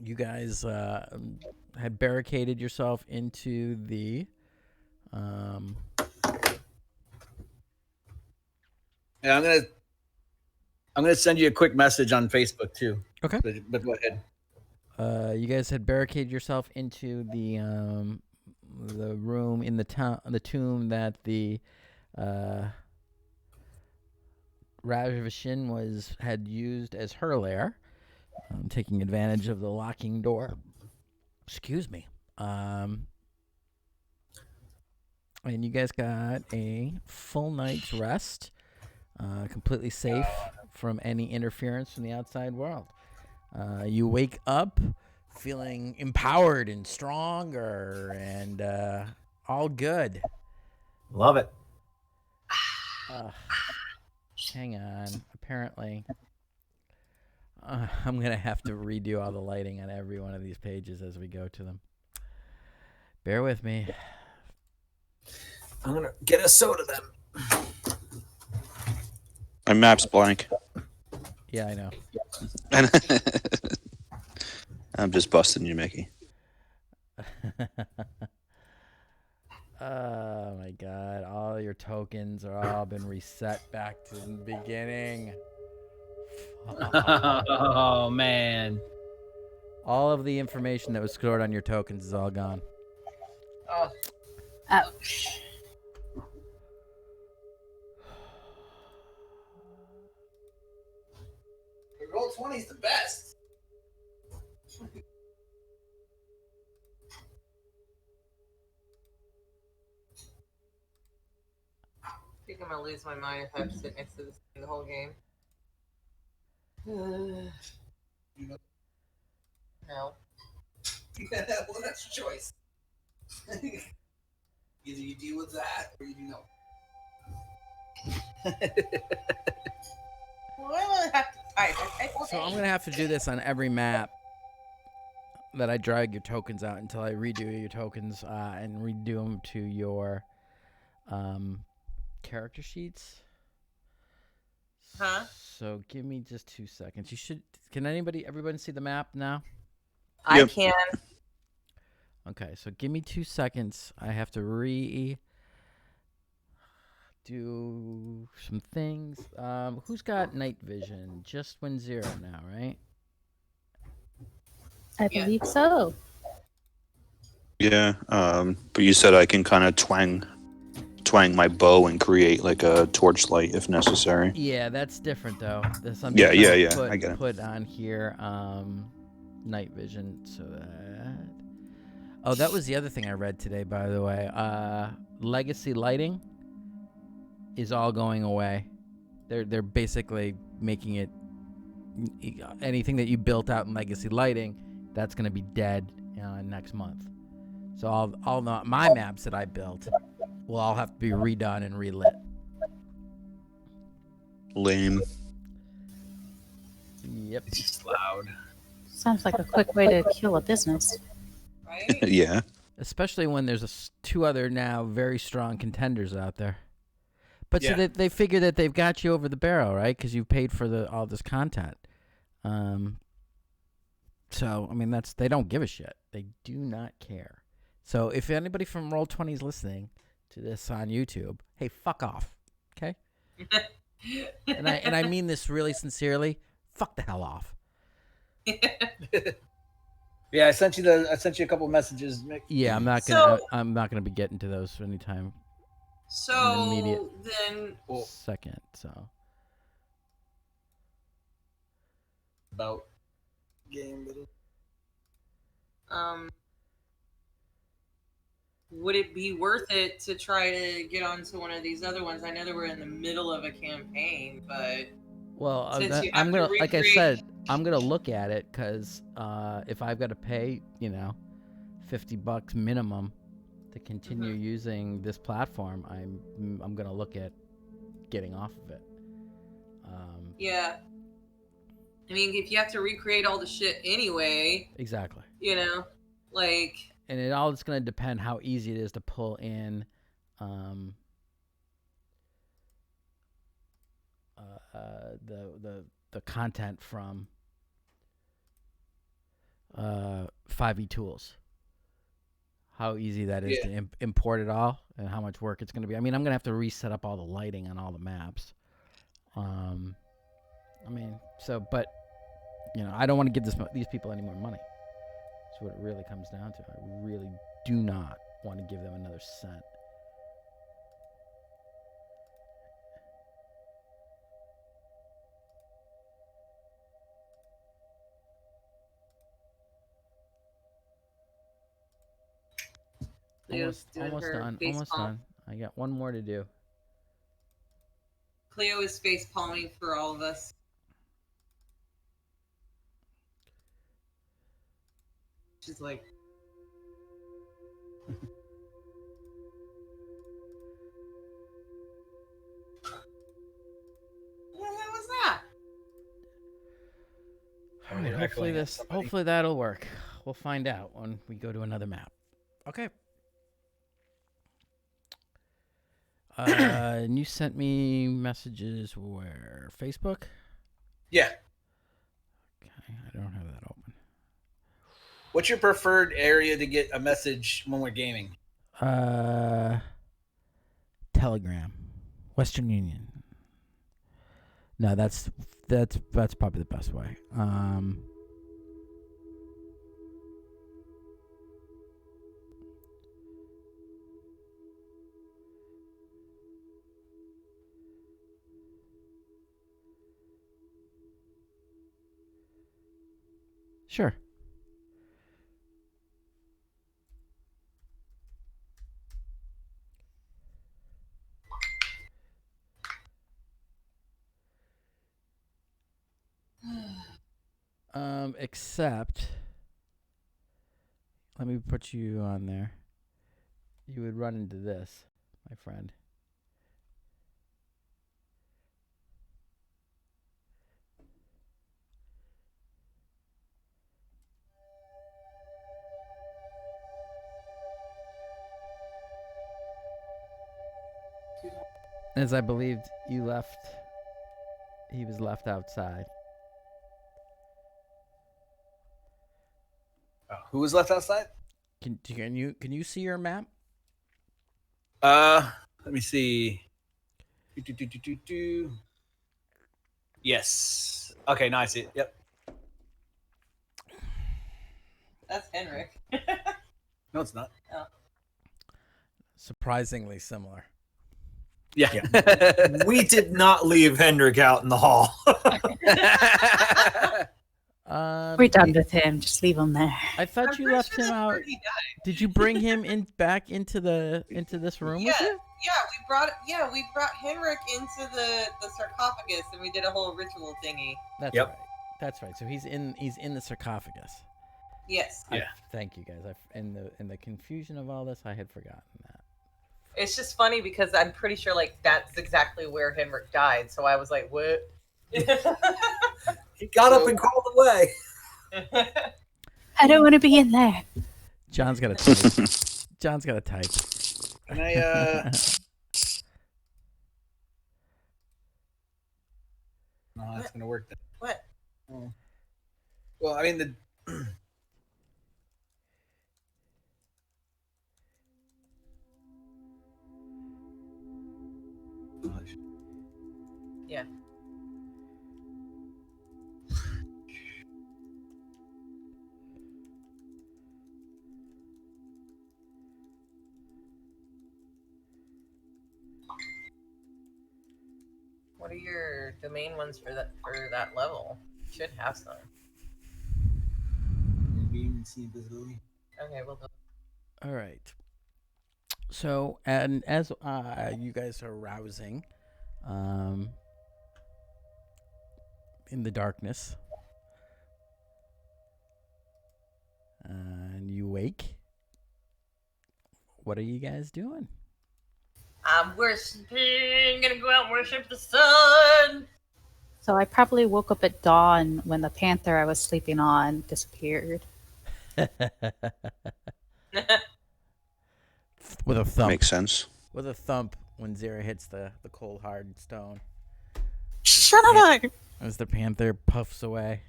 You guys had barricaded yourself into the. Yeah, I'm gonna send you a quick message on Facebook too. Okay. But go ahead. You guys had barricaded yourself into the room in the tomb that the Ravishin had used as her lair, taking advantage of the locking door. Excuse me. And you guys got a full night's rest, completely safe from any interference from the outside world. You wake up feeling empowered and stronger and all good. Love it. Hang on. Apparently, I'm going to have to redo all the lighting on every one of these pages as we go to them. Bear with me. I'm gonna get a soda then. My map's blank. Yeah, I know. I'm just busting you, Mickey. Oh my god, all your tokens are all been reset back to the beginning. Oh man. All of the information that was stored on your tokens is all gone. Oh. Ouch. Roll20 is the best. I think I'm gonna lose my mind if I have to sit next to this thing the whole game. No. Well, that's your choice. Either you deal with that or you do no. Well, I really have to type. So I'm going to have to do this on every map that I drag your tokens out until I redo your tokens and redo them to your character sheets. Huh? So give me just 2 seconds. Can everybody see the map now? I can. Okay, so give me 2 seconds. I have to do some things. Who's got night vision? Just Zero now, right? I believe so. Yeah, but you said I can kind of twang my bow and create like a torchlight if necessary. Yeah, that's different though. This I'm Yeah, trying I get it. Put on here night vision so that. Oh, that was the other thing I read today, by the way. Legacy lighting is all going away. They're basically making it anything that you built out in legacy lighting, that's going to be dead next month. So all my maps that I built will all have to be redone and relit. Lame. Yep. It's just loud. Sounds like a quick way to kill a business. Right? Yeah. Especially when there's two other now very strong contenders out there. But Yeah. so they figure that they've got you over the barrel, right? Because you've paid for all this content. So I mean, they don't give a shit. They do not care. So if anybody from Roll20 is listening to this on YouTube, hey, fuck off, okay? and I mean this really sincerely. Fuck the hell off. Yeah, I sent you a couple messages, Mick. Yeah, I'm not gonna be getting to those anytime. So immediate then, second. So about game. would it be worth it to try to get onto one of these other ones? I know that we're in the middle of a campaign, but well, since you I'm have gonna, to like I recreate- said, I'm gonna look at it because if I've got to pay, $50 minimum to continue using this platform, I'm gonna look at getting off of it. Yeah. I mean, if you have to recreate all the shit anyway, Exactly. like. And it all is going to depend how easy it is to pull in the content from 5e tools. How easy that is Yeah. to import it all, and how much work it's going to be. I mean, I'm going to have to reset up all the lighting on all the maps. But I don't want to give these people any more money. That's what it really comes down to. I really do not want to give them another cent. Cleo's doing Almost her done. face Almost palm. done. I got one more to do. Cleo is face palming for all of us. She's like, what the hell was that? All right, We're hopefully echoing at somebody. hopefully that'll work. We'll find out when we go to another map. Okay. And you sent me messages where? Facebook? Yeah. Okay, I don't have that open. What's your preferred area to get a message when we're gaming? Telegram, Western Union. No, that's probably the best way. Sure. Except, let me put you on there. You would run into this, my friend. As I believed he was left outside. Who was left outside? Can you see your map? Let me see. Yes. Okay, nice. Yep. That's Henrik. No, it's not. Surprisingly similar. Yeah. We did not leave Hendrik out in the hall. We're done with him. Just leave him there. I thought I'm you pretty left sure him that's out. where he died. Did you bring him back into this room with you? Yeah, we brought Henrik into the sarcophagus and we did a whole ritual thingy. That's Yep. right. That's right. So he's in the sarcophagus. Yes. Yeah. Thank you guys. In the confusion of all this, I had forgotten that. It's just funny because I'm pretty sure like that's exactly where Henrik died. So I was like, what? He got up and crawled away. I don't want to be in there. John's got a type. John's got a type. Can I No, that's gonna work then. What? Oh. Well, I mean the Yeah. What are your domain ones for that level? You should have some. Okay, we'll do. All right. So, and as you guys are rousing, in the darkness, and you wake. What are you guys doing? I'm worshiping, gonna go out and worship the sun. So I probably woke up at dawn when the panther I was sleeping on disappeared. With a thump. Makes sense. With a thump when Zera hits the cold hard stone. Son of a... As the panther puffs away.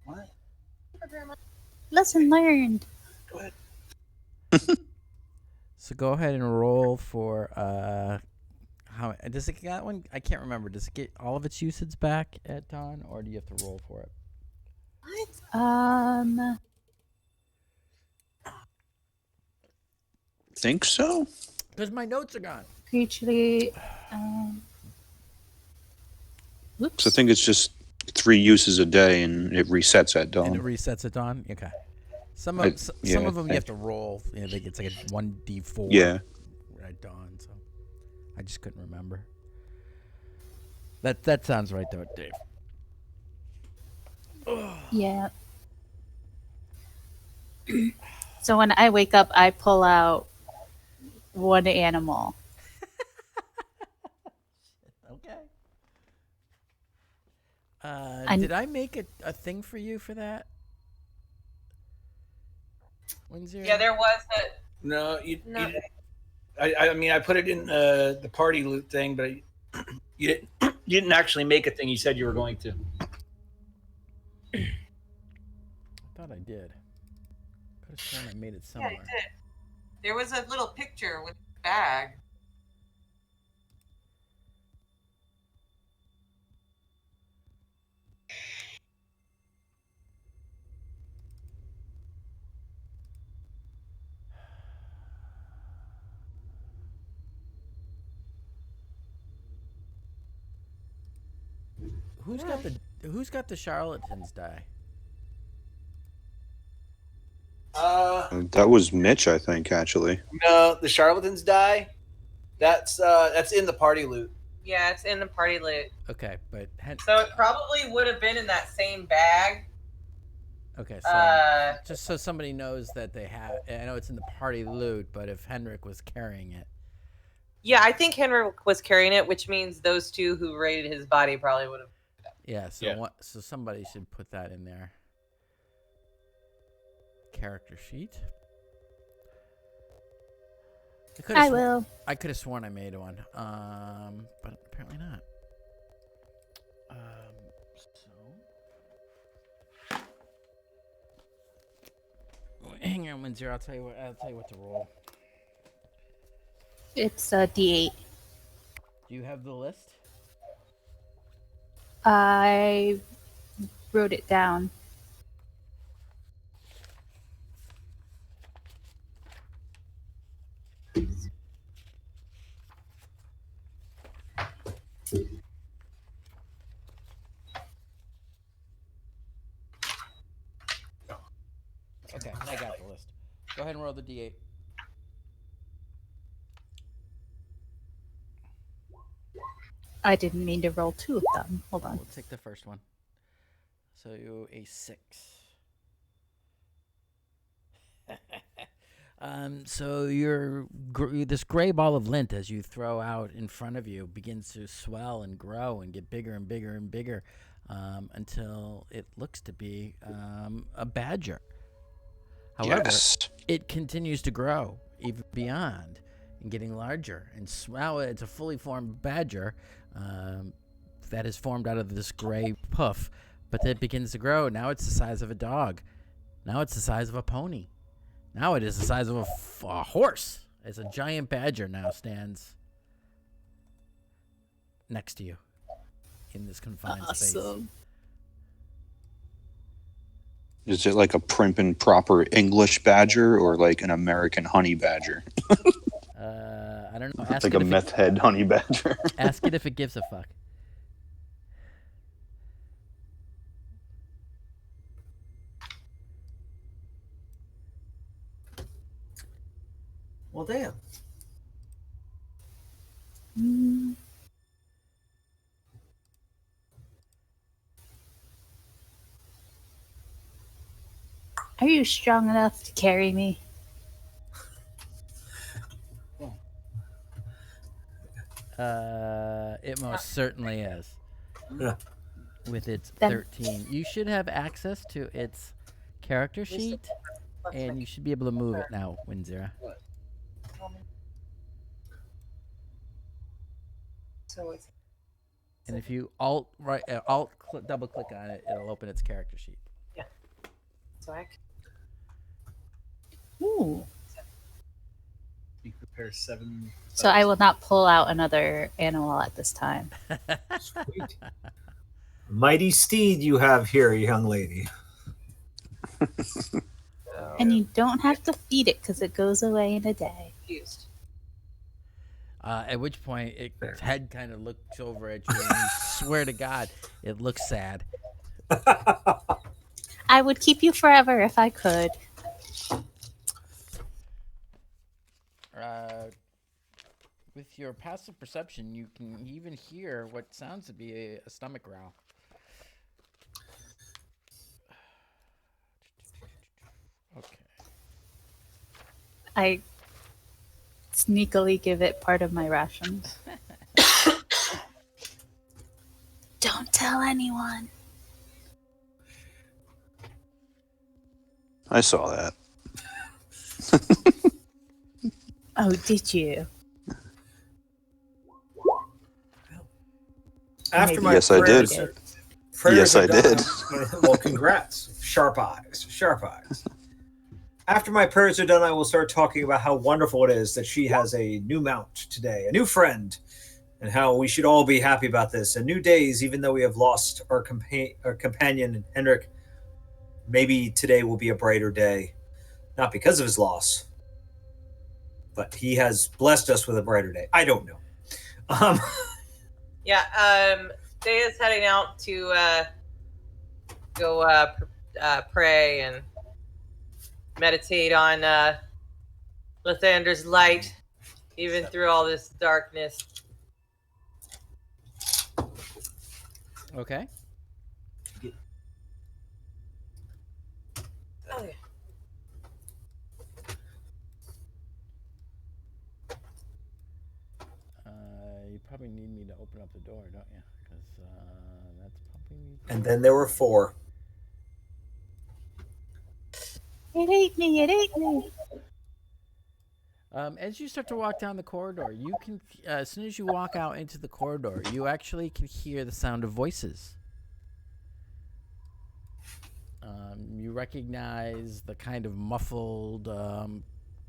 What? Lesson learned. Go ahead. So go ahead and roll for how does it get one? I can't remember. Does it get all of its usage back at dawn, or do you have to roll for it? Think so? Because my notes are gone. Usually, whoops. So I think it's just 3 uses a day, and it resets at dawn. And it resets at dawn. Okay. Some I- of some yeah, of them you I- have to roll. You know, they get like a 1d4. Yeah. At dawn. So I just couldn't remember. That sounds right though, Dave. Yeah. So when I wake up, I pull out one animal. Okay. I'm- Did I make a thing for you for that? Windsor? Yeah, there was a. No, you. No. You I mean, I put it in the party loot thing, but you didn't actually make a thing. You said you were going to. I thought I did. Could have sworn I made it Yeah, somewhere. I did. There was a little picture with the bag. Who's got the charlatans die? That was Mitch, I think, actually. No, the charlatans die. That's in the party loot. Yeah, it's in the party loot. Okay, but So it probably would have been in that same bag. okay, so just so somebody knows that they have. I know it's in the party loot, but if Henrik was carrying it, Yeah, I think Henry was carrying it, which means those two who raided his body probably would have. yeah. So Yeah. so somebody should put that in their character sheet. I will. I could have sworn I made one, but apparently not. Hang on, Windsor. I'll tell you what to roll. It's a D8. Do you have the list? I wrote it down. Okay, I got the list. Go ahead and roll the D8. I didn't mean to roll 2 of them. Hold on. We'll take the first one. So a 6. So this gray ball of lint, as you throw out in front of you, begins to swell and grow and get bigger and bigger and bigger, until it looks to be a badger. However, Yes. it continues to grow even beyond and getting larger. And now it's a fully formed badger that is formed out of this gray puff. But then it begins to grow. Now it's the size of a dog. Now it's the size of a pony. Now it is the size of a horse. As a giant badger now stands next to you in this confined space. Awesome. Is it like a prim and proper English badger or like an American honey badger? I don't know. It's like a meth head honey badger. Ask it if it gives a fuck. Well, damn. Mm. Are you strong enough to carry me? It most certainly is. Yeah. With its Then- 13. You should have access to its character sheet, and you should be able to move it now, Winzira. So it's. And if you double click on it, it'll open its character sheet. Yeah. Swag. Ooh. You prepare 7. So I will not pull out another animal at this time. Sweet. Mighty steed you have here, young lady. And you don't have to feed it because it goes away in a day. Confused. At which point, its head kind of looks over at you, and you swear to God, it looks sad. I would keep you forever if I could. With your passive perception, you can even hear what sounds to be a stomach growl. Okay. I sneakily give it part of my rations. Don't tell anyone. I saw that. Oh, did you? After Maybe my Yes, I did. prayers Yes, are I done, did. Well, congrats. Sharp eyes. Sharp eyes. After my prayers are done, I will start talking about how wonderful it is that she has a new mount today, a new friend, and how we should all be happy about this. And new days, even though we have lost our companion, Henrik, maybe today will be a brighter day. Not because of his loss, but he has blessed us with a brighter day. I don't know. Yeah, Day is heading out to go pray and meditate on Lathander's light, even through all this darkness. Okay. Oh, yeah. You probably need me to open up the door, don't you? Because that's probably. And then there were 4. It ate me. It ate me. As you start to walk down the corridor, you can, as soon as you walk out into the corridor, you actually can hear the sound of voices. You recognize the kind of muffled,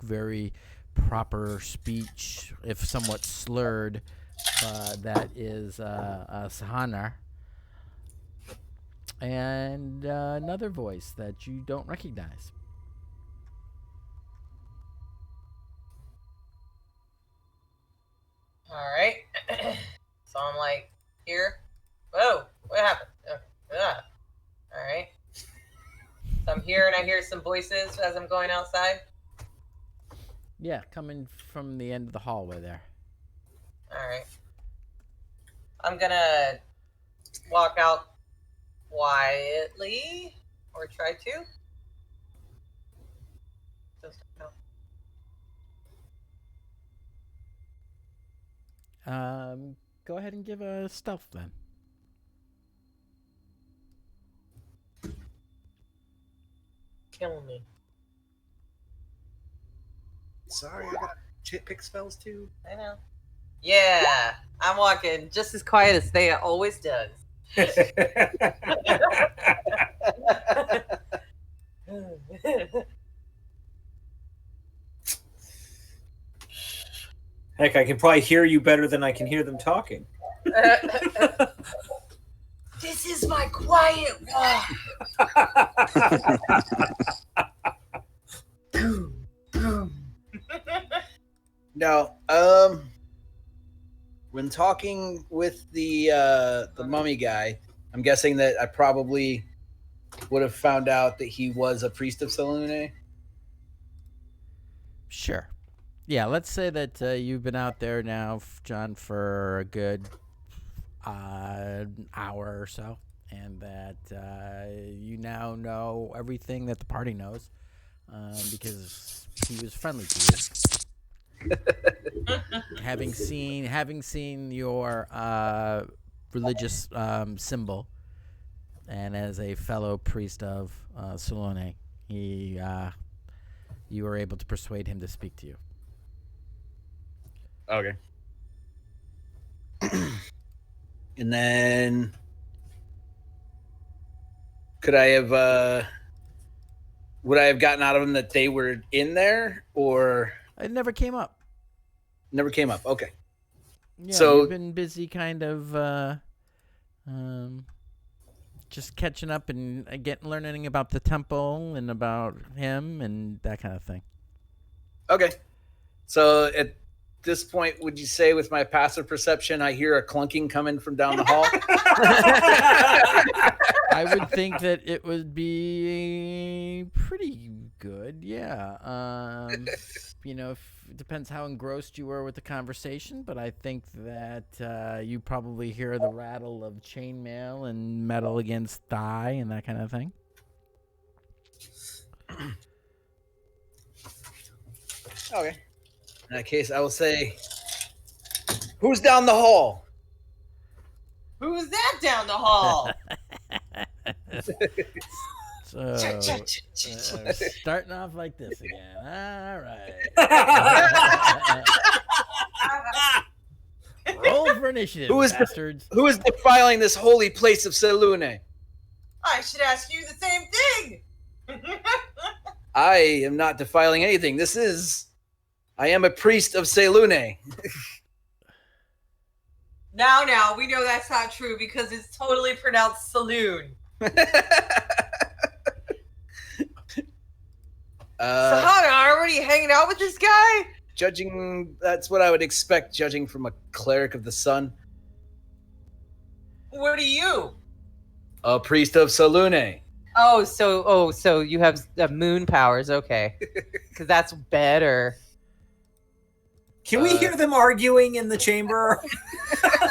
very proper speech, if somewhat slurred, that is Sahanar. And another voice that you don't recognize. All right. So I'm like, here. Whoa, what happened? All right. So I'm here and I hear some voices as I'm going outside. Yeah, coming from the end of the hallway there. All right. I'm gonna walk out quietly, or try to. Just no. Go ahead and give a stealth then. Kill me. Sorry, I got pick spells too. I know. Yeah, I'm walking just as quiet as Thea always does. Heck, I can probably hear you better than I can hear them talking. This is my quiet walk. Now, when talking with the mummy guy, I'm guessing that I probably would have found out that he was a priest of Selune. Sure. Yeah, let's say that you've been out there now, John, for a good hour or so, and that you now know everything that the party knows because he was friendly to you. having seen your religious symbol, and as a fellow priest of Selune, you were able to persuade him to speak to you. Okay. And then could I have would I have gotten out of them that they were in there, or It never came up. never came up? Okay. Yeah, So- you've been busy kind of just catching up and learning about the temple and about him and that kind of thing. Okay. So at this point, would you say with my passive perception, I hear a clunking coming from down the hall? I would think that it would be pretty good, yeah. It depends how engrossed you were with the conversation, but I think that you probably hear the rattle of chainmail and metal against thigh and that kind of thing. Okay. In that case, I will say, who's down the hall? Who's that down the hall? So, starting off like this again. All right. Roll for initiative, Who is bastards. Who is defiling this holy place of Selune? I should ask you the same thing. I am not defiling anything. I am a priest of Selune. Now, we know that's not true because it's totally pronounced saloon. Sahana, are you hanging out with this guy? Judging, that's what I would expect, judging from a cleric of the sun. What are you? A priest of Selune. So you have moon powers, okay. Because that's better. Can we hear them arguing in the chamber?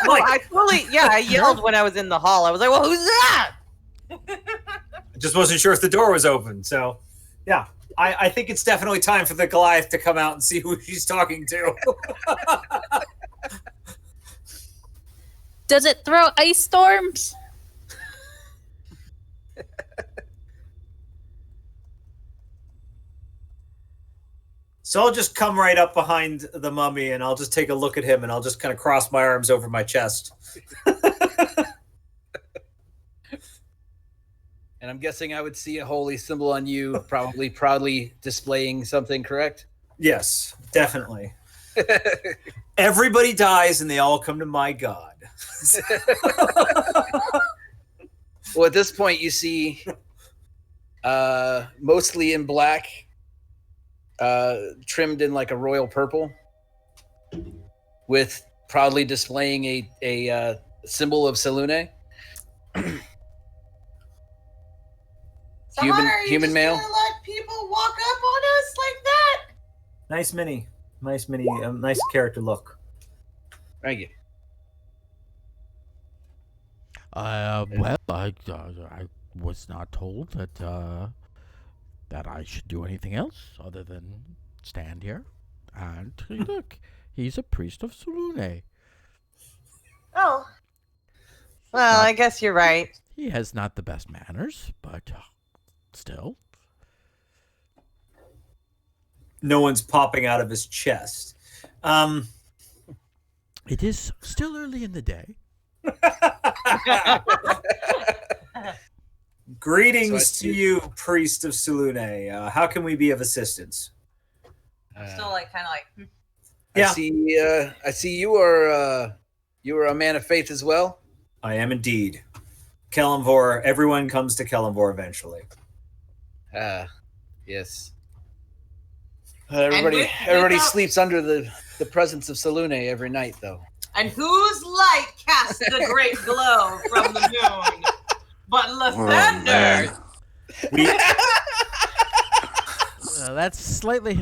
Well, I yelled when I was in the hall. I was like, well, who's that? I just wasn't sure if the door was open. So, yeah, I think it's definitely time for the Goliath to come out and see who she's talking to. Does it throw ice storms? So I'll just come right up behind the mummy and I'll just take a look at him and I'll just kind of cross my arms over my chest. And I'm guessing I would see a holy symbol on you, probably proudly displaying something, correct? Yes, definitely. Everybody dies and they all come to my god. Well, at this point, you see, mostly in black, trimmed in like a royal purple, with proudly displaying a symbol of Selune. Human male. Gonna let people walk up on us like that? Nice mini, nice character look. Thank you. Well, I was not told that I should do anything else other than stand here and look. He's a priest of Selune. Oh. Well, I guess you're right. He has not the best manners, but still. No one's popping out of his chest. It is still early in the day. Greetings to you, priest of Selune. How can we be of assistance? Still like kind of like Yeah. I see you are a man of faith as well. I am indeed. Kelemvor, everyone comes to Kelemvor eventually. Yes. Everybody sleeps under the presence of Selune every night, though. And whose light casts the great glow from the moon? But Lathander. That's slightly,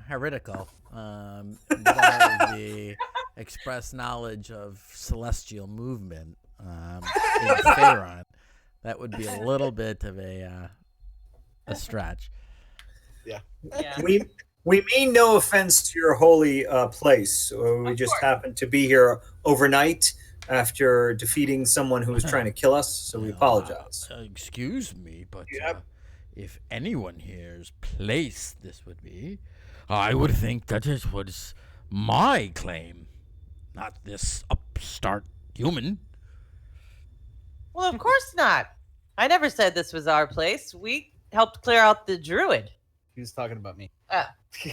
heretical. Without the express knowledge of celestial movement in Faerun, that would be a little bit of a stretch. Yeah. We mean no offense to your holy place. We just happened to be here overnight after defeating someone who was trying to kill us, so we apologize. Excuse me, but if anyone here's place this would be, I would think that it was my claim, not this upstart human. Well, of course not. I never said this was our place. We helped clear out the druid. He was talking about me. Oh.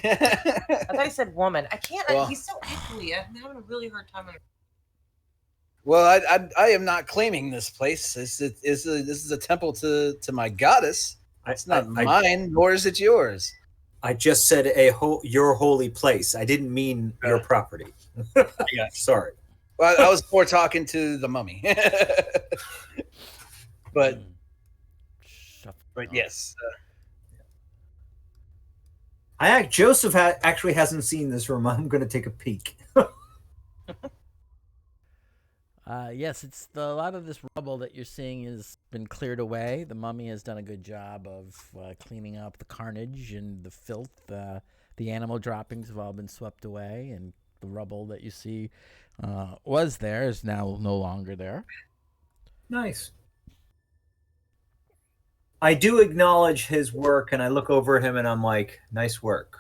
I thought he said woman. I can't. Well- He's so echoey. I'm having a really hard time. Well, I am not claiming this place. This is a temple to my goddess. It's not mine, nor is it yours. I just said your holy place. I didn't mean your property. Yeah. Sorry. Well, I was more talking to the mummy. but yes. Joseph actually hasn't seen this room. I'm going to take a peek. Yes, a lot of this rubble that you're seeing has been cleared away. The mummy has done a good job of cleaning up the carnage and the filth. The animal droppings have all been swept away, and the rubble that you see was there is now no longer there. Nice. I do acknowledge his work, and I look over at him, and I'm like, nice work.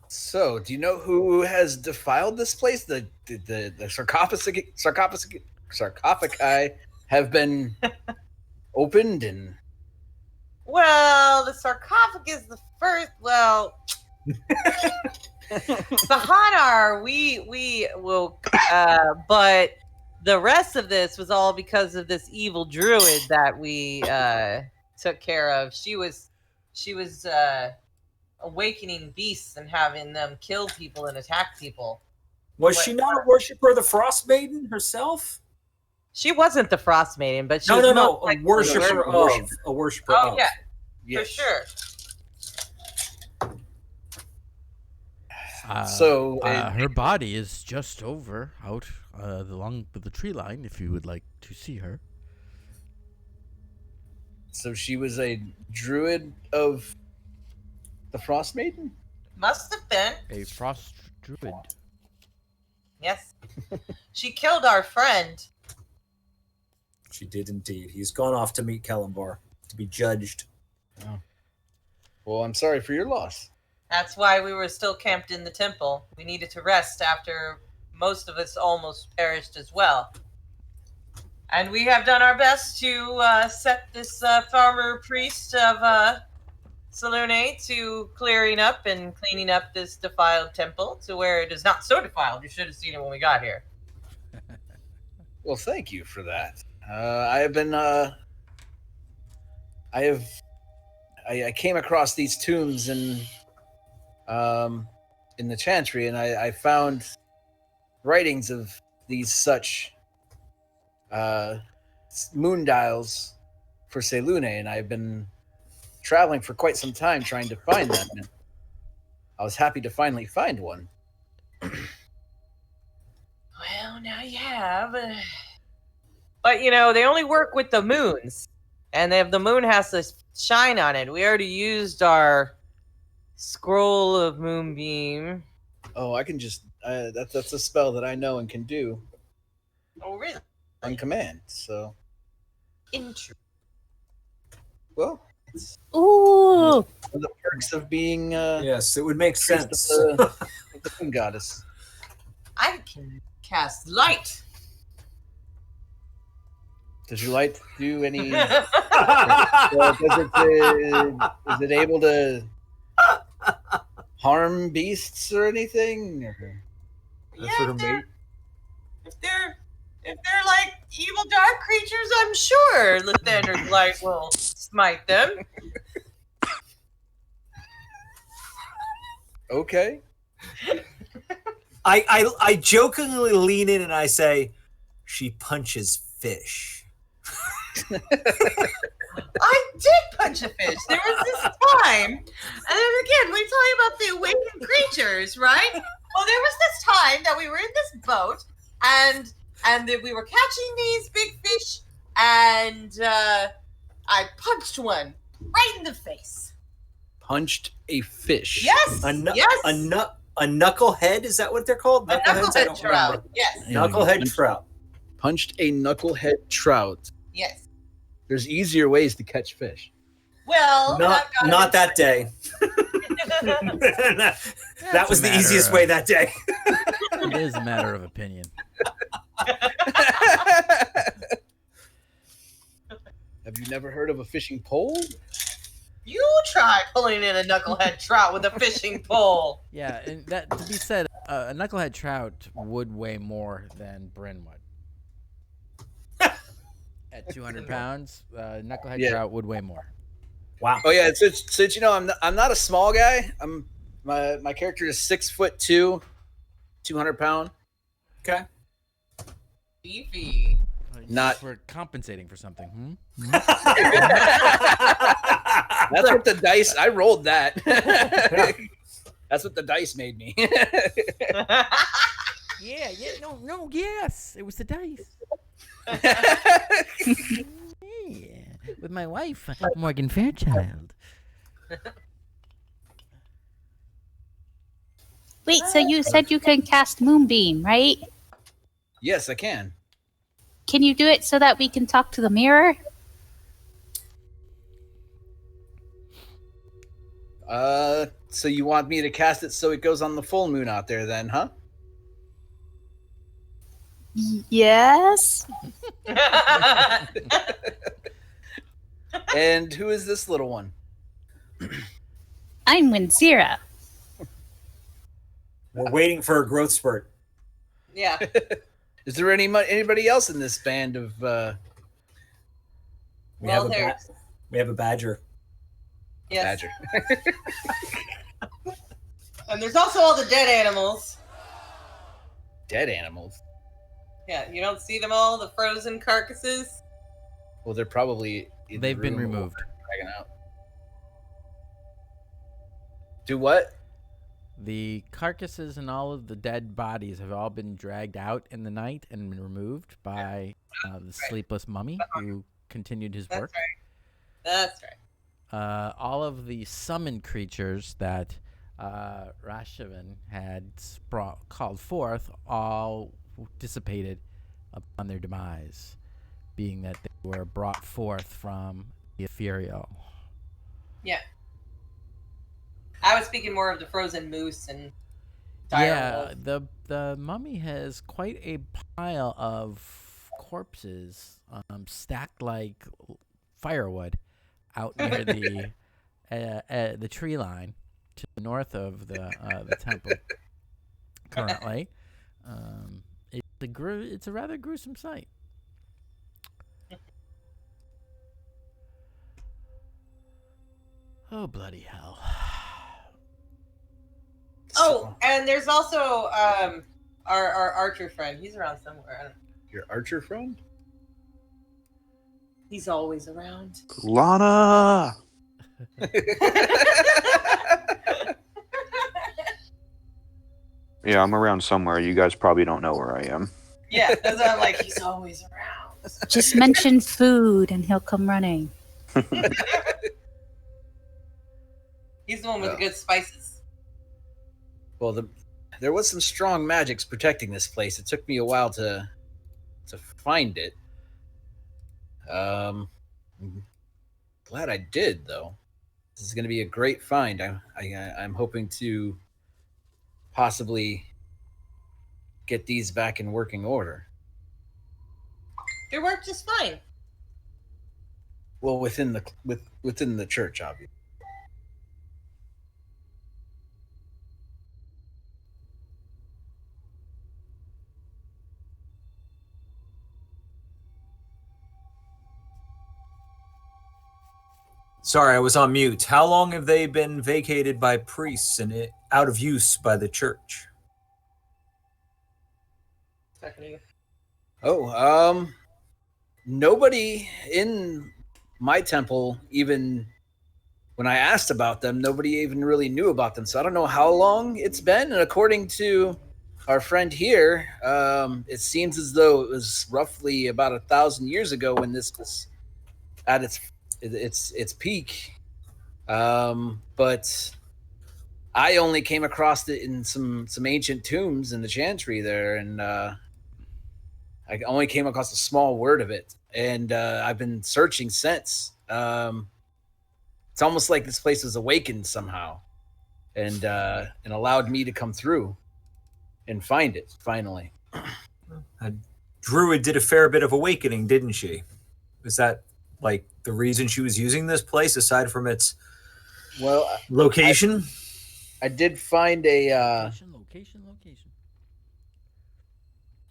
So, do you know who has defiled this place? The sarcophagi have been opened, and Well, the sarcophagus, the first. Well, the Hanar, we will, but the rest of this was all because of this evil druid that we took care of. She was awakening beasts and having them kill people and attack people. Was she not a worshiper of the Frostmaiden herself? She wasn't the Frostmaiden, but she No, was no, no. most likely A worshiper the of. A worshiper Oh of. yeah, yes. for sure. So her body is just over out along the tree line. If you would like to see her. So she was a druid of the Frostmaiden? Must have been. A frost druid. Yes. She killed our friend. She did indeed. He's gone off to meet Kalimbar to be judged. Oh. Well, I'm sorry for your loss. That's why we were still camped in the temple. We needed to rest after most of us almost perished as well. And we have done our best to set this farmer priest of Salune to clearing up and cleaning up this defiled temple to where it is not so defiled. You should have seen it when we got here. Well, thank you for that. I came across these tombs in the Chantry, and I found writings of these such moon dials for Selune, and I've been traveling for quite some time trying to find them. And I was happy to finally find one. Well, now you have. But, you know, they only work with the moons. And if the moon has to shine on it, we already used our scroll of moonbeam. Oh, I can just that's a spell that I know and can do Oh, really? on command. So, Interesting. well, Ooh. one of the perks of being Yes, it would make sense. of the moon goddess. I can cast light. Does your light do any? Is it able to harm beasts or anything? Or- Yeah, if they're like evil dark creatures, I'm sure Lathander's light will smite them. Okay. I jokingly lean in and I say, she punches fish. I did punch a fish. There was this time, and then again, we're talking about the awakened creatures, right? Well, there was this time that we were in this boat, and that we were catching these big fish, and I punched one right in the face. Punched a fish. Yes. Yes. A knucklehead? Is that what they're called? A Knuckleheads? I knucklehead don't trout. remember. Yes. Knucklehead trout. Punched a knucklehead trout. Yes. There's easier ways to catch fish. Well, Not that day. That was the easiest way that day. It is a matter of opinion. never heard of a fishing pole? You try pulling in a knucklehead trout with a fishing pole. Yeah, and that to be said, a knucklehead trout would weigh more than Bryn would. At 200 pounds, knucklehead trout would weigh more. Wow. Oh yeah, so you know, I'm not a small guy. My character is 6'2", 200 pound. Okay. Beefy. Not- We're compensating for something. That's what the dice. I rolled that. That's what the dice made me. Yeah, no, yes, it was the dice. Yeah, with my wife, Morgan Fairchild. Wait, so you said you can cast Moonbeam, right? Yes, I can. Can you do it so that we can talk to the mirror? So you want me to cast it so it goes on the full moon out there then, huh? Yes. And who is this little one? I'm Winzira. We're waiting for a growth spurt. Yeah. Is there anybody else in this band of We have there's a badger. yes. badger? And there's also all the dead animals. Dead animals. Yeah, you don't see them all, the frozen carcasses. Well, they're probably in the They've been room removed. dragging out. Do what? The carcasses and all of the dead bodies have all been dragged out in the night and been removed by the sleepless mummy who continued his work. That's right. All of the summoned creatures that Rashavan had called forth all dissipated upon their demise, being that they were brought forth from the ethereal. Yeah. I was speaking more of the frozen moose and dire wolf. The mummy has quite a pile of corpses stacked like firewood out near the tree line to the north of the temple. Currently, it's a rather gruesome sight. Oh bloody hell! Oh, and there's also our archer friend. He's around somewhere. I don't know. Your archer friend? He's always around. Lana! Yeah, I'm around somewhere. You guys probably don't know where I am. Yeah, that's why I'm like, he's always around. Just mention food and he'll come running. He's the one with the good spices. Well, there was some strong magics protecting this place. It took me a while to find it. I'm glad I did, though. This is going to be a great find. I'm hoping to possibly get these back in working order. They work just fine. Well, within the church, obviously. Sorry, I was on mute. How long have they been vacated by priests and out of use by the church? Oh, nobody in my temple, even when I asked about them, nobody even really knew about them. So I don't know how long it's been. And according to our friend here, it seems as though it was roughly about 1,000 years ago when this was at its peak. But I only came across it in some ancient tombs in the chantry there, and I only came across a small word of it, and I've been searching since. It's almost like this place was awakened somehow, and allowed me to come through and find it finally. Druid did a fair bit of awakening, didn't she? Was that like the reason she was using this place aside from its Well, location? I did find a. Location.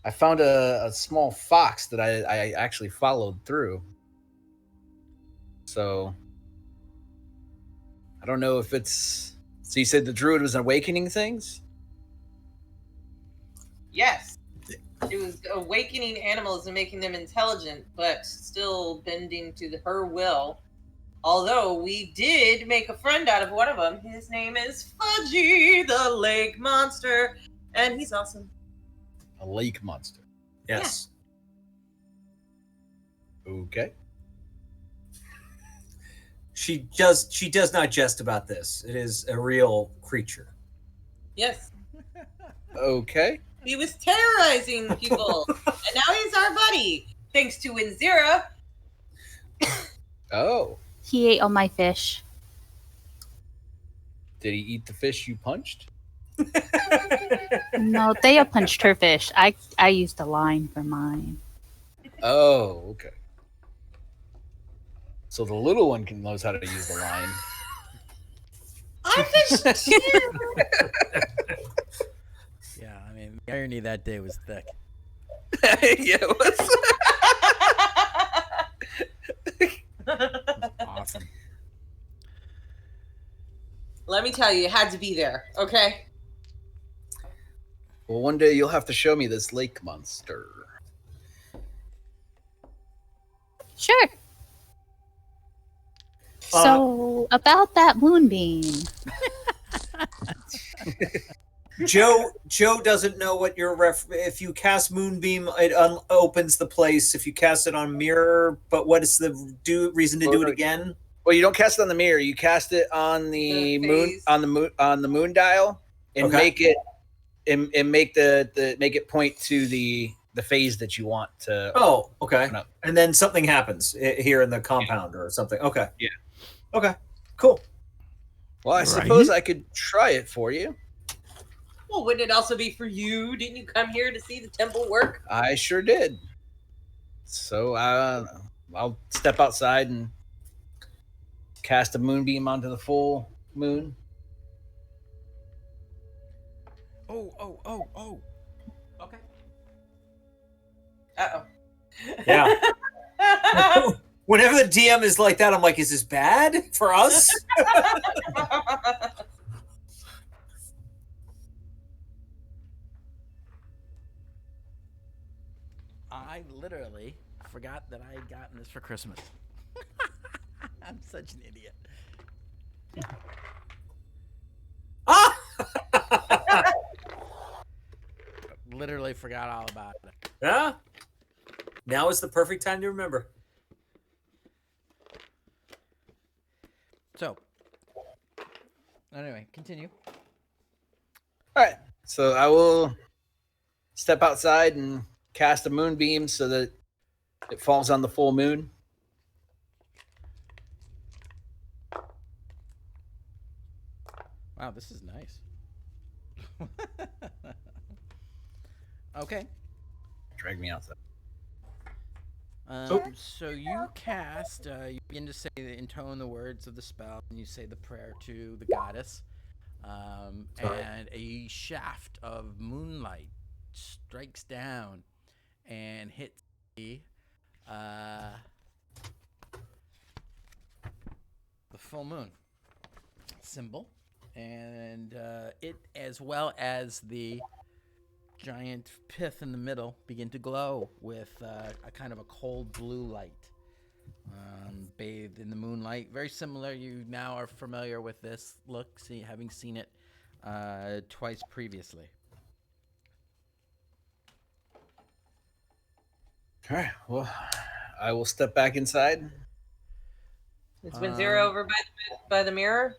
I found a small fox that I actually followed through. So I don't know if it's. So you said the druid was awakening things? Yes. She was awakening animals and making them intelligent, but still bending to her will. Although we did make a friend out of one of them. His name is Fudgy, the lake monster, and he's awesome. A lake monster. Yes. Okay. She does not jest about this. It is a real creature. Yes. Okay. He was terrorizing people, and now he's our buddy. Thanks to Winzira. Oh. He ate all my fish. Did he eat the fish you punched? No, Thea punched her fish. I used a line for mine. Oh, okay. So the little one knows how to use the line. I fished too. Yeah, I mean, the irony that day was thick. Yeah, it was. Awesome. Let me tell you, it had to be there, okay? Well, one day you'll have to show me this lake monster. Sure. So about that moonbeam. Joe doesn't know what your if you cast Moonbeam, it opens the place. If you cast it on Mirror, but what is the reason to do it again? Well, you don't cast it on the mirror. You cast it on the moon phase. on the moon dial and Okay. make it and make the make it point to the phase that you want to. Oh, okay. open up. And then something happens here in the compound or something. Okay. Yeah. Okay. Cool. Well, I Right. suppose I could try it for you. Well, wouldn't it also be for you? Didn't you come here to see the temple work? I sure did. So I'll step outside and cast a moonbeam onto the full moon. Oh. Okay. Uh-oh. Yeah. Whenever the DM is like that, I'm like, is this bad for us? I literally forgot that I had gotten this for Christmas. I'm such an idiot. Ah! Literally forgot all about it. Yeah. Now is the perfect time to remember. So, anyway, continue. All right. So I will step outside and cast a moonbeam so that it falls on the full moon. Wow, this is nice. Okay. Drag me outside. So you cast, you begin to say, intone the words of the spell, and you say the prayer to the goddess, and a shaft of moonlight strikes down and hits the full moon symbol, and it, as well as the giant pith in the middle, begin to glow with a kind of a cold blue light, bathed in the moonlight. Very similar. You now are familiar with this look, having seen it twice previously. All right. Well, I will step back inside. Is Winzira over by the mirror?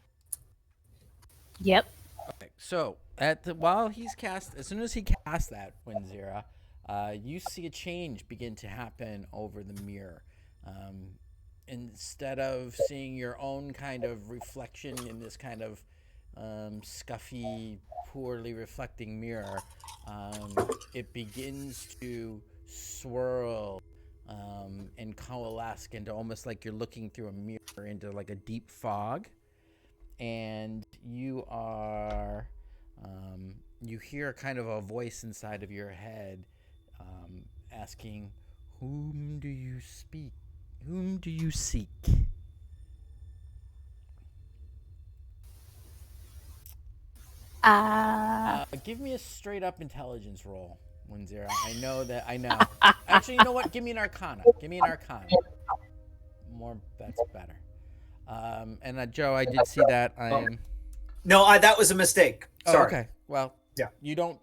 Yep. Okay, so while he's cast, as soon as he casts that, Winzira, you see a change begin to happen over the mirror. Instead of seeing your own kind of reflection in this kind of scuffy, poorly reflecting mirror, it begins to swirl and coalesce into almost like you're looking through a mirror into like a deep fog. And you are, you hear kind of a voice inside of your head asking, "Whom do you speak? Whom do you seek?" Give me a straight up intelligence roll, Winzira. I know that. I know. Actually, you know what? Give me an Arcana. Give me an Arcana. More. That's better. And Joe, I did see that. No, that was a mistake. Oh, Sorry. okay. Well, Yeah. You don't.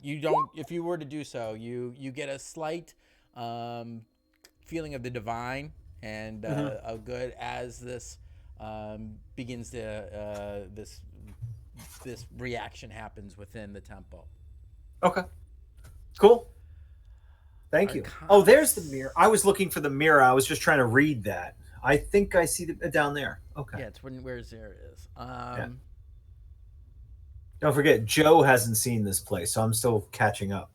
If you were to do so, you get a slight feeling of the divine and a good as this begins to this reaction happens within the temple. Okay. Cool. Thank you. Oh, there's the mirror. I was looking for the mirror. I was just trying to read that. I think I see it down there. Okay. Yeah, it's where Zara is. Yeah. Don't forget, Joe hasn't seen this place, so I'm still catching up.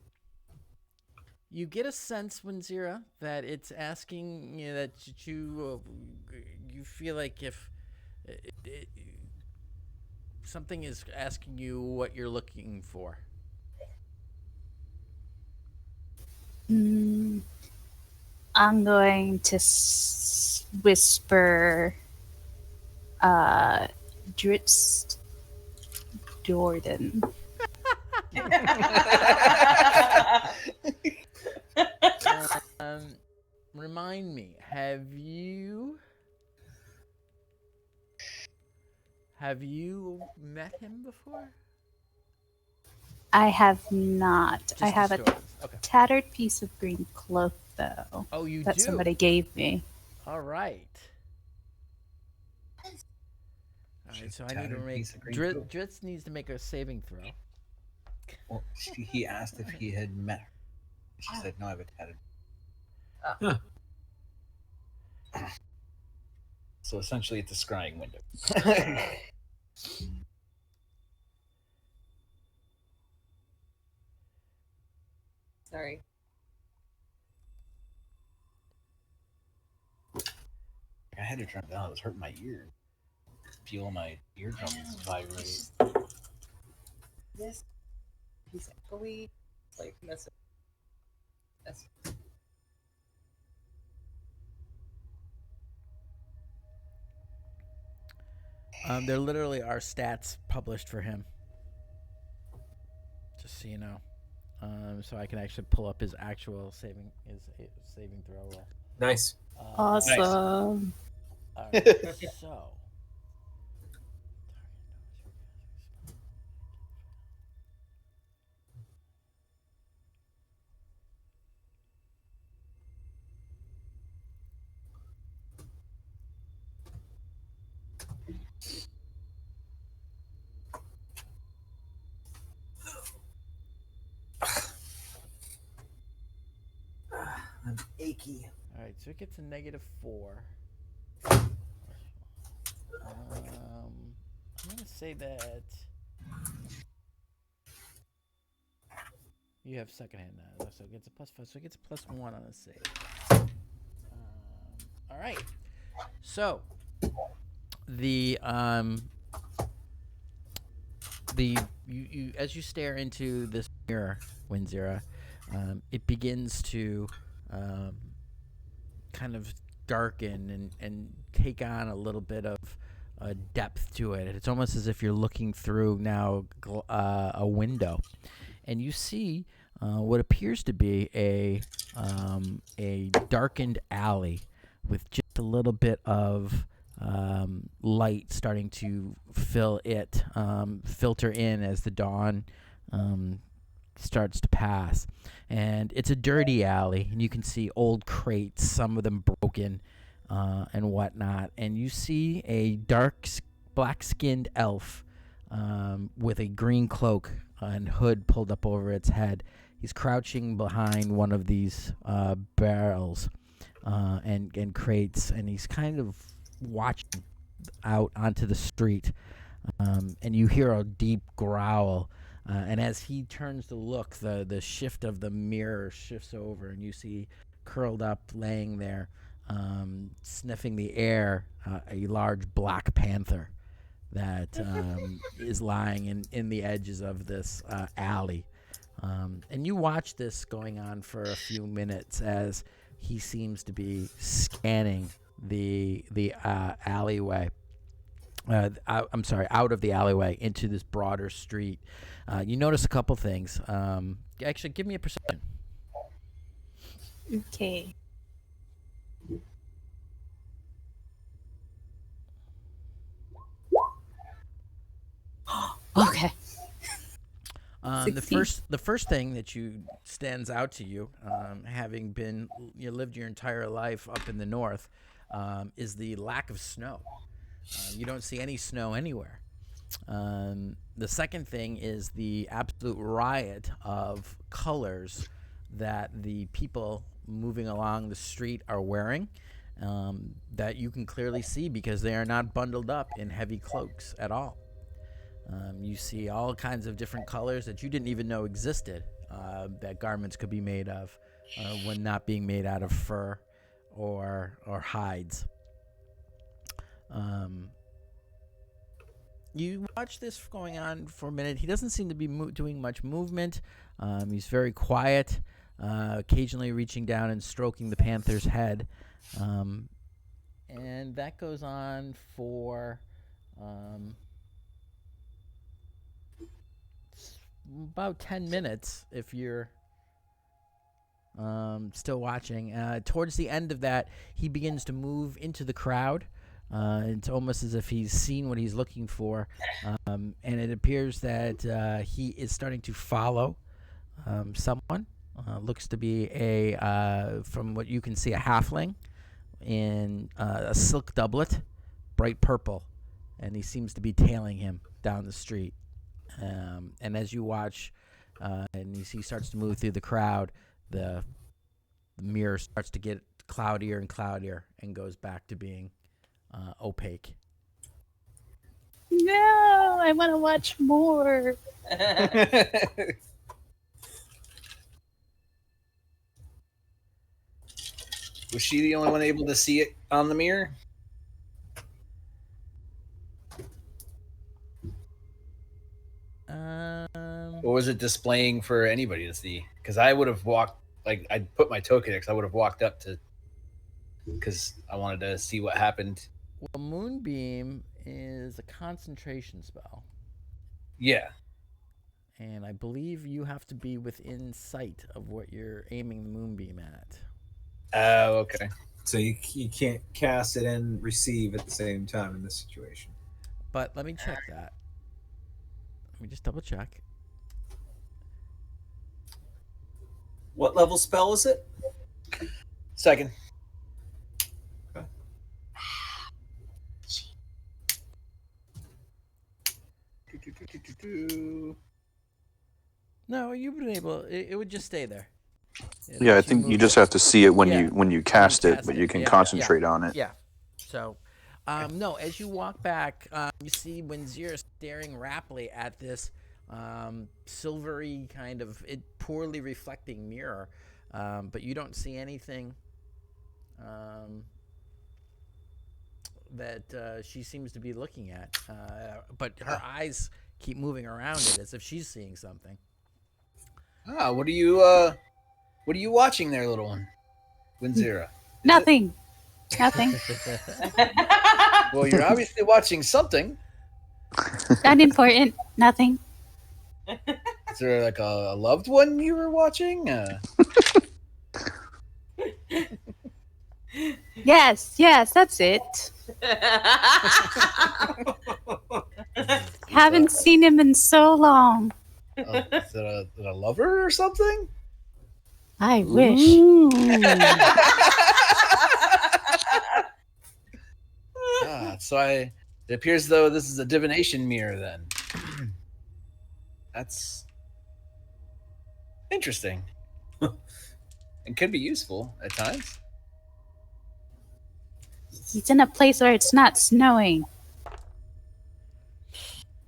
You get a sense, Winzira, that it's asking you that you feel like if something is asking you what you're looking for. I'm going to whisper, Dritz Jordan. Remind me, have you met him before? I have not. Just I have the a stories. Okay. tattered piece of green cloak, though. Oh, you that do? somebody gave me. All right. All right, so I need to Tattered make piece of green cloak. Dritz needs to make a saving throw. Well, he asked if he had met her. She said, "No, I have a tattered." So essentially, it's a scrying window. Sorry. I had to turn it down. It was hurting my ear. Feel my eardrums vibrate. This he's echoey. It's like messing. That's There literally are stats published for him. Just so you know. So I can actually pull up his actual saving throw roll. Nice. Awesome. All right, so. I'm achy. All right, so it gets a -4. I'm gonna say that you have secondhand now, so it gets a +5. So it gets a +1 on a save. All right. So the you as you stare into this mirror, Winzira, it begins to kind of darken and take on a little bit of depth to it. It's almost as if you're looking through now a window, and you see what appears to be a darkened alley with just a little bit of light starting to filter in as the dawn starts to pass. And it's a dirty alley, and you can see old crates, some of them broken and whatnot. And you see a black-skinned elf with a green cloak and hood pulled up over its head. He's crouching behind one of these barrels and crates, and he's kind of watching out onto the street. And you hear a deep growl. And as he turns to look, the shift of the mirror shifts over, and you see curled up, laying there, sniffing the air, a large black panther that is lying in the edges of this alley. And you watch this going on for a few minutes as he seems to be scanning the alleyway. I'm sorry, out of the alleyway into this broader street. You notice a couple things. Actually, give me a perception. Okay. Okay. The first thing that stands out to you, having lived your entire life up in the north, is the lack of snow. You don't see any snow anywhere. The second thing is the absolute riot of colors that the people moving along the street are wearing, that you can clearly see because they are not bundled up in heavy cloaks at all. You see all kinds of different colors that you didn't even know existed, that garments could be made of when not being made out of fur or hides. You watch this going on for a minute. He doesn't seem to be doing much movement. He's very quiet, occasionally reaching down and stroking the panther's head. And that goes on for about 10 minutes if you're still watching. Towards the end of that, he begins to move into the crowd. It's almost as if he's seen what he's looking for, and it appears that he is starting to follow someone. Looks to be from what you can see, a halfling in a silk doublet, bright purple, and he seems to be tailing him down the street. And as you watch, and he starts to move through the crowd, the mirror starts to get cloudier and cloudier and goes back to being opaque. No, I want to watch more. Was she the only one able to see it on the mirror? Or was it displaying for anybody to see? Because I would have I'd put my token because I would have walked up to, because I wanted to see what happened. Well, Moonbeam is a concentration spell. Yeah. And I believe you have to be within sight of what you're aiming the Moonbeam at. Oh, okay. So you can't cast it and receive at the same time in this situation. But let me check that. Let me just double check. What level spell is it? Second. Okay. No, you've been able. It would just stay there. Yeah, I think you just have to see it when Yeah. you cast it, cast but it. you can Yeah, concentrate on it. Yeah. So, no, as you walk back, you see Winzir staring raptly at this silvery kind of poorly reflecting mirror, but you don't see anything that she seems to be looking at. But her eyes keep moving around it as if she's seeing something. Ah, what are you watching there, little one? Winzira? Nothing. Nothing. Well, you're obviously watching something. Not important. Nothing. Is there like a loved one you were watching? Yes, that's it. Haven't seen him in so long. Is it a lover or something? I wish. It appears though this is a divination mirror then. That's interesting. It could be useful at times. He's in a place where it's not snowing.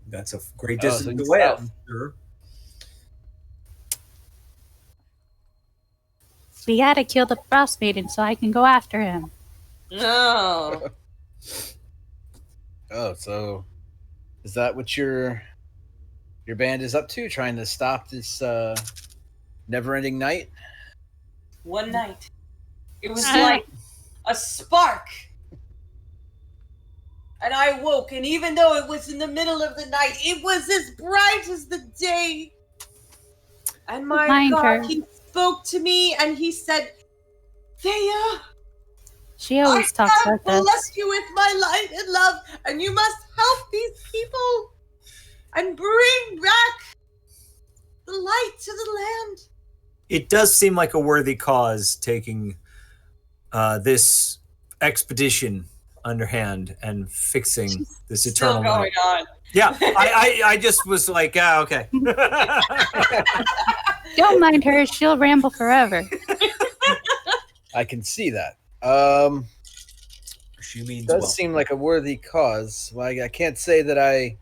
That's a great Oh, distance so away. south. I'm sure. We gotta kill the Frostmaiden so I can go after him. No. Oh, so is that what your band is up to? Trying to stop this never-ending night? One night. It was Ah. like a spark. And I woke, and even though it was in the middle of the night, it was as bright as the day. And my Mind God, her. he spoke to me and he said, Thea, She always talks I like have this. blessed you with my light and love, and you must help these people and bring back the light to the land. It does seem like a worthy cause taking this expedition underhand and fixing this Still eternal going night. on. Yeah, I just was like, okay. Don't mind her. She'll ramble forever. I can see that. She means Does well. seem like a worthy cause. Like, I can't say that I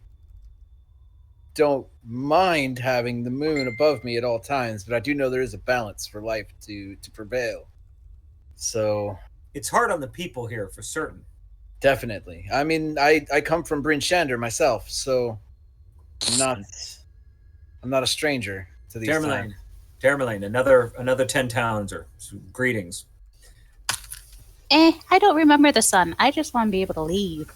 don't mind having the moon above me at all times, but I do know there is a balance for life to prevail. So It's hard on the people here for certain. definitely. I mean, I come from Bryn Shander myself, so I'm not a stranger to these times. Dermalane, another 10 towns or greetings. I don't remember the sun. I just want to be able to leave.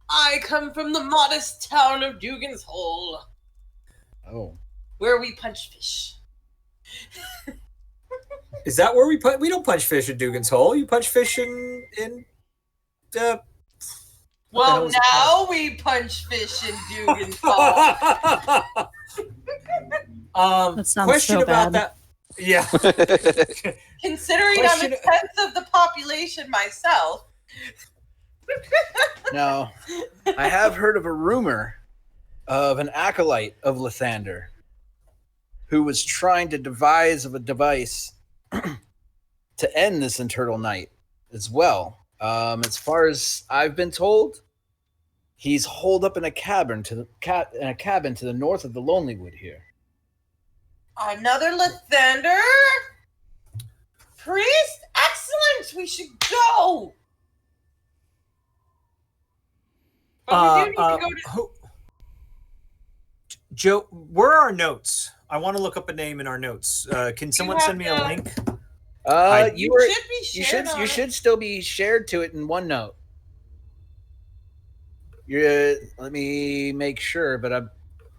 I come from the modest town of Dugan's Hole, Oh. where we punch fish. Is that where we don't punch fish in Dugan's Hole? You punch fish in Well, was it now we punch fish in Dugan's Hole. That sounds question so about bad. that. Yeah. Considering I'm a Question- tenth of the population myself. Now, I have heard of a rumor of an acolyte of Lathander who was trying to devise a device to end this eternal night as well. As far as I've been told, he's holed up in a cabin to the north of the Lonelywood here. Another Lathander? Priest? Excellent! We should go! But we do need to go to... Joe, where are our notes? I want to look up a name in our notes. Can someone have send me a the- link? You should be you shared should on you it. should still be shared to it in OneNote. Let me make sure, but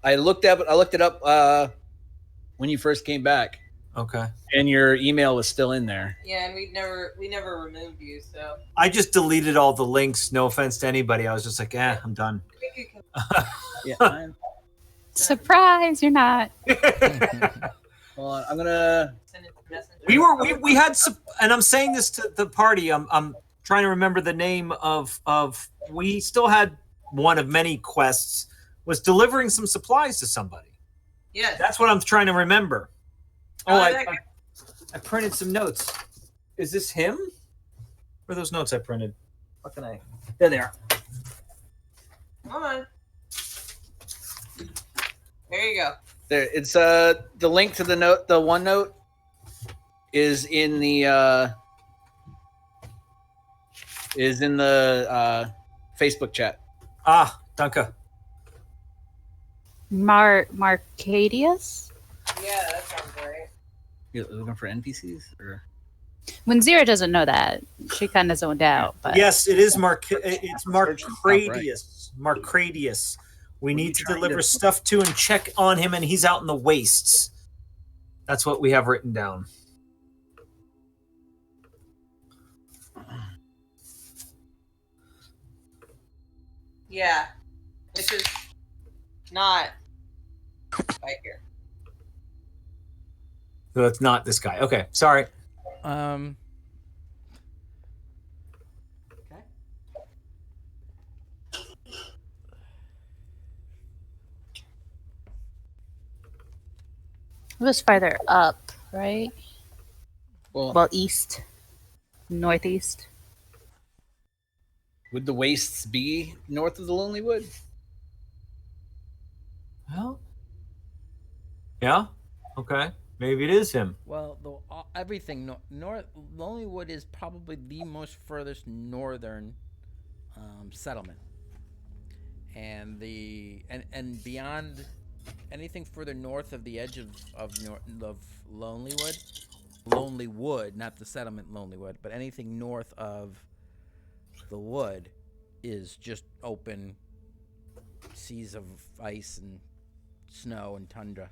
I looked it up when you first came back, Okay. and your email was still in there. Yeah, and we never removed you, so... I just deleted all the links. No offense to anybody. I was just like, I'm done. I think you can... Yeah. Surprise, you're not. Hold on, I'm gonna. Send it to Messenger. We had some, and I'm saying this to the party. I'm trying to remember the name of we still had one of many quests was delivering some supplies to somebody. Yes. That's what I'm trying to remember. Oh, that guy. I printed some notes. Is this him? Where are those notes I printed? What can I? There they are. Come on. There you go. There, it's the link to the OneNote is in the Facebook chat. Ah, danke. Marcadius? Yeah, that sounds right. You're looking for NPCs, or When Zira doesn't know that, she kind of zoned out. But Yes, it is Mark. It's Search is not Marcradius. Marcradius. We What are need you to trying deliver to- stuff to and check on him, and he's out in the wastes. That's what we have written down. Yeah. Which is not right here. So it's not this guy. Okay, sorry. it was farther up, right? well, Well, east, northeast. would the wastes be north of the Lonelywood? Well, yeah. Okay, maybe it is him. Well, everything north. Lonelywood is probably the most furthest northern settlement, and and beyond anything further north of the edge of Lonelywood, not the settlement Lonelywood, but anything north of the wood is just open seas of ice and snow and tundra.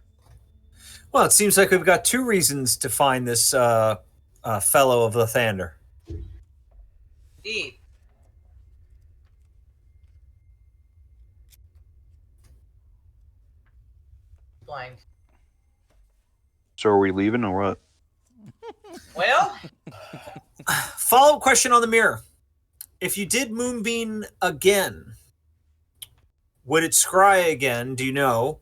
Well, it seems like we've got two reasons to find this fellow of Lathander. Indeed. Blind. So are we leaving or what? Well, Follow-up question on the mirror. If you did Moonbeam again, would it scry again, do you know?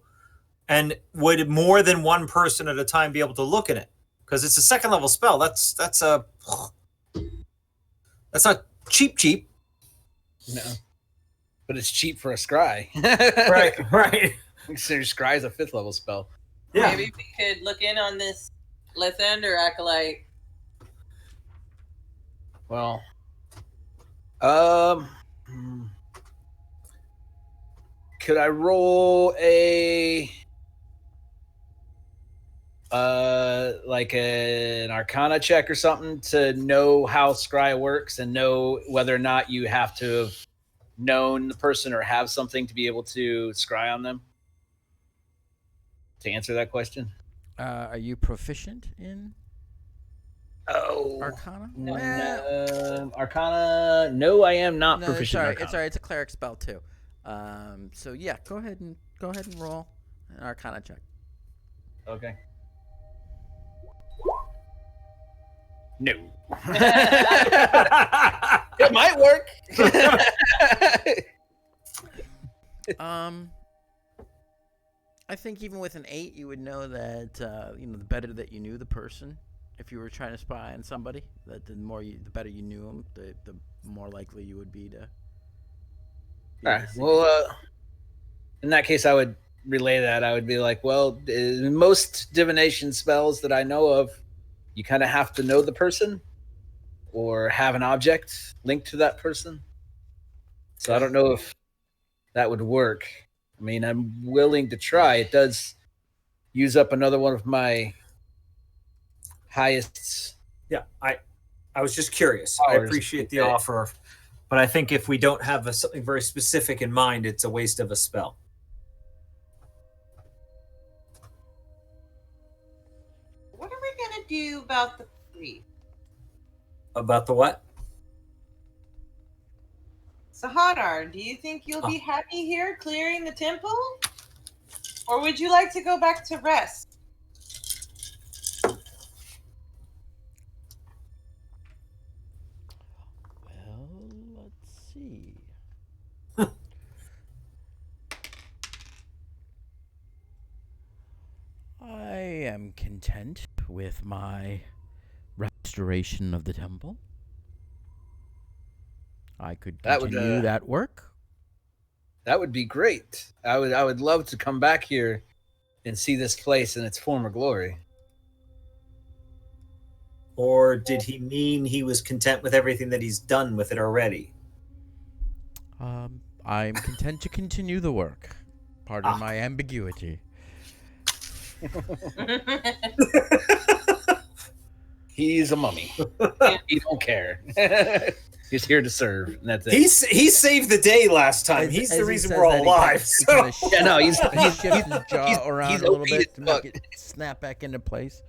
And would more than one person at a time be able to look in it? Because it's a second level spell. That's not cheap. No. But it's cheap for a scry. Right. Consider scry is a 5th level spell. Yeah. maybe we could look in on this Lathander acolyte. Well, could I roll a like an Arcana check or something to know how scry works and know whether or not you have to have known the person or have something to be able to scry on them? To answer that question. Are you proficient in Arcana? Arcana. No, I am not No, proficient. it's all right. It's a cleric spell too. So yeah, go ahead and roll an Arcana check. Okay. No. It might work. I think even with an 8, you would know that the better that you knew the person. If you were trying to spy on somebody, that the better you knew them, the more likely you would be to. All right. Well, in that case, I would relay that. I would be like, well, in most divination spells that I know of, you kind of have to know the person or have an object linked to that person. So I don't know if that would work. I mean, I'm willing to try. It does use up another one of my highest. Yeah, I was just curious. I Powers. appreciate the offer, but I think if we don't have something very specific in mind, it's a waste of a spell. What are we gonna do about the priest? About the what? Sahadar, do you think you'll be happy here clearing the temple? Or would you like to go back to rest? Well, let's see. I am content with my restoration of the temple. I could continue that work. That would be great. I would love to come back here and see this place in its former glory. Or did he mean he was content with everything that he's done with it already? I'm content to continue the work. Pardon my ambiguity. He's a mummy. He don't care. He's here to serve, and that's it. He saved the day last time. He's the reason we're all alive. Yeah, no, he's shifts his jaw around he's a little OP bit as to fuck. make it snap back into place.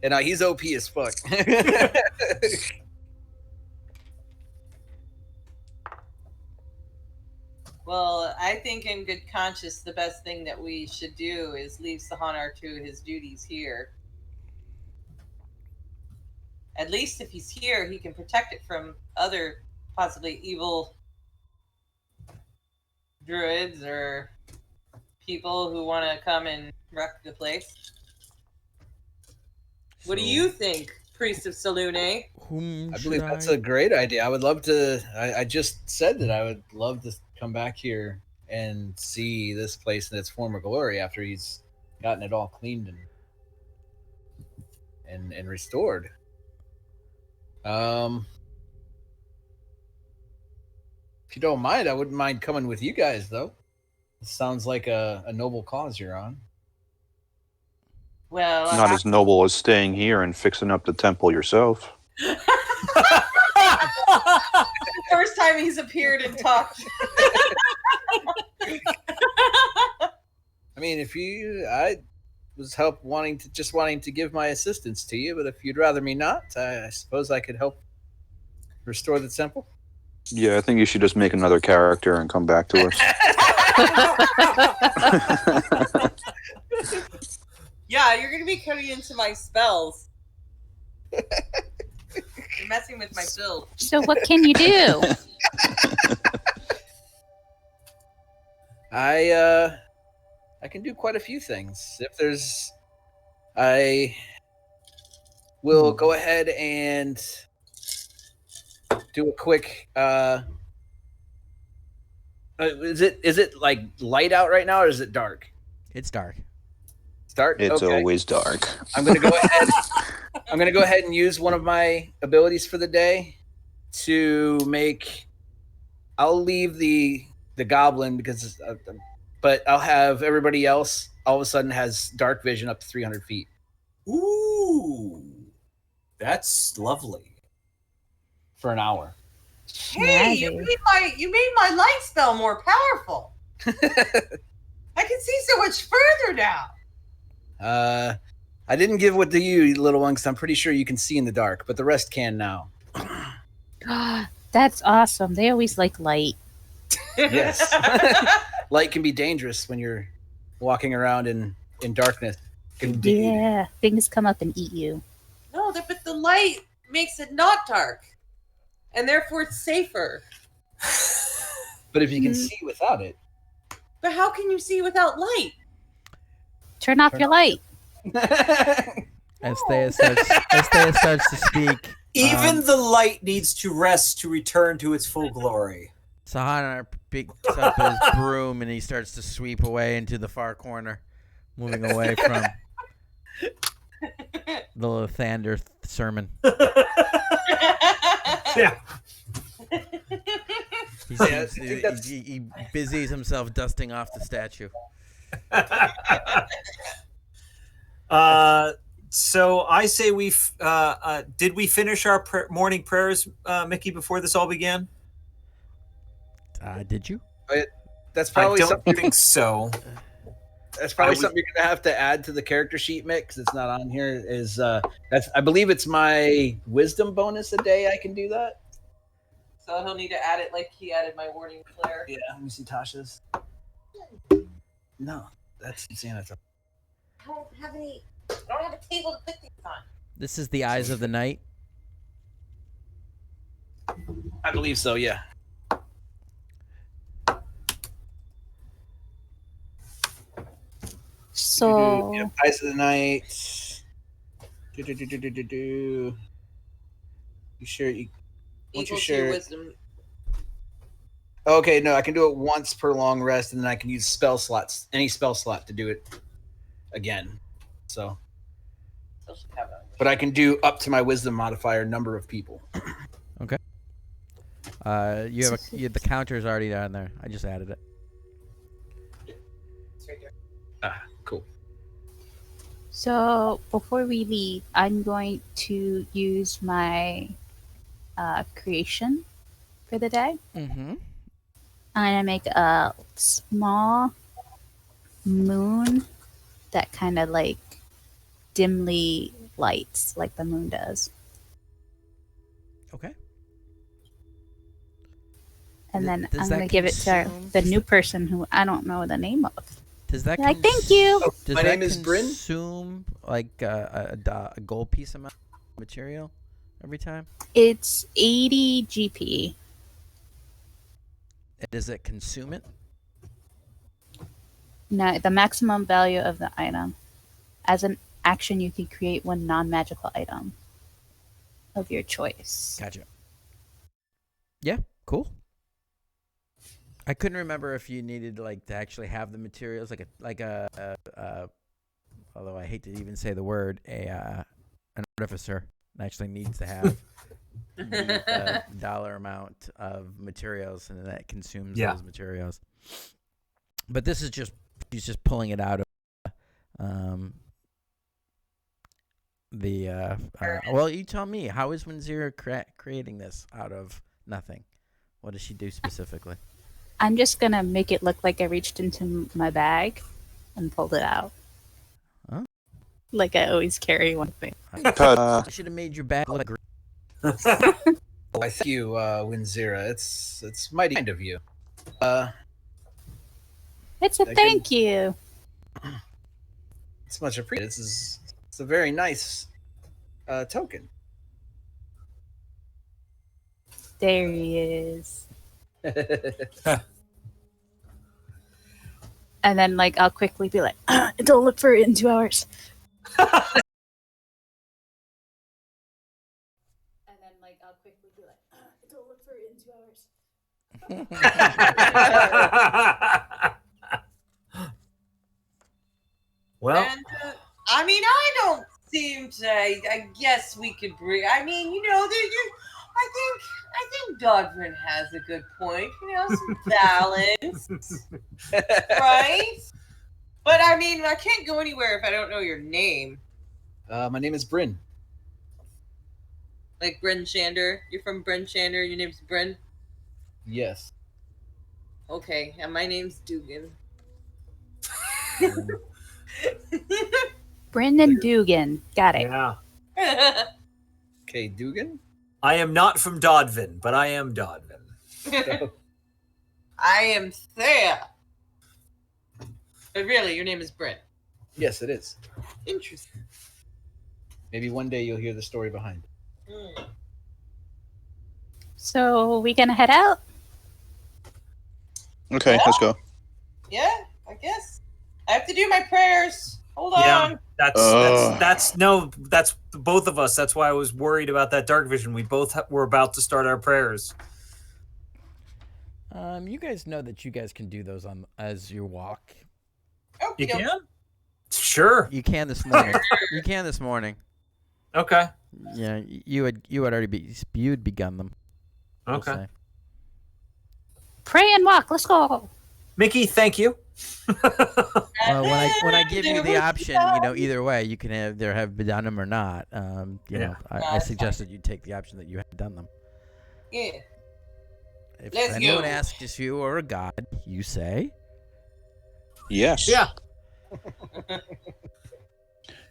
And he's OP as fuck. Well, I think in good conscience, the best thing that we should do is leave Sahanar to his duties here. At least if he's here, he can protect it from other possibly evil druids or people who want to come and wreck the place. What do you think, Priest of Salune? Whom I believe should that's a great idea. I would love to. I just said that I would love to come back here and see this place in its former glory after he's gotten it all cleaned and restored. If you don't mind, I wouldn't mind coming with you guys, though. It sounds like a noble cause you're on. Well, Not as noble as staying here and fixing up the temple yourself. first time he's appeared and talked. I mean, I was wanting to give my assistance to you, but if you'd rather me not, I suppose I could help restore the temple. Yeah, I think you should just make another character and come back to us. Yeah, you're gonna be cutting into my spells. You're messing with my build. So what can you do? I can do quite a few things. I will go ahead and do a quick. Is it like light out right now, or is it dark? It's dark. It's dark. It's Okay. always dark. I'm gonna go ahead. I'm gonna go ahead and use one of my abilities for the day to make. I'll leave the goblin because, but I'll have everybody else all of a sudden has dark vision up to 300 feet. Ooh, that's lovely. For an hour. Hey, you made my light spell more powerful. I can see so much further now. I didn't give what to you, little one, because I'm pretty sure you can see in the dark, but the rest can now. That's awesome. They always like light. Yes. Light can be dangerous when you're walking around in darkness. Indeed. Yeah, things come up and eat you. No, but the light makes it not dark, and therefore it's safer. But if you can see without it. But how can you see without light? Turn off your light. As Thea starts to speak, Even the light needs to rest to return to its full glory. Sahana picks up his broom and he starts to sweep away into the far corner, moving away from the Lathander sermon. Yeah. He busies himself dusting off the statue. So I say did we finish our morning prayers, Mickey, before this all began? Did you? That's I probably don't something. think so. That's probably something you're gonna have to add to the character sheet, Mick, because it's not on here. I believe it's my wisdom bonus a day. I can do that. So he'll need to add it like he added my warning flare. Yeah, let me see Tasha's. No, that's Santa. I don't have a table to put things on. This is the Eyes of the Night. I believe so. Yeah. So Yep, Eyes of the Night. You sure you? Once you Equal to share your it- wisdom. Okay, no, I can do it once per long rest, and then I can use spell slots, any spell slot, to do it again. So, Still should have it on. but I can do up to my wisdom modifier number of people. You have the counter's already down there. I just added it. It's right there. Cool. So before we leave, I'm going to use my creation for the day. Mm-hmm. I'm gonna make a small moon that kind of like dimly lights like the moon does. Okay. And then Does I'm that gonna give it to consume- the new person who I don't know the name of. Does that Like, thank you. Does My that name is Bryn. consume like a gold piece amount of material every time? It's 80 GP. And does it consume it? No, the maximum value of the item. As an action, you can create one non-magical item of your choice. Gotcha. Yeah, cool. I couldn't remember if you needed to actually have the materials, although I hate to even say the word, a an artificer actually needs to have the dollar amount of materials, and that consumes those materials. But this is just he's just pulling it out of well, you tell me, how is Winzira creating this out of nothing? What does she do specifically? I'm just gonna make it look like I reached into my bag and pulled it out. Huh? Like I always carry one thing. I should have made your bag look green. I thank you, Winzira. It's mighty kind of you. It's a thank you. It's much appreciated. It's a very nice token. There he is. And then, like, I'll quickly be like, don't look for it in 2 hours. And then, like, I'll quickly be like, don't look for it in 2 hours. Well, And, I mean, I don't seem to. I guess we could bring. I mean, you know, I think Dodgman has a good point. You know, some balance, right? But I mean, I can't go anywhere if I don't know your name. My name is Bryn. Like Bryn Shander. You're from Bryn Shander. Your name's Bryn. Yes. Okay, and my name's Dugan. Brendan Dugan. Got it. yeah. Okay, Dugan. I am not from Dodvin, but I am Dodvin. I am Thea. But really, your name is Bryn. Yes, it is. Interesting. Maybe one day you'll hear the story behind it. Hmm. So, we gonna head out? Okay, let's go. Yeah, I guess. I have to do my prayers. Hold Yeah. on. That's both of us. That's why I was worried about that dark vision. We both were about to start our prayers. You guys know that you guys can do those as you walk. You can? Sure. You can this morning. You can this morning. Okay. Yeah, you had already you'd begun them. we'll Okay. say. Pray and walk. Let's go. Mickey, thank you. Well, when I give you the option, either way, you can either have done them or not. I suggested you take the option that you had done them. Yeah. If Let's anyone go. asks if you are a god, you say. Yes. Yeah.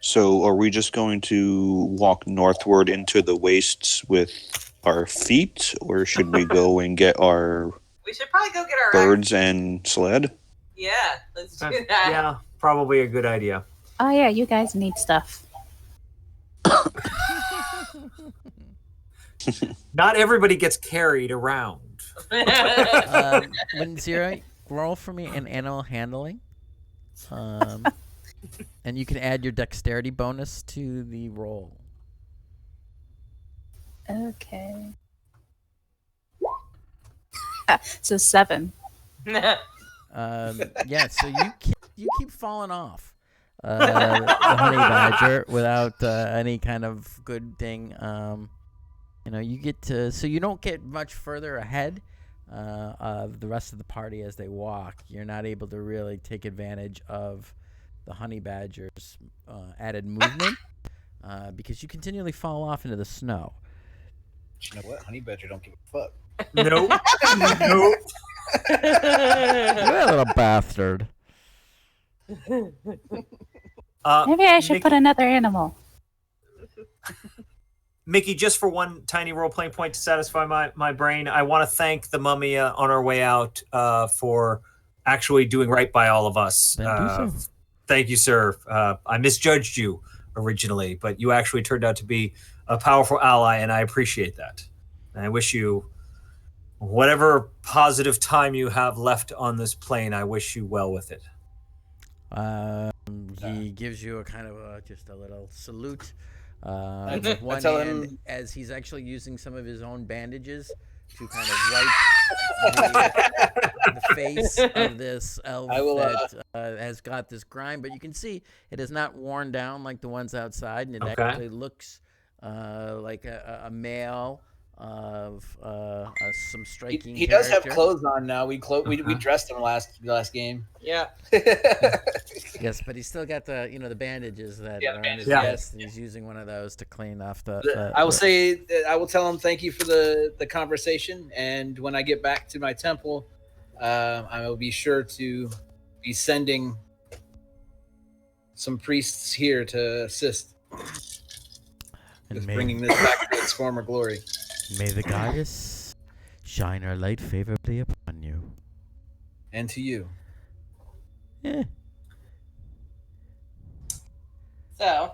So are we just going to walk northward into the wastes with our feet, or should we go and get our We should probably go get our birds and sled? Yeah, let's do that. Yeah, probably a good idea. Oh, yeah, you guys need stuff. Not everybody gets carried around. Winzira, roll for me an animal handling. And you can add your dexterity bonus to the roll. Okay. So 7. So you keep falling off the honey badger without any kind of good thing. You get to, so you don't get much further ahead of the rest of the party as they walk. You're not able to really take advantage of the honey badger's added movement because you continually fall off into the snow. You know what? Honey badger don't give a fuck. Nope. Nope. You little bastard. Maybe I should put another animal. Mickey, just for one tiny role-playing point to satisfy my brain, I want to thank the mummy on our way out for actually doing right by all of us. Then do so. Thank you, sir. I misjudged you originally, but you actually turned out to be a powerful ally, and I appreciate that. And I wish you whatever positive time you have left on this plane, I wish you well with it. He gives you a kind of just a little salute. With one tell hand, him- as he's actually using some of his own bandages to kind of wipe the face of this elf I will, that has got this grime, but you can see it is not worn down like the ones outside, and it Okay. actually looks like a male of some striking. He does have character. clothes on now. We Okay. dressed him last game. Yeah. Yes, but he's still got the the bandages that Yeah, are the on his bandages. wrist, and he's using one of those to clean off the. I will tell him thank you for the conversation, and when I get back to my temple, I will be sure to be sending some priests here to assist and with may, bringing this back to its former glory. may the goddess shine her light favorably upon you. And to you. Yeah. So,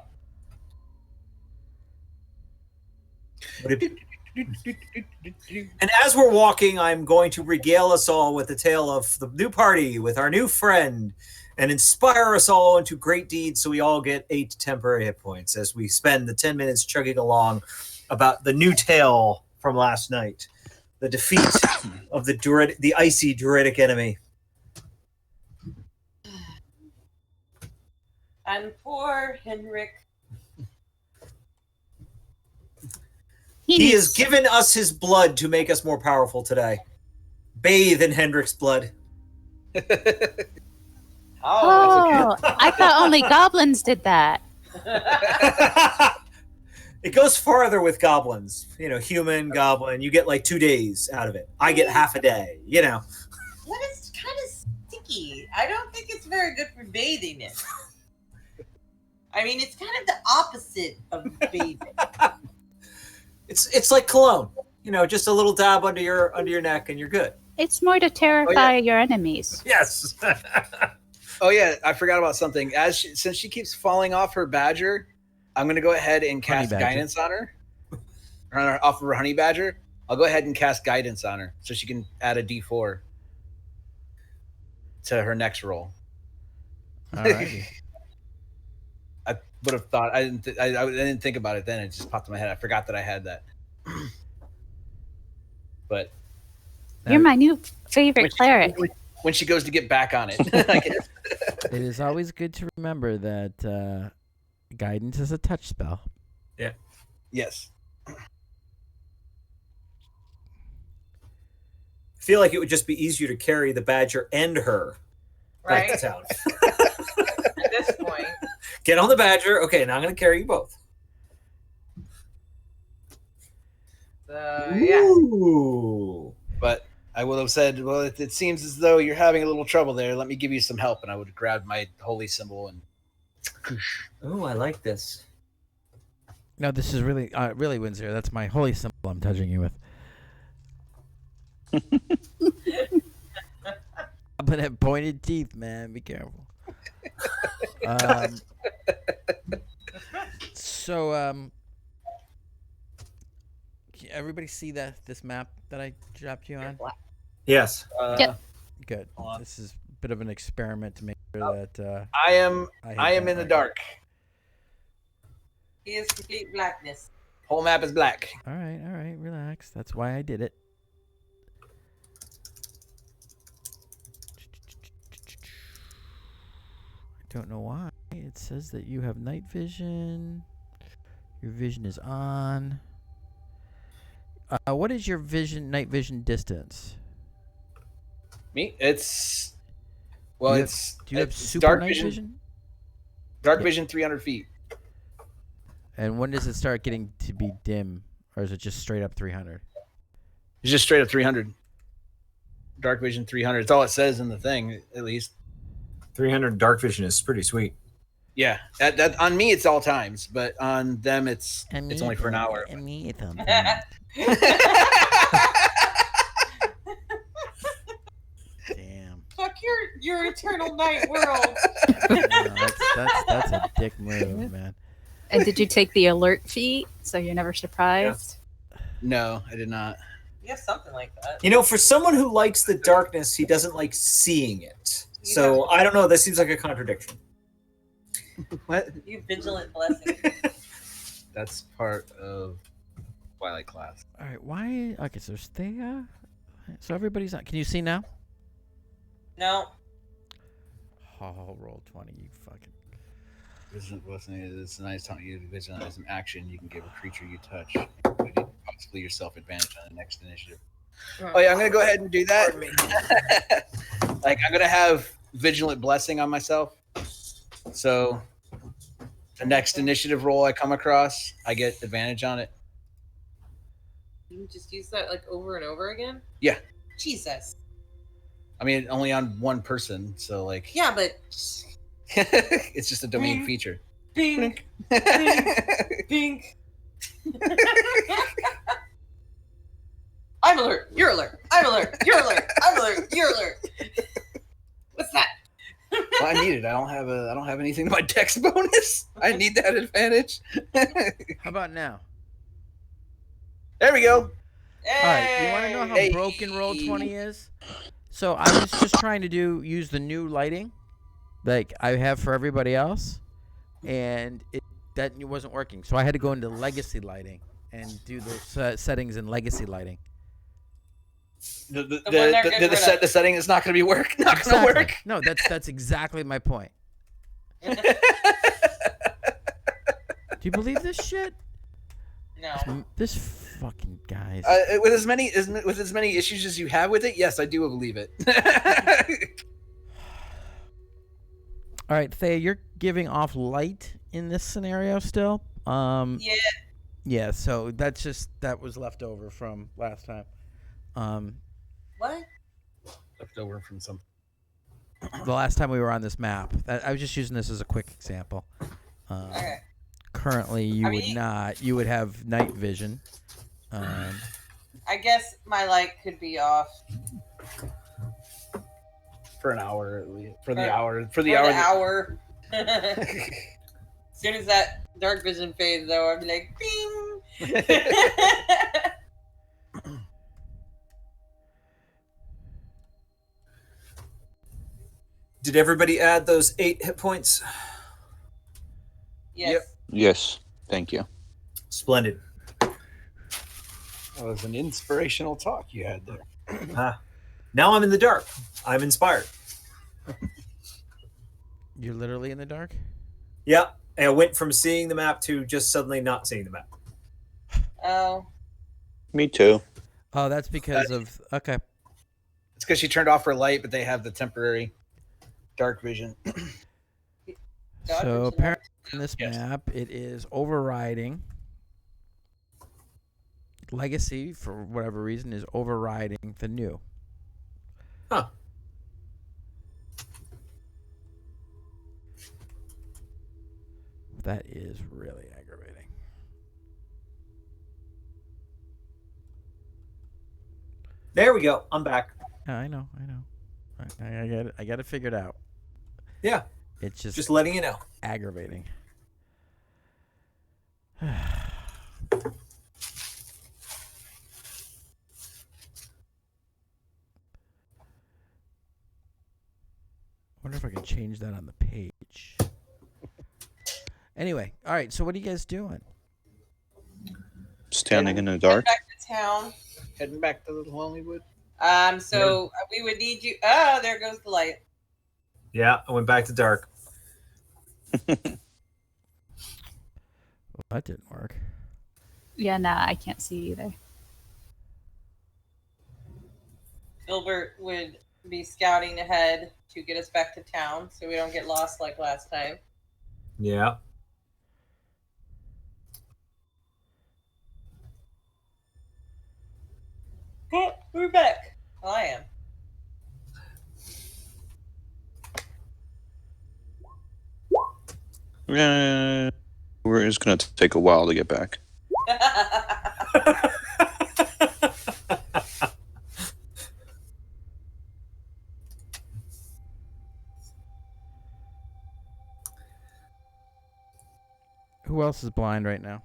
And as we're walking, I'm going to regale us all with the tale of the new party with our new friend and inspire us all into great deeds so we all get 8 temporary hit points as we spend the 10 minutes chugging along about the new tale from last night, the defeat of the icy druidic enemy. and poor Henrik. He has given us his blood to make us more powerful today. Bathe in Hendrik's blood. Oh, I thought only goblins did that. It goes farther with goblins. Human, goblin. You get like 2 days out of it. I get half a day. That is kind of sticky. I don't think it's very good for bathing in. I mean, it's kind of the opposite of bathing. It's like cologne. Just a little dab under your neck and you're good. It's more to terrify your enemies. Yes. Oh yeah, I forgot about something. Since she keeps falling off her badger, I'm gonna go ahead and cast badger. guidance on her. Off of her honey badger. I'll go ahead and cast guidance on her so she can add a D4 to her next roll. All right. I would have thought I didn't think about it then. It just popped in my head. I forgot that I had that. But You're my new favorite cleric. when she goes to get back on it, It is always good to remember that guidance is a touch spell. yes. I feel like it would just be easier to carry the badger and her back Right? to town. At this point. Get on the badger. Okay, now I'm going to carry you both. So, yeah. Ooh. But I would have said, well, it seems as though you're having a little trouble there. Let me give you some help. And I would have grabbed my holy symbol and. Oh, I like this. No, this is really Windsor. That's my holy symbol I'm touching you with. But have pointed teeth, man. Be careful. So, can everybody see this map that I dropped you on? Yes. Yep. Good. Hold on. This is a bit of an experiment to make sure that I am hit I am that in the right. dark. He is complete blackness. Whole map is black. All right, relax. That's why I did it. I don't know why. It says that you have night vision. Your vision is on. What is your night vision distance? Me? It's well, Do you it's Do you have it's super dark night vision? Dark Yeah. vision 300 feet. And when does it start getting to be dim, or is it just straight up 300? It's just straight up 300. Dark vision 300. It's all it says in the thing, at least. 300 dark vision is pretty sweet. Yeah, that on me it's all times, but on them it's only for an hour. And me, it's on. Damn. Fuck your eternal night world. No, that's a dick move, man. And did you take the alert feat so you're never surprised? No, I did not. Yeah, something like that. For someone who likes the darkness, he doesn't like seeing it. So I don't know. This seems like a contradiction. What? You vigilant blessing. That's part of Twilight class. All right, why? Okay, so Thea. So everybody's on. Can you see now? No. Oh, roll 20. You fucking. It's nice telling you to visualize an action you can give a creature you touch. Possibly yourself advantage on the next initiative. Oh yeah, I'm gonna go ahead and do that. Like I'm gonna have Vigilant Blessing on myself. So the next initiative roll I come across, I get advantage on it. You can just use that like over and over again? Yeah. Jesus. I mean, only on one person, so like. Yeah, but. It's just a domain feature. Pink. Pink. Pink. I'm alert. You're alert. I'm alert. You're alert. I'm alert. You're alert. What's that? Well, I need it. I don't have anything to my dex bonus. I need that advantage. How about now? There we go. Hey. All right. You want to know how broken roll 20 is? So I was just trying to use the new lighting, like I have for everybody else, and that wasn't working. So I had to go into legacy lighting and do those settings in legacy lighting. The setting is not going to be work. Not going to work. No, that's exactly my point. Do you believe this shit? No. This fucking guy. With as many issues as you have with it, yes, I do believe it. All right, Thea, you're giving off light in this scenario still. Yeah. Yeah. So that was left over from last time. What? Left over from some. The last time we were on this map. I was just using this as a quick example. Okay. Currently, you would not. You would have night vision. I guess my light could be off. For an hour at least. For the hour. As soon as that dark vision fades, though, I'd be like, bing. Did everybody add those 8 hit points? Yes. Yep. Yes. Thank you. Splendid. That was an inspirational talk you had there. Now I'm in the dark. I'm inspired. You're literally in the dark? Yeah. And I went from seeing the map to just suddenly not seeing the map. Oh. Me too. Oh, that's because of... Okay. It's because she turned off her light, but they have the temporary dark vision. So apparently in this map, it is overriding. Legacy, for whatever reason, is overriding the new. Huh. That is really aggravating. There we go. I'm back. Yeah, I know. I get it. I got it figured out. Yeah. It's just letting you know. Aggravating. Wonder if I can change that on the page. Anyway, all right. So what are you guys doing? Standing in the dark. Back to town. Heading back to Little Hollywood. So we would need you. Oh, there goes the light. Yeah, I went back to dark. Well, that didn't work. Yeah, nah, I can't see either. Gilbert would be scouting ahead to get us back to town so we don't get lost like last time. Yeah. Oh, we're back. Well, I am. It's going to take a while to get back. Who else is blind right now?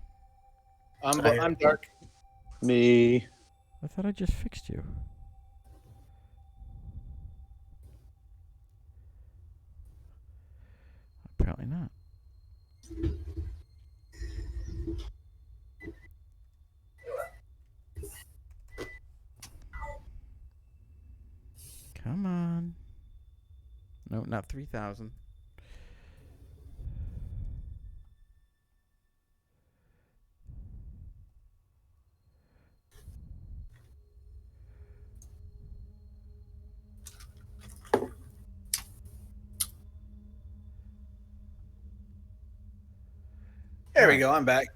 I'm dark. Me. I thought I just fixed you. Apparently not. not 3,000. There we go. I'm back.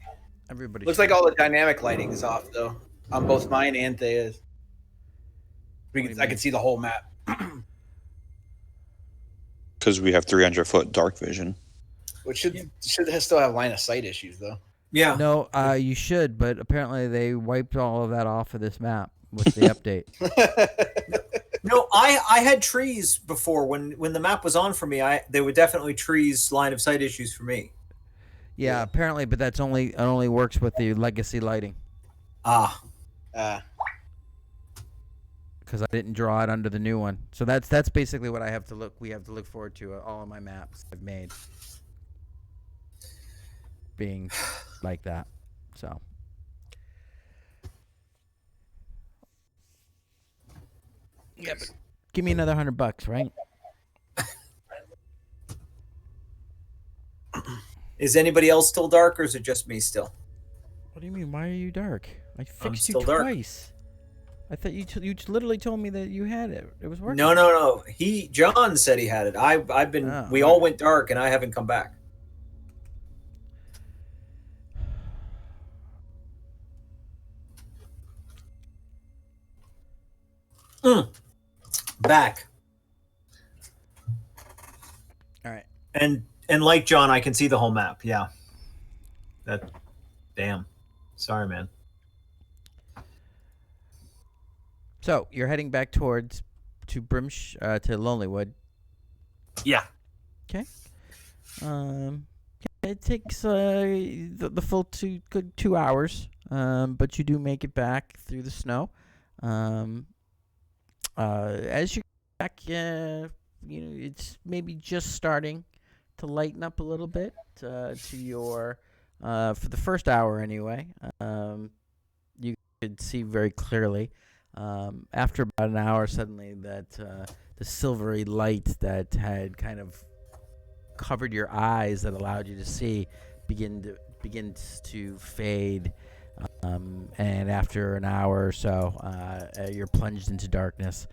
Everybody Looks like all the dynamic lighting is off though on both mine and Thea's. do you I can see the whole map. Because we have 300-foot dark vision. Which should still have line of sight issues though. Yeah. No, you should, but apparently they wiped all of that off of this map with the update. No, I had trees before when the map was on for me. There were definitely trees line of sight issues for me. Yeah, apparently, but it only works with the legacy lighting Ah, because I didn't draw it under the new one. So that's basically what we have to look forward to. All of my maps I've made being like that. So yeah, but give me another $100, right? is anybody else still dark, or is it just me still? What do you mean? Why are you dark? I fixed you still dark. twice. I thought you literally told me that you had it. It was working. No. John said he had it. I've been. Oh, we all went dark, and I haven't come back. Back. All right. And like John, I can see the whole map. Yeah. Damn. Sorry, man. So you're heading back to Lonelywood. Yeah. Okay. It takes the full 2 hours, but you do make it back through the snow. As you get back, it's maybe just starting to lighten up a little bit to your for the first hour anyway. You could see very clearly. After about an hour, suddenly that the silvery light that had kind of covered your eyes that allowed you to see begins to fade. And after an hour or so, you're plunged into darkness.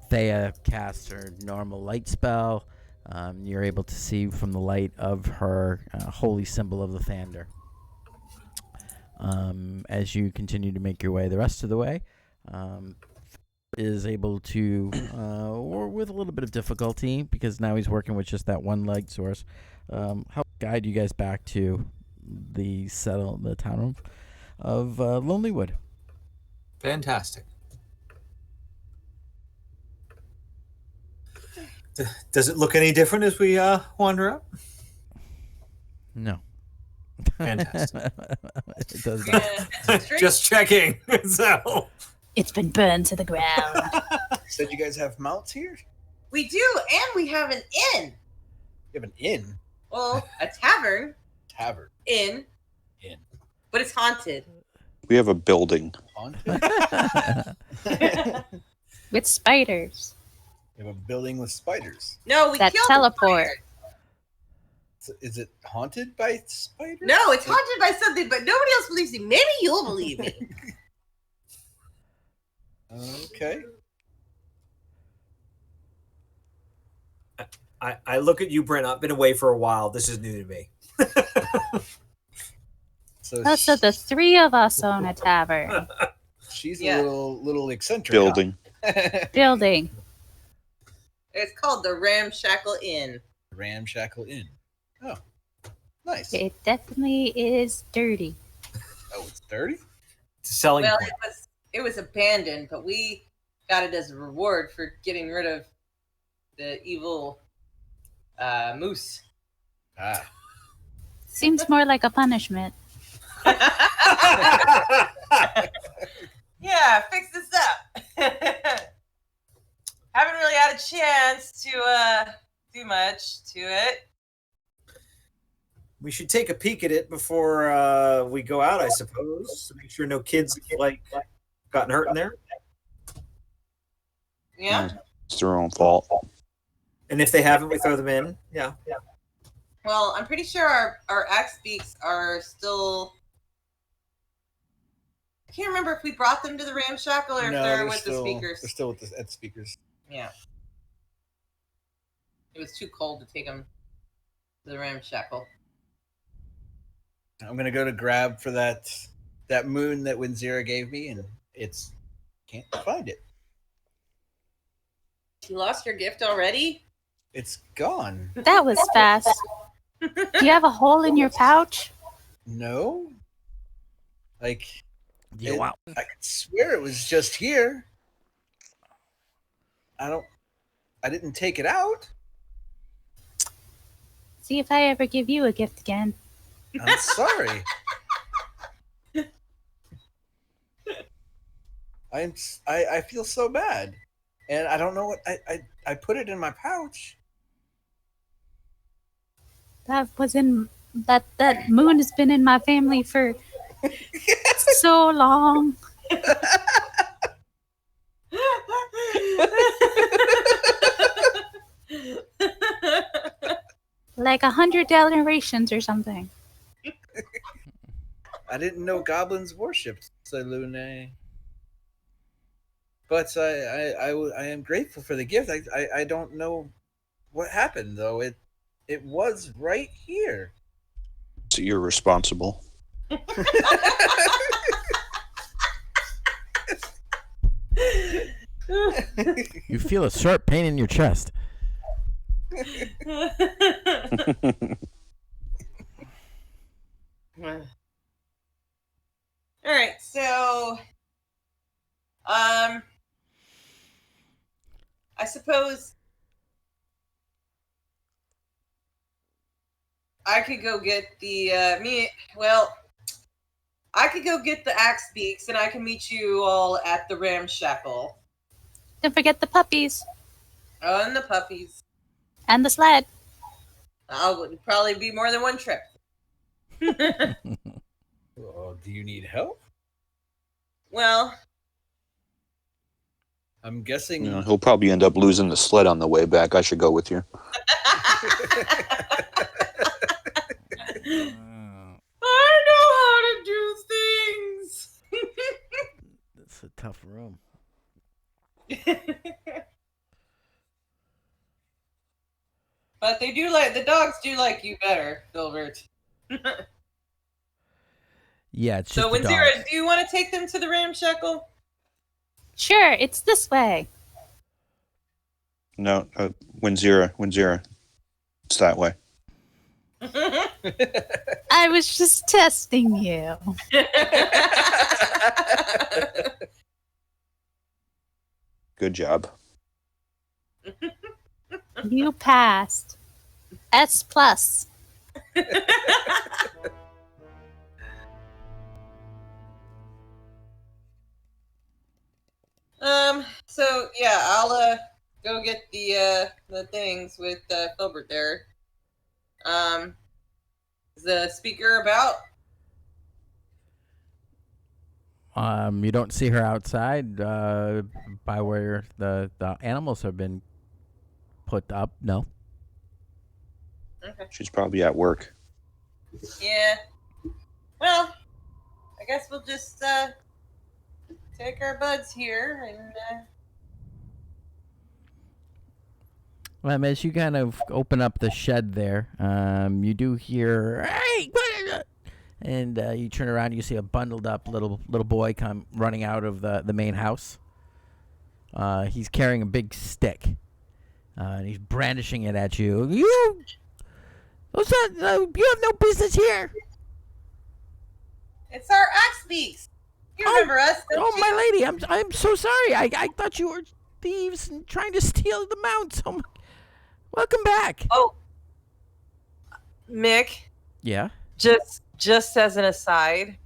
Thea casts her normal light spell. You're able to see from the light of her holy symbol of the Thander. As you continue to make your way the rest of the way, is able to, or with a little bit of difficulty, because now he's working with just that one light source, help guide you guys back to the town of Lonelywood. Fantastic. Does it look any different as we wander up? No. Fantastic. It does not. Just checking. So It's been burned to the ground. Said you guys have mounts here? We do, and we have an inn. You have an inn? Well, a tavern. Tavern. Inn. Inn. But it's haunted. We have a building. Haunted? With spiders. You have a building with spiders. No, we That killed teleport. the spider. So is it haunted by spiders? No, it's haunted by something, but nobody else believes me. Maybe you'll believe me. Okay. I look at you, Brent. I've been away for a while. This is new to me. So So the three of us own a tavern. she's Yeah. a little eccentric. Building. Building. It's called the Ramshackle Inn. Ramshackle Inn. Oh, nice. It definitely is dirty. Oh, it's dirty? It's a selling Well, point. it was abandoned, but we got it as a reward for getting rid of the evil moose. Ah. Seems more like a punishment. Yeah, fix this up. Haven't really had a chance to do much to it. We should take a peek at it before we go out, I suppose. Make sure no kids gotten hurt in there. Yeah. It's their own fault. And if they haven't, we throw them in. Yeah. Well, I'm pretty sure our axe beaks are still. I can't remember if we brought them to the ramshackle or if they're with the speakers. They're still at the speakers. Yeah. It was too cold to take them to the ramshackle. I'm gonna go to grab for that moon that Winzira gave me, and can't find it. You lost your gift already? It's gone. That was fast. Do you have a hole in your pouch? No. Like, Wow. I could swear it was just here. I didn't take it out. See if I ever give you a gift again. I'm sorry. I feel so bad, and I don't know what I put it in my pouch. That was in that moon has been in my family for so long. Like 100 generations or something. I didn't know goblins worshipped Selune. But I am grateful for the gift. I don't know what happened though. It was right here. So you're responsible. You feel a sharp pain in your chest. All right, so I suppose I could go get the I could go get the axe beaks, and I can meet you all at the ramshackle. Don't forget the puppies Oh, and the puppies. and the sled. Would probably be more than one trip. Well, do you need help? Well, I'm guessing. You know, he'll probably end up losing the sled on the way back. I should go with you. I know how to do things. It's a tough room. But the dogs do like you better, Filbert. Yeah, it's just So, the Winzira, dogs. do you want to take them to the ramshackle? Sure, it's this way. No, Winzira. It's that way. I was just testing you. Good job. You passed. S plus. So yeah, I'll go get the things with Filbert there. Is the speaker about? You don't see her outside by where the animals have been put up. No. Okay. She's probably at work. Yeah. Well, I guess we'll just take our buds here and. As you kind of open up the shed there, you do hear, "Hey!" And you turn around, you see a bundled up little boy come running out of the main house. He's carrying a big stick, and he's brandishing it at you. You have no business here. It's our axe beaks. You remember us? Don't you? My lady, I'm so sorry. I thought you were thieves and trying to steal the mounts. Welcome back. Oh, Mick. Yeah. Just as an aside,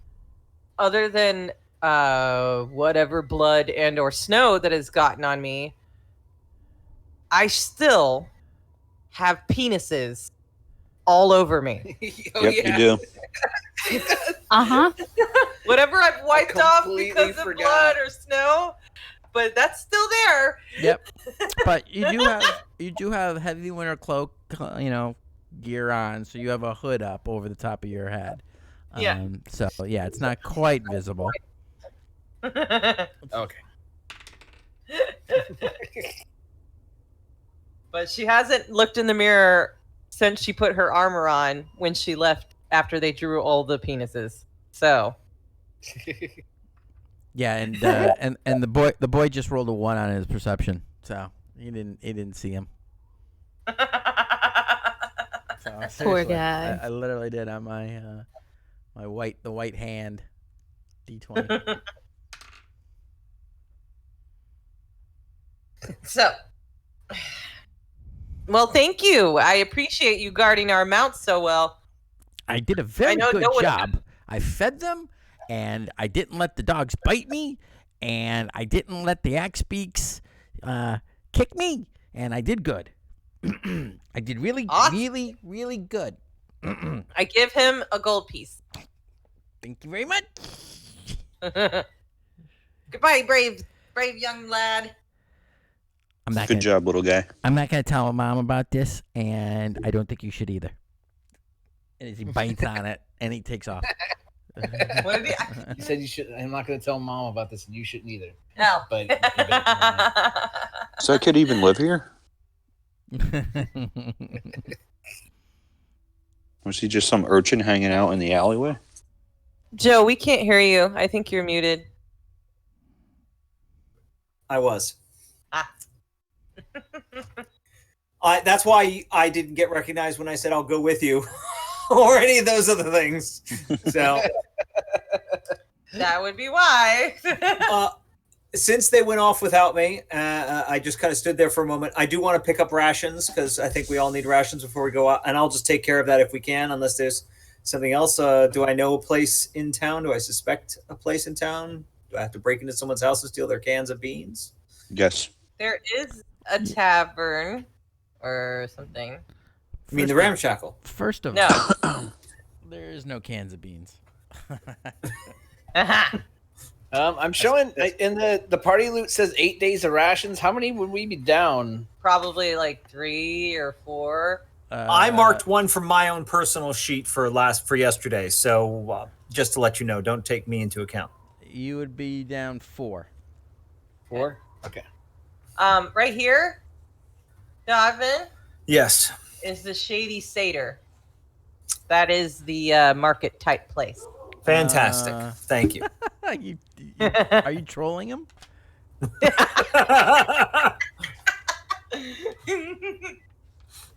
other than whatever blood and or snow that has gotten on me, I still have penises all over me. You do. Uh-huh. Whatever I've wiped off because of forgot. blood or snow, but that's still there. Yep. But you do have heavy winter cloak, gear on, so you have a hood up over the top of your head. Yeah. So yeah, it's not quite visible. Okay. But she hasn't looked in the mirror since she put her armor on when she left after they drew all the penises. So Yeah, and the boy just rolled a 1 on his perception, so he didn't see him. So, Poor seriously, guy. I literally did on my the white hand D20. So, well, thank you. I appreciate you guarding our mounts so well. I did a very know good no one- job. I fed them, and I didn't let the dogs bite me, and I didn't let the axe beaks kick me, and I did good. I did really, Awesome. really, really good. I give him a gold piece. Thank you very much. Goodbye, brave young lad. I'm not Good gonna, job, little guy. I'm not gonna tell Mom about this, and I don't think you should either. And as he bites on it, and he takes off. What did he? You said you should. I'm not going to tell Mom about this, and you shouldn't either. No. But you better- Does that kid even live here? Was he just some urchin hanging out in the alleyway? Joe, we can't hear you. I think you're muted. I was. Ah. That's why I didn't get recognized when I said I'll go with you, or any of those other things. So, That would be why. since they went off without me, I just kind of stood there for a moment. I do want to pick up rations because I think we all need rations before we go out, and I'll just take care of that if we can, unless there's something else. Do I know a place in town? Do I suspect a place in town? Do I have to break into someone's house and steal their cans of beans? Yes. There is a tavern or something. I mean, the ramshackle. First of No. all, there is no cans of beans. I'm showing in the party loot says 8 days of rations. How many would we be down? Probably like 3 or 4. I marked one from my own personal sheet for yesterday. So just to let you know, don't take me into account. You would be down 4. 4? Okay. Right here, Donovan, Yes. is the Shady Satyr. That is the market type place. Fantastic. Thank you. Are you trolling him? I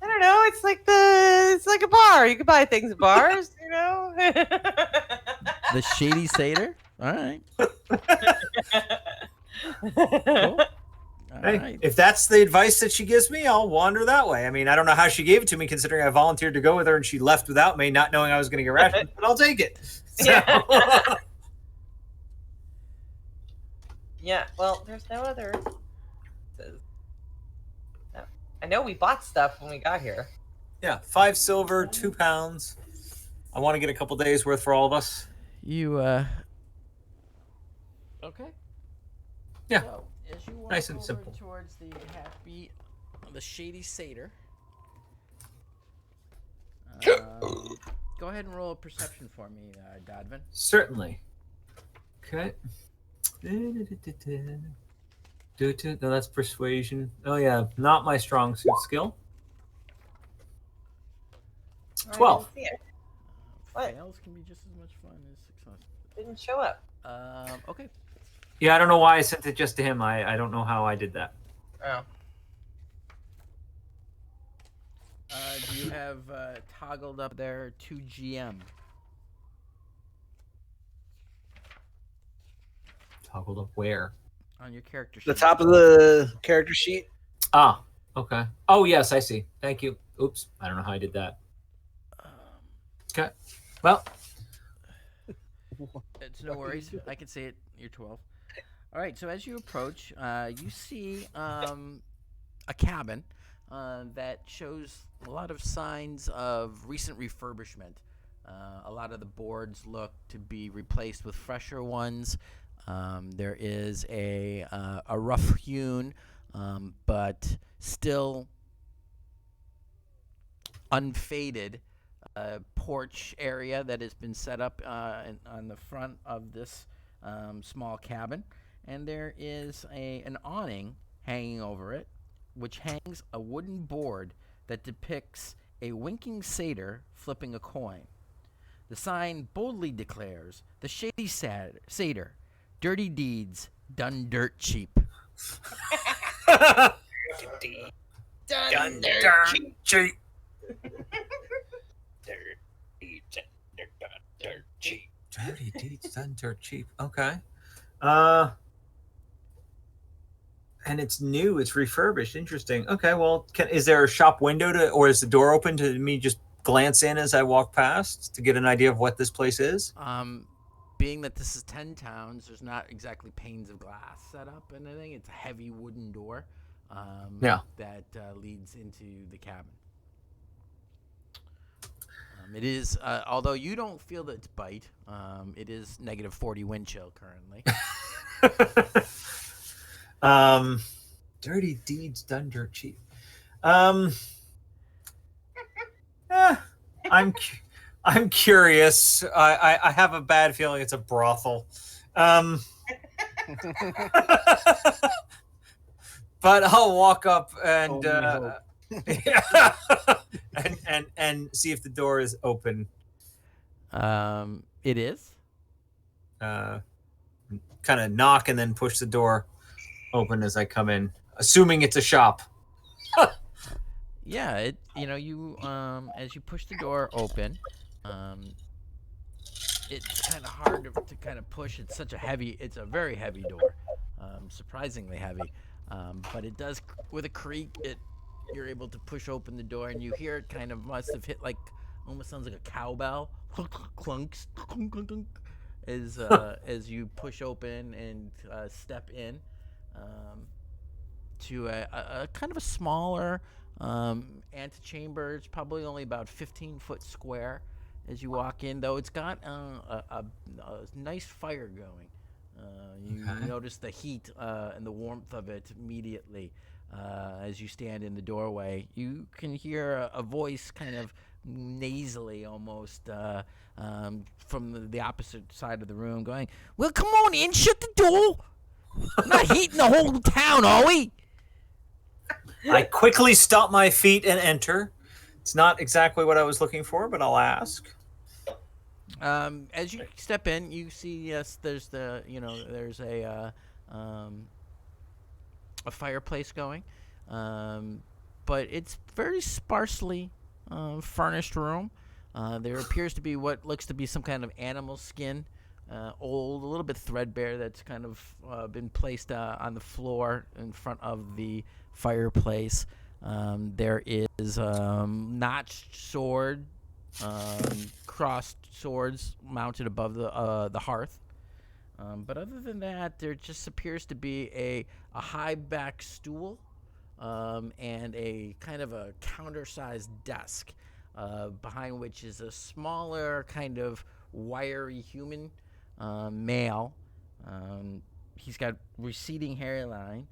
don't know. It's like a bar. You can buy things at bars, you know. The Shady Satyr? All right. Cool. All Hey, right. if that's the advice that she gives me, I'll wander that way. I mean, I don't know how she gave it to me, considering I volunteered to go with her and she left without me, not knowing I was going to get rations, but I'll take it. So, Yeah. Yeah, well, there's no other. No. I know we bought stuff when we got here. yeah, 5 silver, 2 pounds. I want to get a couple days worth for all of us. You, Okay. Yeah. So, as you walk Nice and over simple. towards the half-beat, the Shady Satyr, go ahead and roll a perception for me, Godvin. Certainly. Okay. No, that's persuasion. Oh, yeah, not my strong suit skill. I didn't 12. see it. What? Fails can be just as much fun as success. Didn't show up. Okay. Yeah, I don't know why I sent it just to him. I don't know how I did that. Oh. Do you have toggled up there to GM? Toggled up where? On your character sheet. The top of the character sheet. Ah, okay. Oh, yes, I see. Thank you. Oops, I don't know how I did that. Okay. Well, It's no worries. I can see it. You're 12. All right. So as you approach, you see a cabin that shows a lot of signs of recent refurbishment. A lot of the boards look to be replaced with fresher ones. There is a rough-hewn, but still unfaded porch area that has been set up on the front of this small cabin, and there is an awning hanging over it, which hangs a wooden board that depicts a winking satyr flipping a coin. The sign boldly declares, "The shady satyr, dirty deeds done dirt cheap." Done Dirt cheap. Dirty deeds done dirt cheap. Okay. And it's new. It's refurbished. Interesting. Okay. Well, is there a shop window or is the door open to me just glance in as I walk past to get an idea of what this place is? Being that this is 10 towns, there's not exactly panes of glass set up and anything. It's a heavy wooden door that leads into the cabin. It is, although you don't feel that it's bite, it is -40 wind chill currently. Dirty deeds done dirt cheap. I'm curious. I have a bad feeling it's a brothel. But I'll walk up and and see if the door is open. It is. Kind of knock and then push the door open as I come in, assuming it's a shop. Yeah, you as you push the door open, it's kind of hard to kind of push. It's a very heavy door, surprisingly heavy, but it does with a creak. You're able to push open the door, and you hear it kind of must have hit almost sounds like a cowbell, clunks, clunk, clunk, clunk, as you push open and step in to a kind of a smaller antechamber. It's probably only about 15 foot square as you walk in, though it's got a nice fire going. You notice the heat and the warmth of it immediately as you stand in the doorway. You can hear a voice kind of nasally almost from the opposite side of the room going, "Well, come on in, shut the door. Not heating the whole town, are we?" I quickly stomp my feet and enter. It's not exactly what I was looking for, but I'll ask. As you step in, you see, yes, there's there's a fireplace going, but it's very sparsely furnished room. There appears to be what looks to be some kind of animal skin, old, a little bit threadbare, that's kind of been placed on the floor in front of the fireplace. There is notched sword, crossed swords mounted above the hearth. But other than that, there just appears to be a high back stool and a kind of a counter-sized desk, behind which is a smaller kind of wiry human male. He's got receding hairline.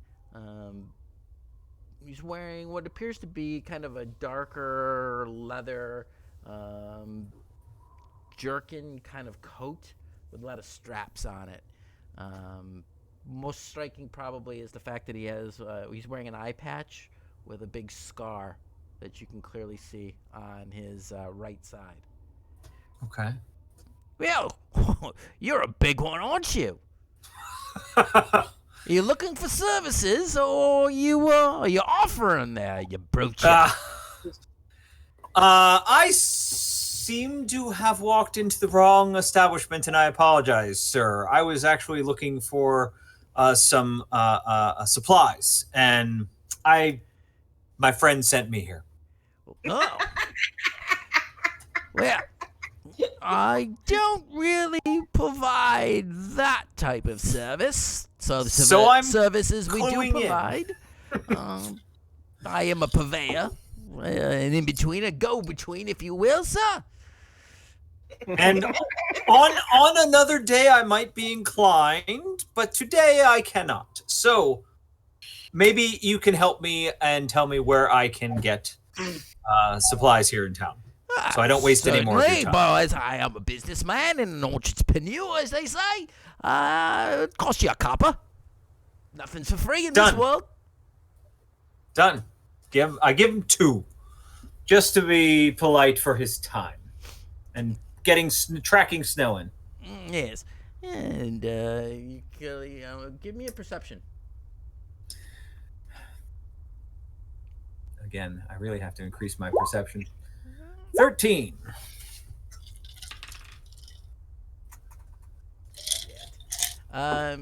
He's wearing what appears to be kind of a darker leather jerkin kind of coat with a lot of straps on it. Most striking probably is the fact that he's wearing an eye patch with a big scar that you can clearly see on his right side. Okay. Well, you're a big one, aren't you? Are you looking for services, or are you offering there, you brooch? I seem to have walked into the wrong establishment, and I apologize, sir. I was actually looking for some supplies, and my friend sent me here. Oh. Well, I don't really provide that type of service. So I'm services we do cluing provide. I am a purveyor, an in-between, a go-between, if you will, sir. And on another day, I might be inclined, but today I cannot. So maybe you can help me and tell me where I can get supplies here in town, so I don't waste any more of your Certainly, time. boys. I am a businessman in an entrepreneur, as they say. It costs you a copper. Nothing's for free in this Done. world. Done. I give him 2, just to be polite for his time and tracking snow in. Yes. And give me a perception. Again, I really have to increase my perception. 13.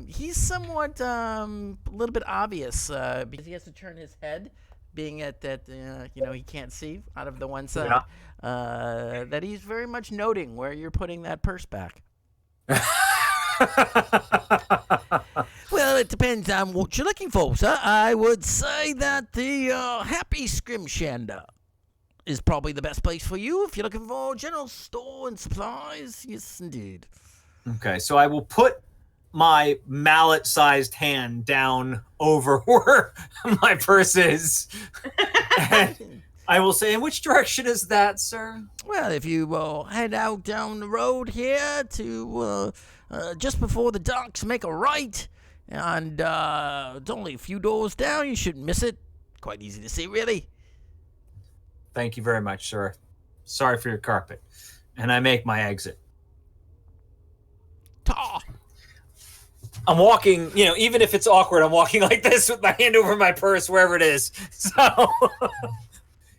He's somewhat a little bit obvious because he has to turn his head, being at that he can't see out of the one side. That he's very much noting where you're putting that purse back. Well, it depends on what you're looking for, sir. I would say that the Happy Scrimshander is probably the best place for you if you're looking for general store and supplies. Yes, indeed. Okay, so I will put my mallet-sized hand down over where my purse is. And I will say, in which direction is that, sir? Well, if you head out down the road here to just before the docks, make a right, and it's only a few doors down. You shouldn't miss it. Quite easy to see, really. Thank you very much, sir. Sorry for your carpet. And I make my exit. Ta! I'm walking, even if it's awkward, I'm walking like this with my hand over my purse, wherever it is. So, as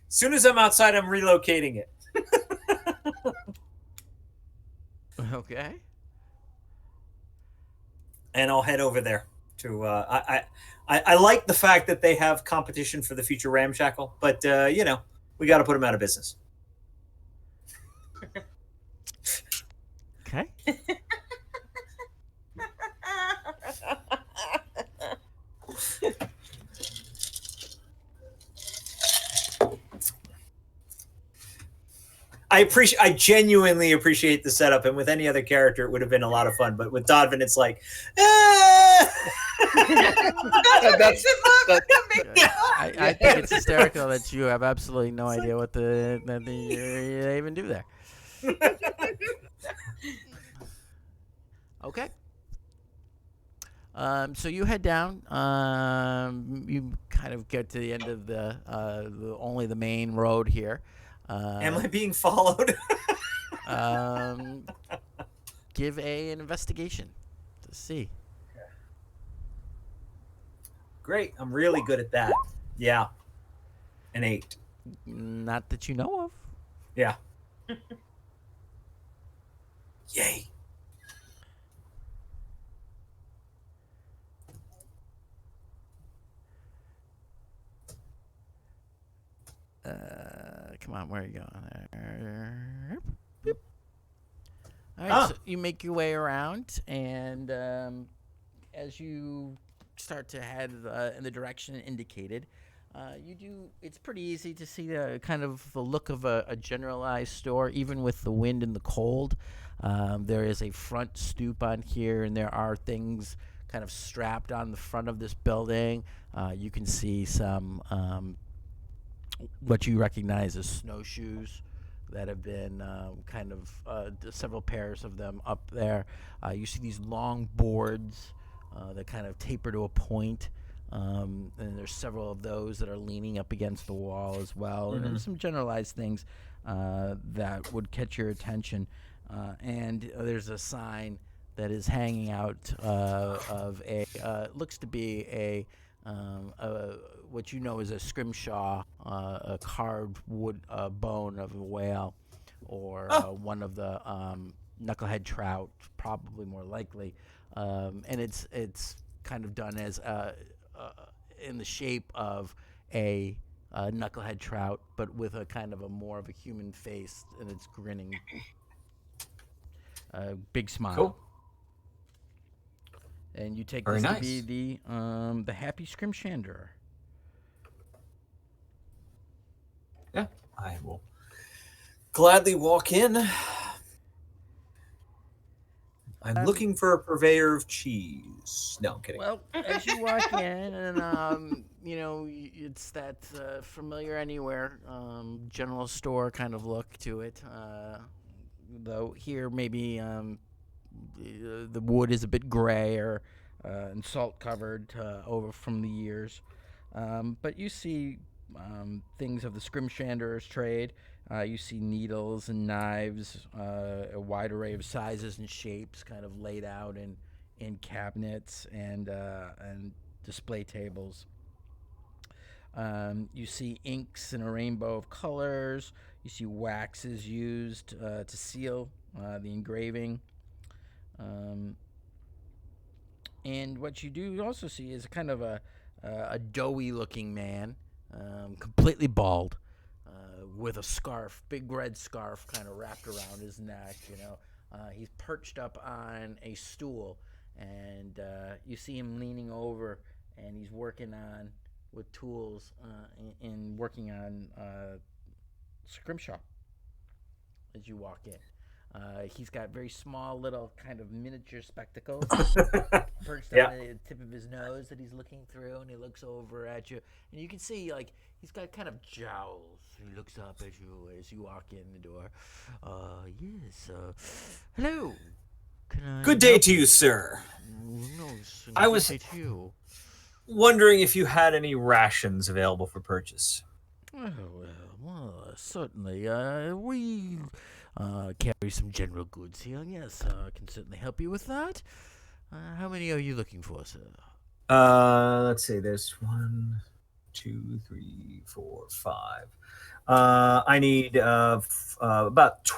soon as I'm outside, I'm relocating it. Okay. And I'll head over there to. I like the fact that they have competition for the future ramshackle, but we got to put them out of business. Okay. I genuinely appreciate the setup, and with any other character, it would have been a lot of fun. But with Donovan, it's like, I think it's hysterical that you have absolutely no idea what they even do there. Okay. So you head down. You kind of get to the end of only the main road here. Am I being followed? Give an investigation to see. Great. I'm really good at that. Yeah. An 8. Not that you know of. Yeah. Yay. Come on, where are you going? There. Boop. All right, so you make your way around, and as you start to head in the direction indicated, it's pretty easy to see the kind of the look of a generalized store, even with the wind and the cold. There is a front stoop on here, and there are things kind of strapped on the front of this building. You can see some what you recognize as snowshoes that have been several pairs of them up there. You see these long boards that kind of taper to a point, and there's several of those that are leaning up against the wall as well. And there's some generalized things that would catch your attention. And there's a sign that is hanging out of looks to be a what you know is a scrimshaw, a carved wood bone of a whale, or one of the knucklehead trout, probably more likely, and it's kind of done as in the shape of a knucklehead trout, but with a kind of a more of a human face, and it's grinning, big smile. Cool. And you take Very this nice. to be the Happy Scrimshander. Yeah, I will gladly walk in. I'm looking for a purveyor of cheese. No, I'm kidding. Well, as you walk in, and it's that familiar anywhere general store kind of look to it. Though here maybe the wood is a bit grayer and salt covered over from the years. But you see things of the scrimshander's trade. You see needles and knives, a wide array of sizes and shapes, kind of laid out in cabinets and display tables. You see inks in a rainbow of colors. You see waxes used to seal the engraving. And what you do also see is kind of a doughy-looking man, completely bald, with a scarf, big red scarf, kind of wrapped around his neck. He's perched up on a stool, and you see him leaning over, and he's working on with tools and working on scrimshaw. As you walk in. He's got very small little kind of miniature spectacles perched on the tip of his nose that he's looking through, and he looks over at you, and you can see like he's got kind of jowls. He looks up at you as you walk in the door. Yes. Hello. Can I Good day to you, sir. No, I was to you. wondering if you had any rations available for purchase. Oh, well, certainly. We carry some general goods here. Yes, I can certainly help you with that. How many are you looking for, sir? Let's see. There's 1, 2, 3, 4, 5. I need about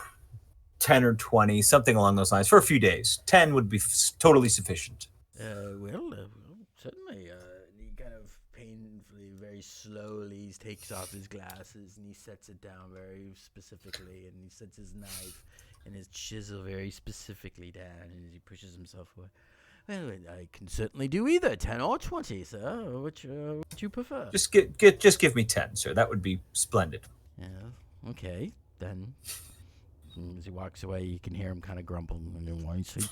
10 or 20, something along those lines, for a few days. 10 would be totally sufficient. Certainly. He kind of painfully, very slowly, takes off his glasses and he sets it down very specifically, and he sets his knife and his chisel very specifically down, and he pushes himself away. Well, I can certainly do either 10 or 20, sir. Which would you prefer? Just give me 10, sir. That would be splendid. Yeah. Okay. Then, as he walks away, you can hear him kind of grumble. And then why you say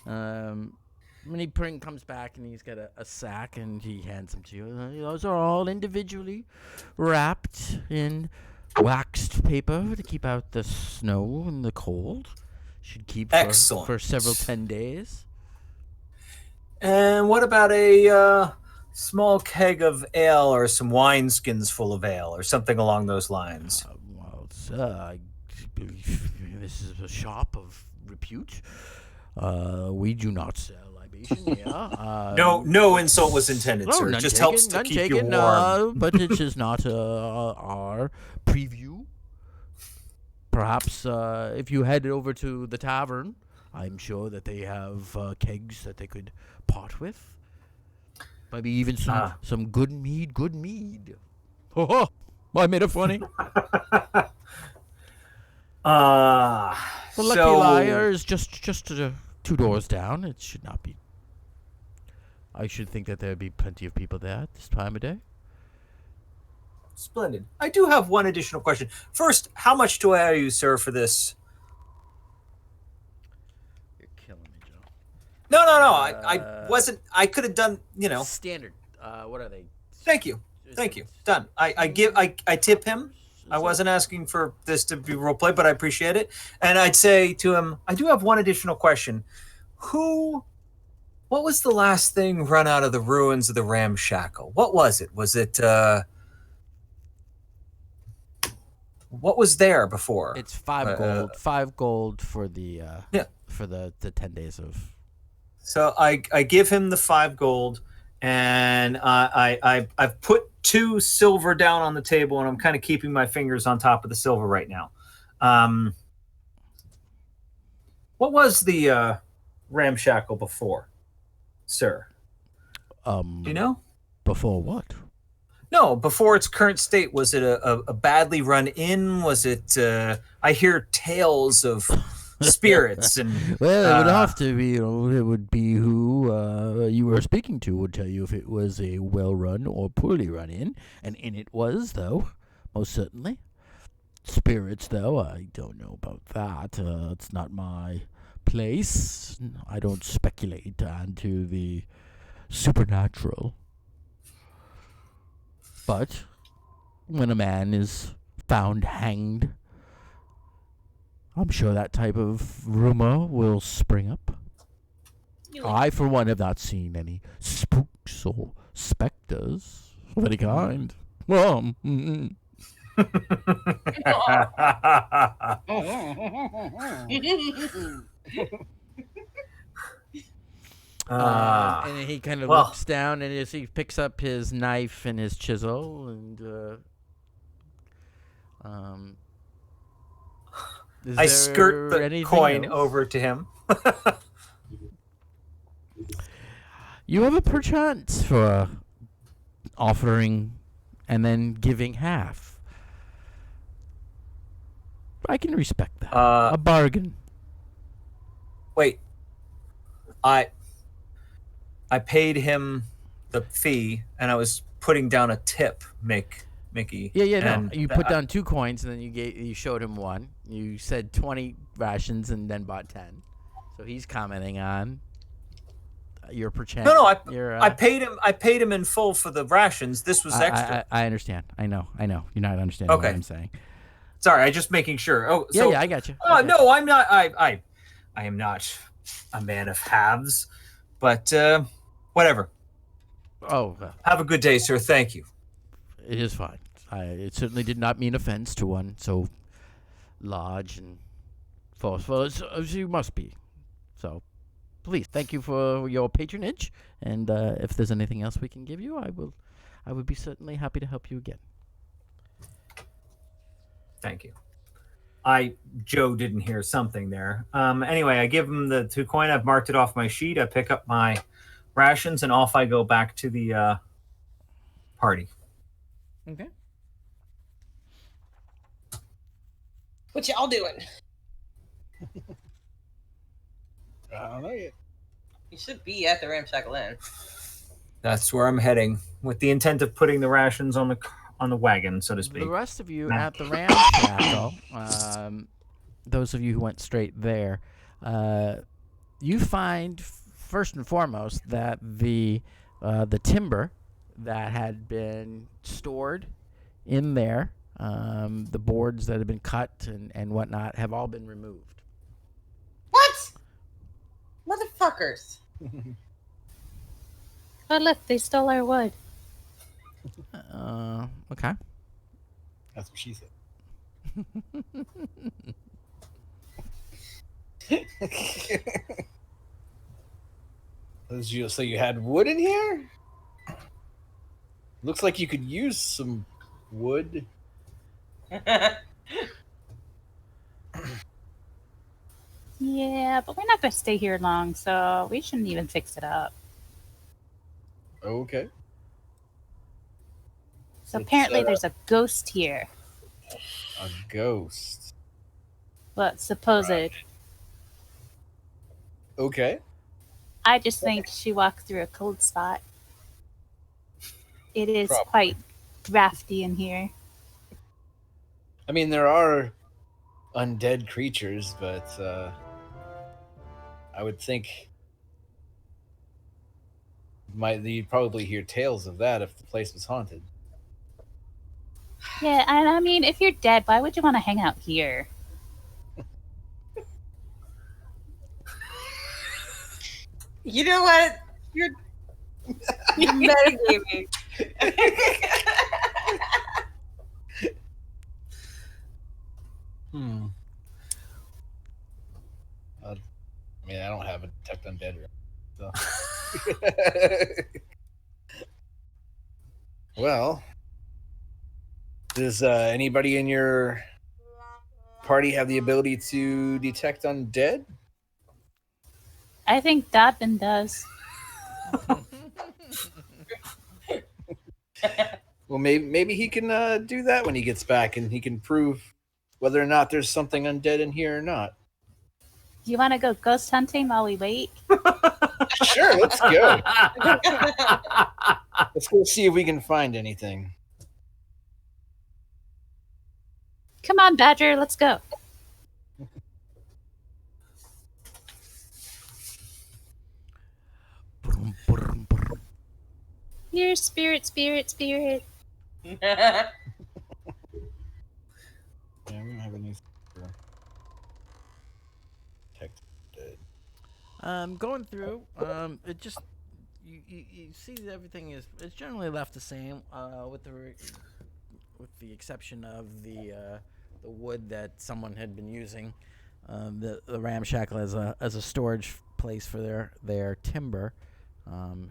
20? When he comes back and he's got a sack and he hands them to you. Those are all individually wrapped in waxed paper to keep out the snow and the cold. Should keep for several 10 days. And what about a small keg of ale or some wineskins full of ale or something along those lines? Well, sir, I believe this is a shop of repute. We do not sell libation here. No insult was intended, sir. It just helps to keep you warm. But it is not our preview. Perhaps if you head over to the tavern, I'm sure that they have kegs that they could part with. Maybe even some good mead. Oh, I made it funny. The Lucky Liar is just 2 doors down. It should not be. I should think that there would be plenty of people there at this time of day. Splendid. I do have one additional question. First, how much do I owe you, sir, for this? You're killing me, Joe. No. I wasn't. I could have done. Standard. What are they? Thank you. Done. I tip him. I wasn't asking for this to be role play, but I appreciate it. And I'd say to him, I do have one additional question. What was the last thing run out of the ruins of the Ramshackle? What was it? Was it what was there before? It's 5 gold. 5 gold for the for the 10 days of. So I give him the 5 gold, and I've put 2 silver down on the table, and I'm kind of keeping my fingers on top of the silver right now. What was the Ramshackle before, sir? Do you know? Before what? No, before its current state. Was it a badly run inn? Was it? I hear tales of spirits and. Well, it would have to be. It would be who you were speaking to would tell you if it was a well-run or poorly run inn, and it was, though, most certainly. spirits, though. I don't know about that. It's not my place. I don't speculate onto the supernatural. But when a man is found hanged, I'm sure that type of rumor will spring up. I, for one, have not seen any spooks or specters of any kind. And he kind of looks down, and as he picks up his knife and his chisel, and I skirt the coin over to him. You have a perchance for offering and then giving half. I can respect that. A bargain. Wait. I paid him the fee, and I was putting down a tip, Mickey. Yeah. No, you put down 2 coins, and then you showed him 1. You said 20 rations, and then bought 10. So he's commenting on your perchance. No, I paid him. I paid him in full for the rations. This was extra. I understand. I know. You're not understanding what I'm saying. Sorry, I just making sure. Oh, so, yeah, I got you. No, I'm not. I am not a man of halves, but whatever. Oh, have a good day, sir. Thank you. It is fine. It certainly did not mean offense to one so large and forceful as you must be. So, please, thank you for your patronage. And if there's anything else we can give you, I would be certainly happy to help you again. Thank you. Joe didn't hear something there. Anyway, I give him the 2 coin. I've marked it off my sheet. I pick up my rations, and off I go back to the party. Okay. What y'all doing? I don't know yet. You should be at the Ramshackle Inn. That's where I'm heading, with the intent of putting the rations on the wagon, so to speak. The rest of you at the Ramshackle, those of you who went straight there, you find first and foremost that the timber that had been stored in there, the boards that had been cut and whatnot, have all been removed. What? Motherfuckers. Oh, look, they stole our wood. Okay. That's what she said. So you had wood in here? Looks like you could use some wood. Yeah, but we're not going to stay here long, so we shouldn't even fix it up. Okay. So apparently there's a ghost here. A ghost? Well, supposed. Right. Okay. I just think she walked through a cold spot. It is Probably. quite drafty in here. I mean, there are undead creatures, but I would think you'd probably hear tales of that if the place was haunted. Yeah, and I mean, if you're dead, why would you want to hang out here? You know what? You're metagaming. I mean, I don't have a detect undead room, so. Well, does anybody in your party have the ability to detect undead? I think Dobbin does. Well, maybe he can do that when he gets back, and he can prove whether or not there's something undead in here or not. You want to go ghost hunting while we wait? Sure, let's go. Let's go see if we can find anything. Come on, Badger, let's go. Brum, brum, brum. Here, spirit, spirit, spirit. Yeah, we don't have anything for text. Going through, it just you see that everything is it's generally left the same, with the exception of the wood that someone had been using, the ramshackle as a storage place for their timber,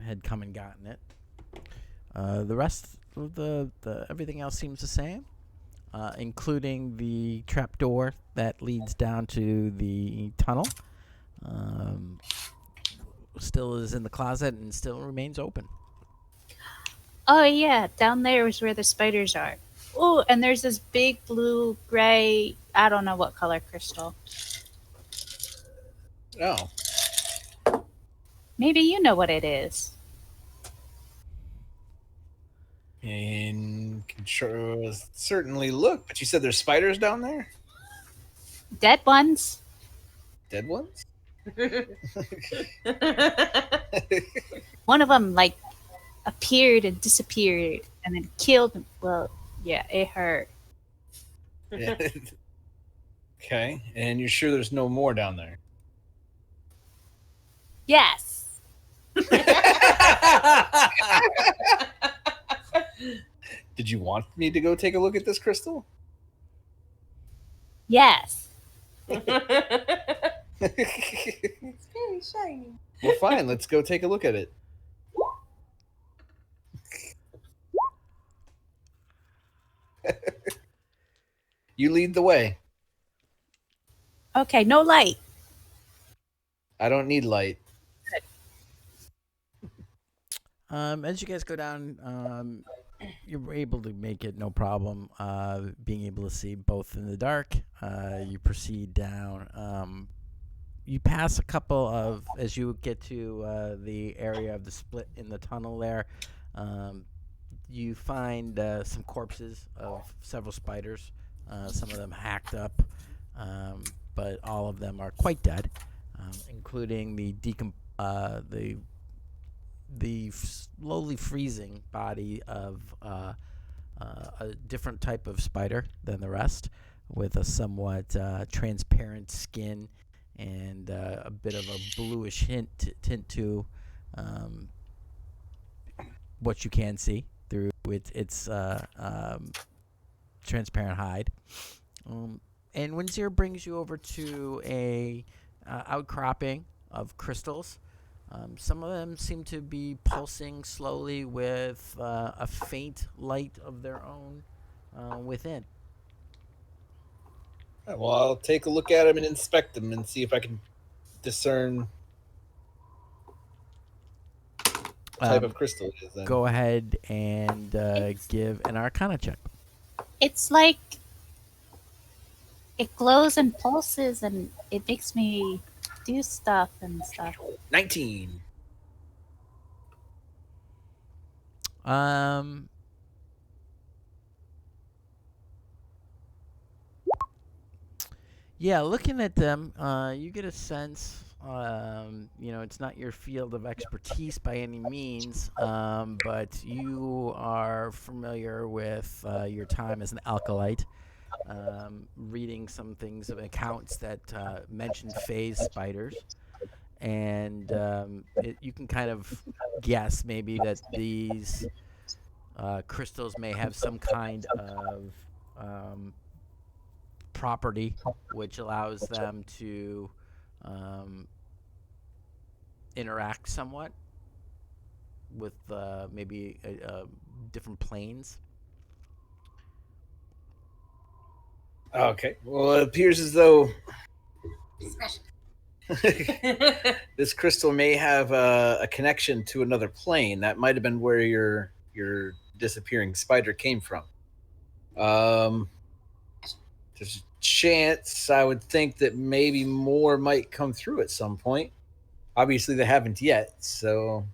had come and gotten it. The rest of the everything else seems the same, including the trapdoor that leads down to the tunnel. Still is in the closet and still remains open. Oh yeah, down there is where the spiders are. Oh, and there's this big blue, gray, I don't know what color crystal. Oh, Maybe you know what it is. and can certainly look. But you said there's spiders down there? Dead ones. Dead ones? One of them like appeared and disappeared, and then killed him. Well, yeah, it hurt. Yeah. Okay, and you're sure there's no more down there? Yes. Did you want me to go take a look at this crystal? Yes. It's very shiny. Well, fine. Let's go take a look at it. You lead the way. Okay, no light. I don't need light. As you guys go down, you're able to make it no problem. Being able to see both in the dark, you proceed down. You pass a couple of as you get to the area of the split in the tunnel there. You find some corpses of several spiders. Some of them hacked up, but all of them are quite dead, including the slowly freezing body of a different type of spider than the rest, with a somewhat transparent skin and a bit of a bluish tint to what you can see through its transparent hide. And Windsor brings you over to a outcropping of crystals. Some of them seem to be pulsing slowly with a faint light of their own within. Well, I'll take a look at them and inspect them and see if I can discern what type of crystal it is. Then. Go ahead and give an Arcana check. It's like it glows and pulses, and it makes me do stuff and stuff. 19. Yeah, looking at them, you get a sense. It's not your field of expertise by any means, but you are familiar with your time as an alkalite. Reading some things of accounts that mention phase spiders, and you can kind of guess maybe that these crystals may have some kind of property which allows them to interact somewhat with maybe different planes. Okay. Well, it appears as though this crystal may have a connection to another plane. That might have been where your disappearing spider came from. There's a chance, I would think, that maybe more might come through at some point. Obviously, they haven't yet, so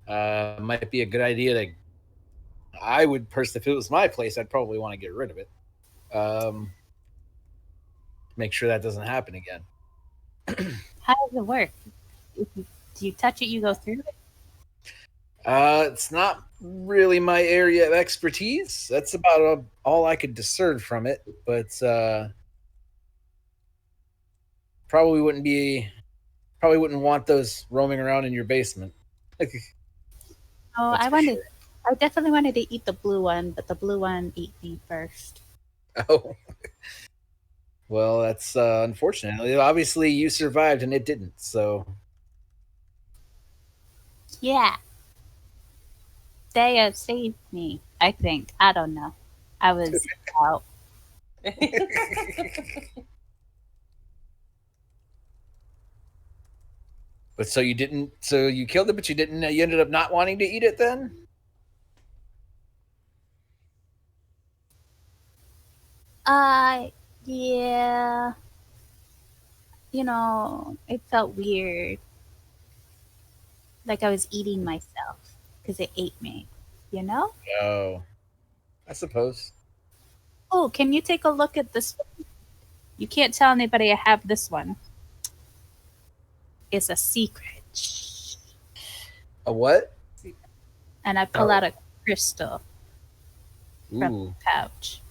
might be a good idea to. I would personally, if it was my place, I'd probably want to get rid of it. make sure that doesn't happen again. How does it work? Do you touch it, you go through it? It's not really my area of expertise. That's about all I could discern from it. But probably wouldn't want those roaming around in your basement. Oh, That's I for wanted. sure. I definitely wanted to eat the blue one, but the blue one ate me first. Oh, well, that's unfortunate. Obviously, you survived and it didn't. So Yeah, they saved me. I think. I don't know. I was out. But so you didn't. So you killed it, but you didn't. You ended up not wanting to eat it then. Yeah. It felt weird, like I was eating myself because it ate me. You know? Oh, I suppose. Oh, can you take a look at this? You can't tell anybody I have this one. It's a secret. A what? And I pull out a crystal from Ooh. the pouch.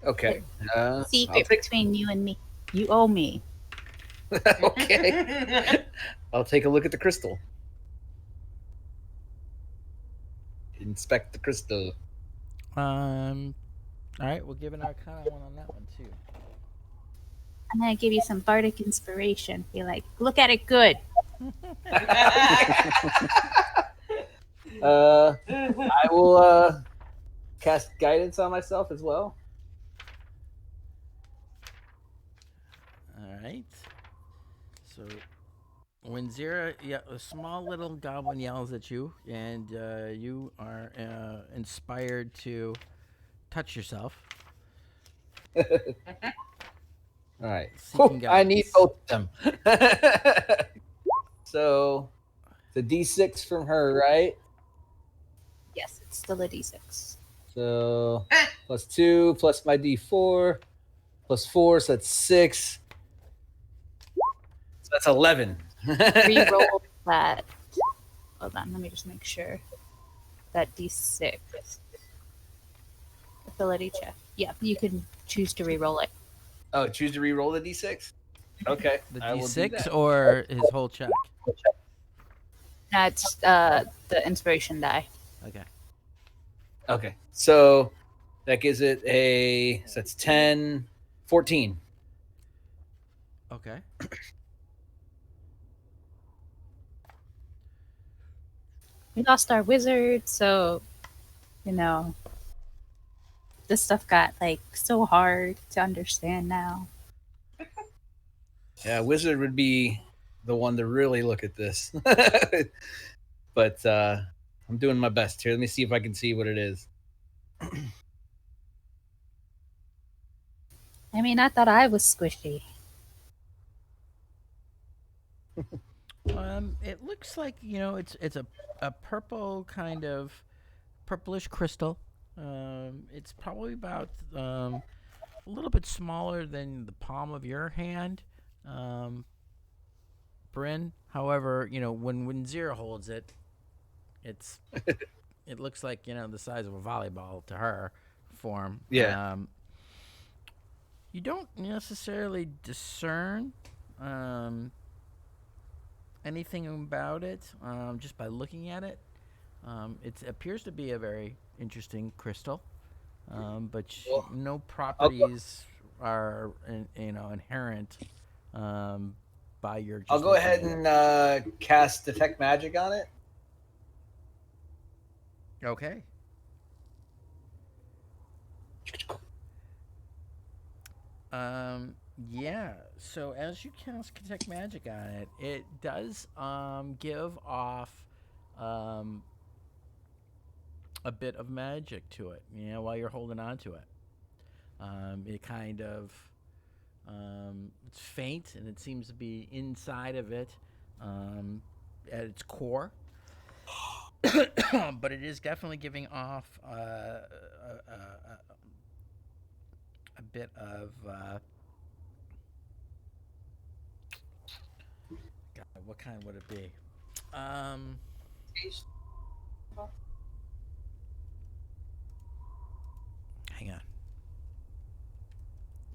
Okay. I'll Secret take. between you and me. You owe me. Okay. I'll take a look at the crystal. Inspect the crystal. All right, we'll give an Arcana one on that one too. I'm gonna give you some bardic inspiration. Be like, look at it good. I will cast guidance on myself as well. All right. So when Zira, a small little goblin yells at you, and you are inspired to touch yourself. All right. Seeking I need guidance. both of them. So, the D6 from her, right? Yes, it's still a d6. So, plus 2, plus my D4, plus 4, so that's 6. So that's 11. Reroll that. Hold on, let me just make sure. That d6. Ability check. Yeah, you can choose to reroll it. Oh, choose to re-roll the D6? Okay. The I will do D6 that. or his whole check? That's the inspiration die. Okay. Okay. So that gives it so that's 10, 14. Okay. We lost our wizard, so this stuff got so hard to understand now. Yeah, wizard would be the one to really look at this. But I'm doing my best here. Let me see if I can see what it is. I mean, I thought I was squishy. It looks like it's a purple kind of purplish crystal. It's probably about a little bit smaller than the palm of your hand, Bryn. However, when Zira holds it, it looks like the size of a volleyball to her form. Yeah. You don't necessarily discern anything about it just by looking at it. It appears to be a very interesting crystal, but no properties are inherent by your. I'll go ahead and cast Detect Magic on it. Okay. Yeah. So as you cast Detect Magic on it, it does give off a bit of magic to it. While you're holding on to it, it kind of it's faint and it seems to be inside of it at its core. But it is definitely giving off bit of. God, what kind would it be? Hang on.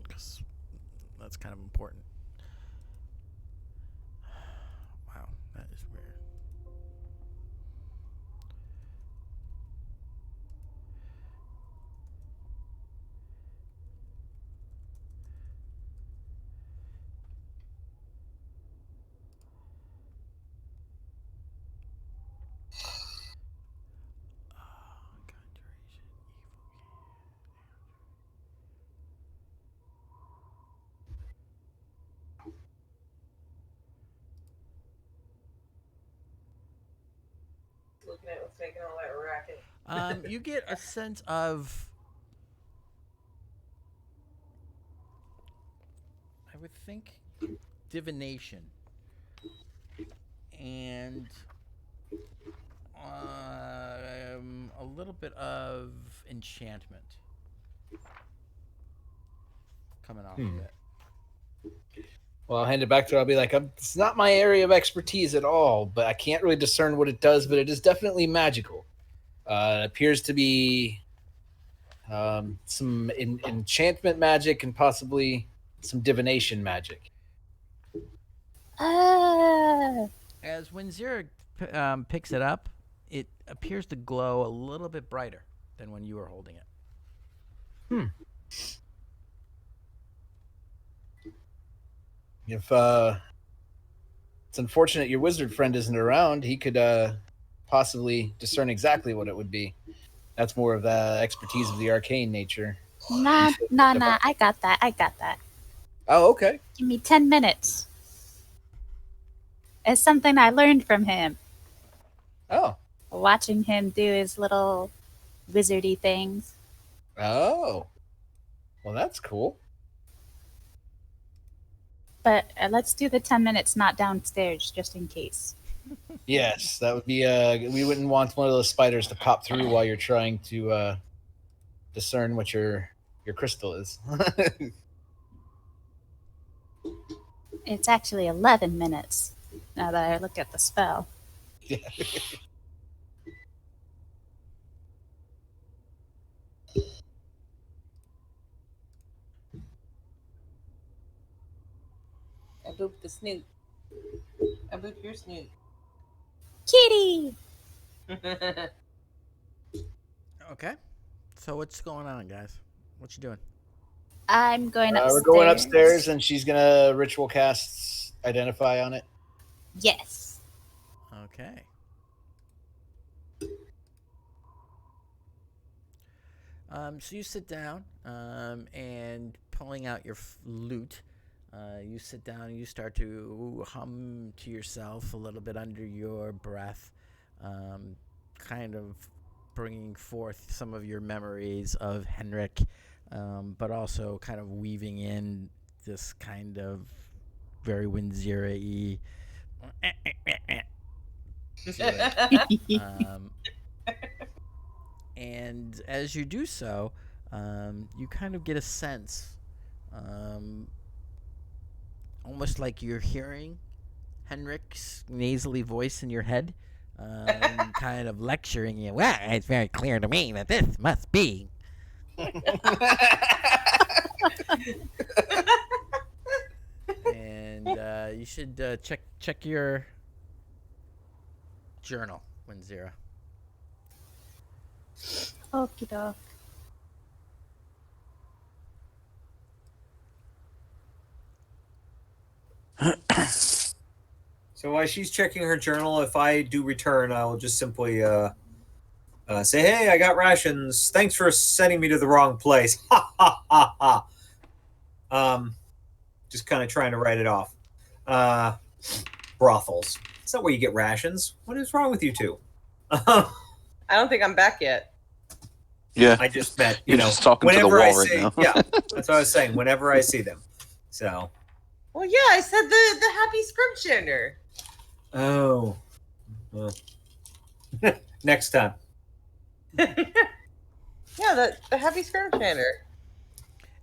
'Cause that's kind of important. Wow, that is weird. Conjuration, Looking at what's making all that racket. you get a sense of, I would think, divination and a little bit of enchantment coming off of it. Well, I'll hand it back to her. I'll be like, it's not my area of expertise at all, but I can't really discern what it does, but it is definitely magical. It appears to be some enchantment magic and possibly some divination magic. As when Zira picks it up, it appears to glow a little bit brighter than when you were holding it. If it's unfortunate your wizard friend isn't around, he could possibly discern exactly what it would be. That's more of the expertise of the arcane nature. Nah. I got that. Oh, okay. Give me 10 minutes. It's something I learned from him. Oh. Watching him do his little wizardy things. Oh. Well, that's cool. But let's do the 10 minutes not downstairs, just in case. Yes, that would be. We wouldn't want one of those spiders to pop through while you're trying to discern what your crystal is. It's actually 11 minutes, now that I look at the spell. Yeah. I booped the snoot. I booped your snoot. Kitty! Okay. So what's going on, guys? What you doing? I'm going upstairs. We're going upstairs, and she's gonna ritual cast Identify on it. Yes. Okay. So you sit down, and pulling out your lute, you sit down and you start to hum to yourself a little bit under your breath, kind of bringing forth some of your memories of Henrik, but also kind of weaving in this kind of very Winzira-y to it. And as you do so, you kind of get a sense, almost like you're hearing Henrik's nasally voice in your head, kind of lecturing you. Well, it's very clear to me that this must be. And you should check your journal, Winzira. Okie doke. So while she's checking her journal, if I do return, I will just simply say, "Hey, I got rations. Thanks for sending me to the wrong place." Ha ha ha ha. Just kind of trying to write it off. Brothels. It's not where you get rations. What is wrong with you two? I don't think I'm back yet. Yeah. I just met, You're just talking to the whenever I wall right see, now. yeah, that's what I was saying. Whenever I see them, so. Well, yeah, I said the happy scrimshander. Oh. Well. Next time. Yeah, the happy scrimshander.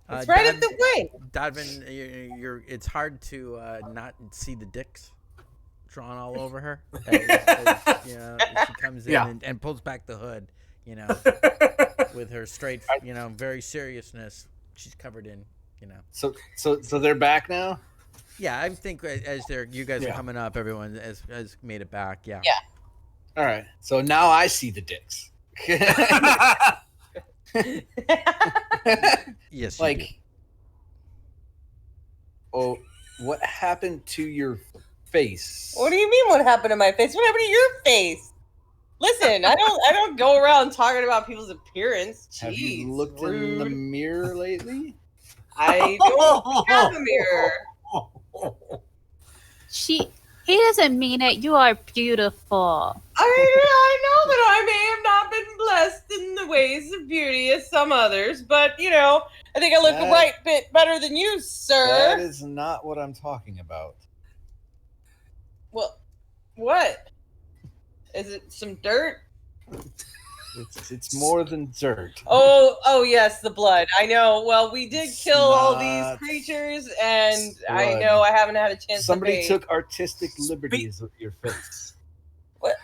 It's right up the way. Dodvin, it's hard to not see the dicks drawn all over her. As, you know, she comes in and pulls back the hood, you know, with her straight, you know, very seriousness. She's covered in, you know. So they're back now? Yeah, I think as you guys are coming up, everyone has made it back. Yeah. Yeah. All right. So now I see the dicks. Yes. Like, oh, what happened to your face? What do you mean? What happened to my face? What happened to your face? Listen, I don't go around talking about people's appearance. Jeez, Have you looked in the mirror lately? I don't have a mirror. He doesn't mean it. You are beautiful. I know that I may have not been blessed in the ways of beauty as some others, but you know, I think I look a white bit better than you, sir. That is not what I'm talking about. Well, what? Is it some dirt? It's more than dirt. Oh yes, the blood. I know. Well, we did kill all these creatures, and I know I haven't had a chance. Somebody took artistic liberties with your face. What?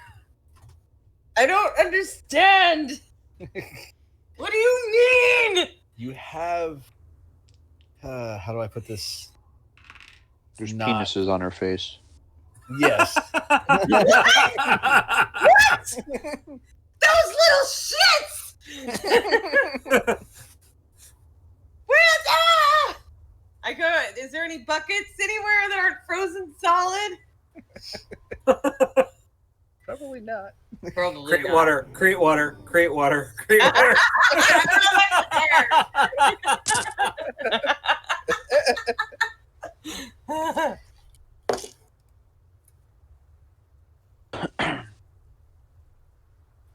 I don't understand. What do you mean? You have. How do I put this? There's penises on her face. Yes. What? Those little shits! Where's I go. Is there any buckets anywhere that aren't frozen solid? Probably not. Probably Create not. water. Create water. Create water. Create water.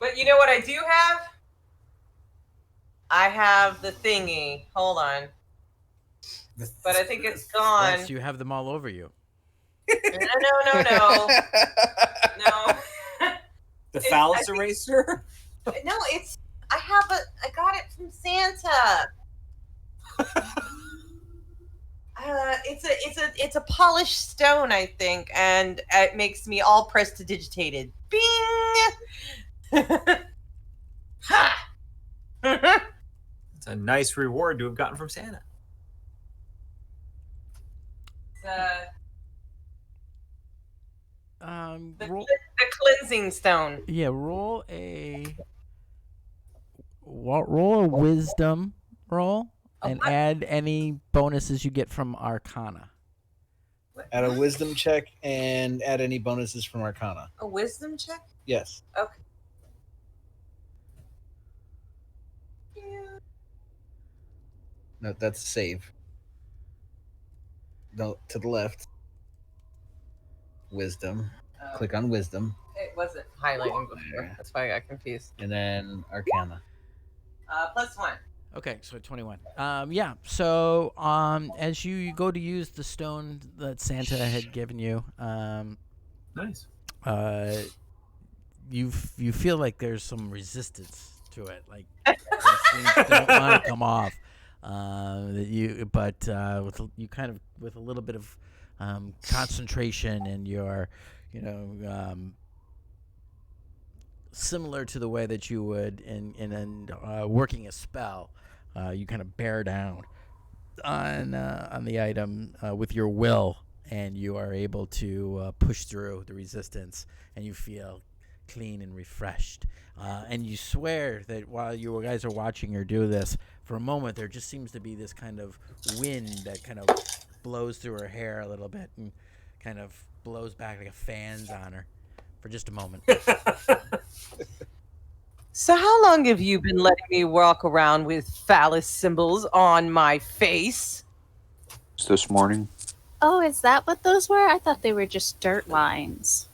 But you know what I do have? I have the thingy. Hold on. But I think it's gone. Yes, you have them all over you. No. No. The phallus eraser? No, I got it from Santa. It's a polished stone, I think, and it makes me all prestidigitated. Bing! Ha! It's a nice reward to have gotten from Santa. Roll, the cleansing stone. yeah, roll a wisdom roll and add any bonuses you get from Arcana. Add a wisdom check and add any bonuses from Arcana. A wisdom check? Yes. Okay. No, that's a save. No, to the left. Wisdom. Click on wisdom. It wasn't highlighting before. That's why I got confused. And then Arcana. +1. Okay, so 21. Yeah. So as you go to use the stone that Santa had given you, Nice. you feel like there's some resistance to it, like things don't want to come off. With a little bit of concentration and your, similar to the way that you would in working a spell, you kind of bear down on the item with your will, and you are able to push through the resistance, and you feel clean and refreshed. And you swear that while you guys are watching her do this, for a moment there just seems to be this kind of wind that kind of blows through her hair a little bit and kind of blows back like a fan's on her for just a moment. So how long have you been letting me walk around with phallus symbols on my face? It's this morning. Oh, is that what those were? I thought they were just dirt lines.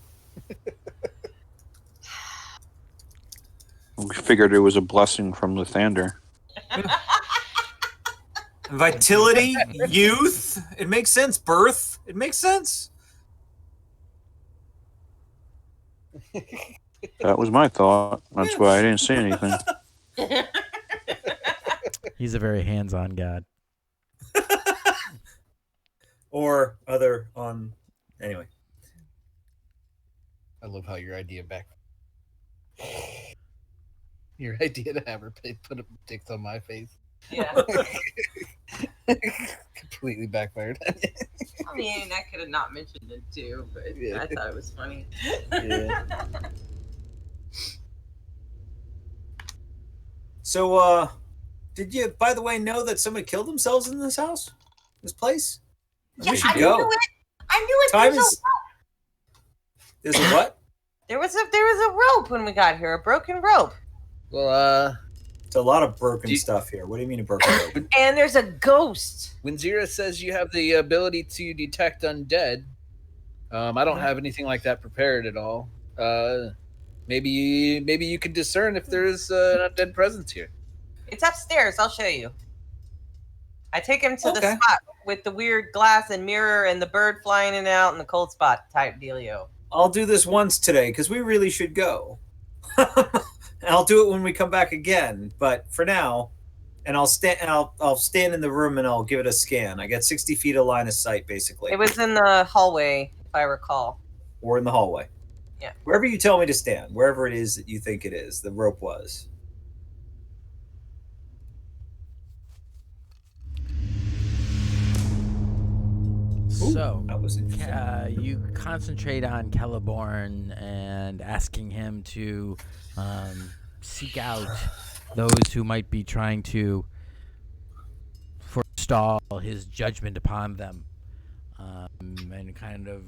We figured it was a blessing from Lathander. Vitality, youth. It makes sense. Birth. It makes sense. That was my thought. That's why I didn't say anything. He's a very hands-on god. or other on. Anyway, I love how your idea back. Your idea to have her put a dick on my face. Yeah. Completely backfired. I mean, I could have not mentioned it too, but Yeah. I thought it was funny. Yeah. so did you, by the way, know that somebody killed themselves in this house, this place? Yeah, We should I go. knew it. I knew it. Time There's is. There's a what? there was a rope when we got here, a broken rope, Well, It's a lot of broken Do you- stuff here. What do you mean a broken rope? and there's a ghost. when Zira says you have the ability to detect undead, I don't have anything like that prepared at all. Maybe you can discern if there's an undead presence here. It's upstairs. I'll show you. I take him to the Okay. spot with the weird glass and mirror and the bird flying in and out and the cold spot type dealio. I'll do this once today because we really should go. I'll do it when we come back again. But for now, and I'll stand in the room and I'll give it a scan. I got 60 feet of line of sight, basically, It was in the hallway, if I recall. or in the hallway. Yeah. Wherever you tell me to stand, wherever it is that you think it is, the rope was. So, That was interesting. you concentrate on Celeborn and asking him to seek out those who might be trying to forestall his judgment upon them. And kind of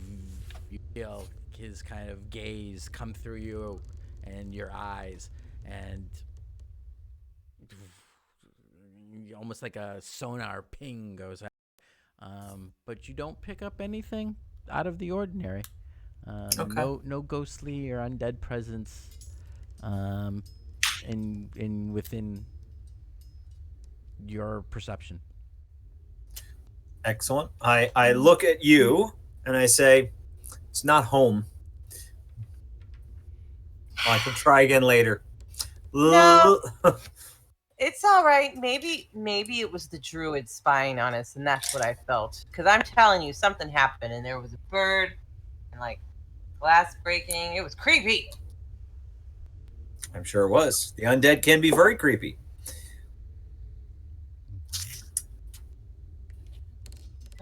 you feel his kind of gaze come through you and your eyes, and almost like a sonar ping goes out. But you don't pick up anything out of the ordinary. Okay. No ghostly or undead presence in within your perception. Excellent. I look at you and I say, it's not home. I can try again later. No. It's all right. Maybe it was the druid spying on us, and that's what I felt. Because I'm telling you, something happened, and there was a bird, and like glass breaking. It was creepy. I'm sure it was. The undead can be very creepy.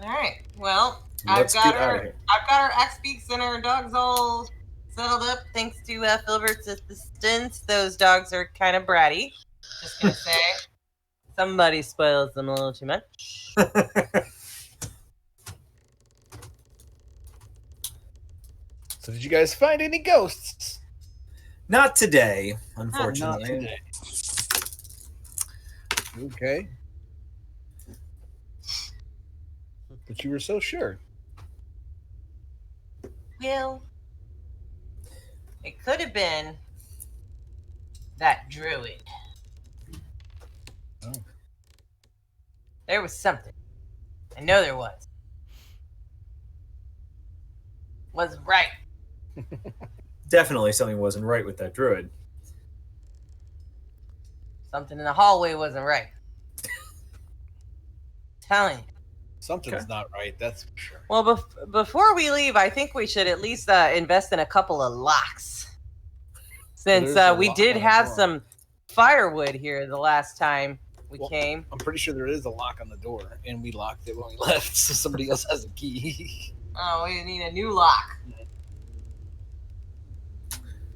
All right. Well, Let's I've got get out of her. here. I've got her X-Beaks and her dogs all settled up, thanks to Filbert's assistance. Those dogs are kind of bratty. Just gonna say, somebody spoils them a little too much. So did you guys find any ghosts? Not today, Not unfortunately. today. Okay. But you were so sure. Well, it could have been that druid. Oh. There was something. I know there was. Was right. Definitely something wasn't right with that druid. Something in the hallway wasn't right. Telling you. Something's Okay. not right, that's for sure. Well, before we leave, I think we should at least invest in a couple of locks. Since There's a we lock did on the have door. some firewood here the last time we Well, came. I'm pretty sure there is a lock on the door, and we locked it when we left, so somebody else has a key. Oh, we need a new lock.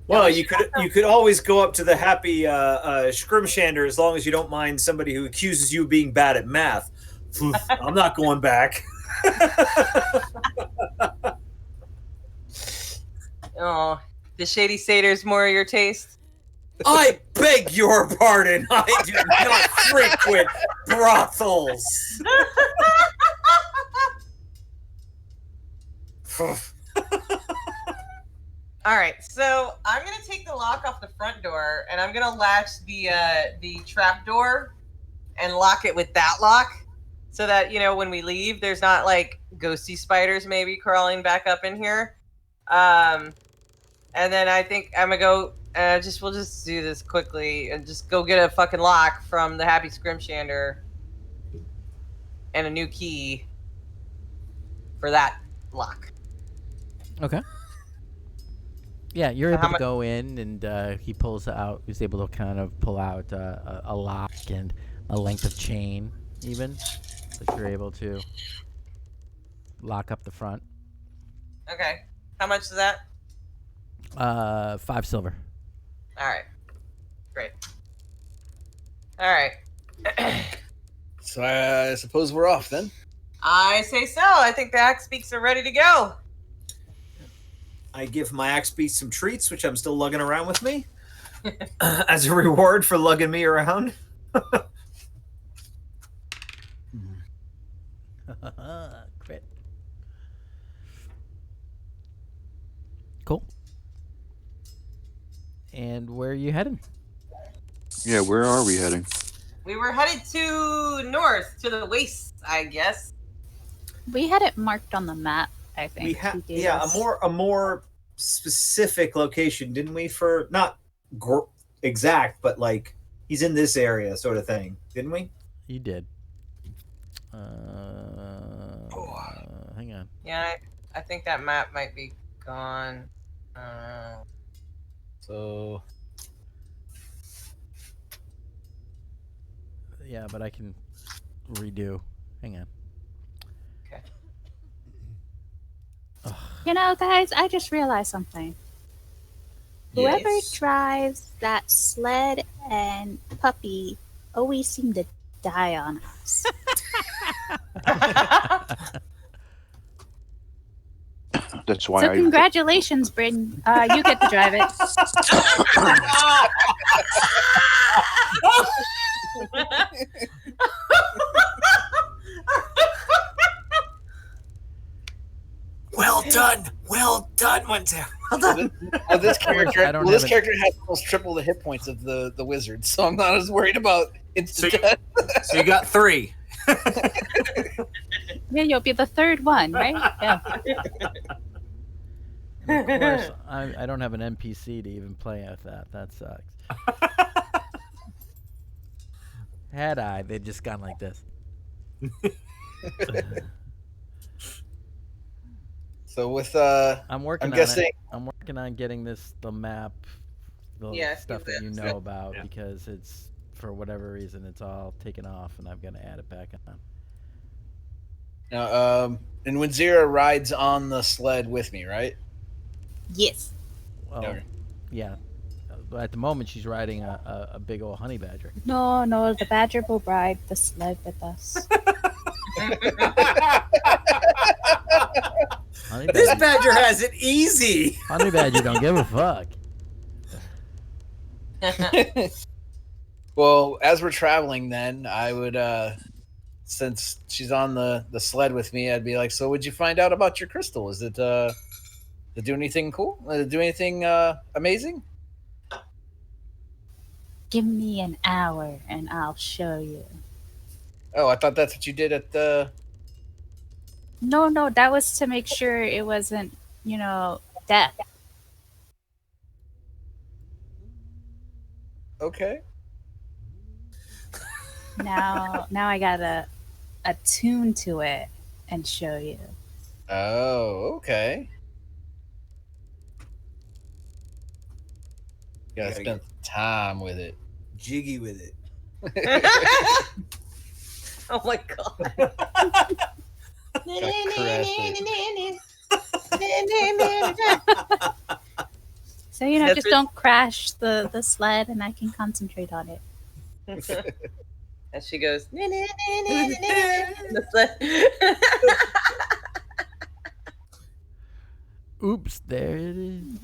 Well, you could always go up to the happy Scrimshander as long as you don't mind somebody who accuses you of being bad at math. I'm not going back. Oh, the Shady Satyrs more your taste? I beg your pardon. I do not frequent brothels. All right, so I'm gonna take the lock off the front door, and I'm gonna latch the trap door, and lock it with that lock, so that when we leave, there's not like ghosty spiders maybe crawling back up in here. And then I think I'm gonna go. We'll just do this quickly and just go get a fucking lock from the Happy Scrimshander, and a new key for that lock. Okay. Yeah, you're So able how to much- go in, and he pulls out. He's able to kind of pull out a lock and a length of chain, even that you're able to lock up the front. Okay. How much is that? 5 silver. All right. Great. All right. So I suppose we're off then. I say so. I think the axe beaks are ready to go. I give my axe beast some treats, which I'm still lugging around with me, as a reward for lugging me around. Crit. Cool. And where are you heading? Yeah, where are we heading? We were headed to north, to the wastes, I guess. We had it marked on the map, I think. We have, He gave yeah, us. a more specific location, didn't we? For not exact, but like he's in this area, sort of thing, didn't we? You did. Hang on. Yeah, I think that map might be gone. So Yeah, but I can redo. Hang on. Okay. You know, guys, I just realized something. Whoever drives that sled and puppy always seem to die on us. That's why So I. congratulations, Bryn. You get to drive it. Well done, Winter. Well done. this character, I don't this have character has almost triple the hit points of the wizard, so I'm not as worried about instant So you- death. So you got 3. Yeah, you'll be the third one, right? Yeah. Of course, I don't have an NPC to even play with that. That sucks. Had I, they'd just gone like this. So with I'm working I'm on guessing- it. I'm working on getting the map, the Yeah, stuff do that you that. know about, Yeah. because it's, for whatever reason, it's all taken off, and I've got to add it back on. and when Zira rides on the sled with me, right? Yes. Well, Okay. yeah. But at the moment, she's riding a big old honey badger. No, the badger will ride the sled with us. Honey This badger, badger has it easy. honey badger don't give a fuck. Well, as we're traveling, then I would, since she's on the sled with me, I'd be like, "So, what'd you find out about your crystal? Is it did it do anything cool? Did it do anything amazing?" Give me an hour and I'll show you. Oh, I thought that's what you did at the. No, that was to make sure it wasn't, death. Okay. Now I gotta attune to it and show you. Oh, okay. You gotta gotta spend time with it. Jiggy with it. Oh my god. Gotta caress So, That's just it. don't crash the sled and I can concentrate on it. And she goes, "Nah, nah, nah, nah, nah, nah." The sled- Oops, there it is.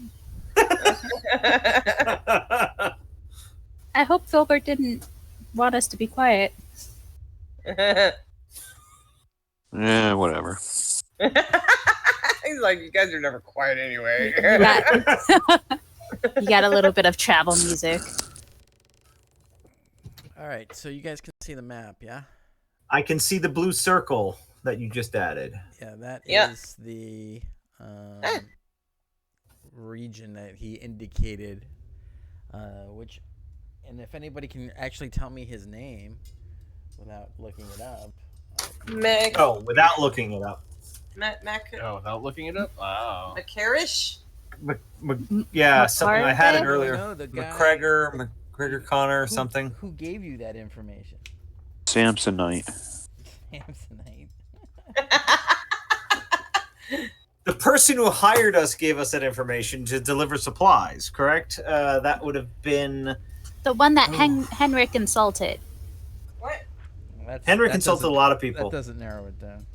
I hope Filbert didn't want us to be quiet. Yeah, whatever. He's like, you guys are never quiet anyway. You got a little bit of travel music. All right, so you guys can see the map, yeah? I can see the blue circle that you just added. Yeah, that Yeah. is the region that he indicated, which, and if anybody can actually tell me his name without looking it up, Mac. Oh, without looking it up. Oh, without looking it up? Wow. Macarish? Yeah, something I had it Marvin? earlier. No, the guy McGregor Connor, something. Who gave you that information? Samsonite. Samsonite. The person who hired us gave us that information to deliver supplies. Correct? That would have been The one that Henrik insulted. What? Henrik insulted a lot of people. That doesn't narrow it down.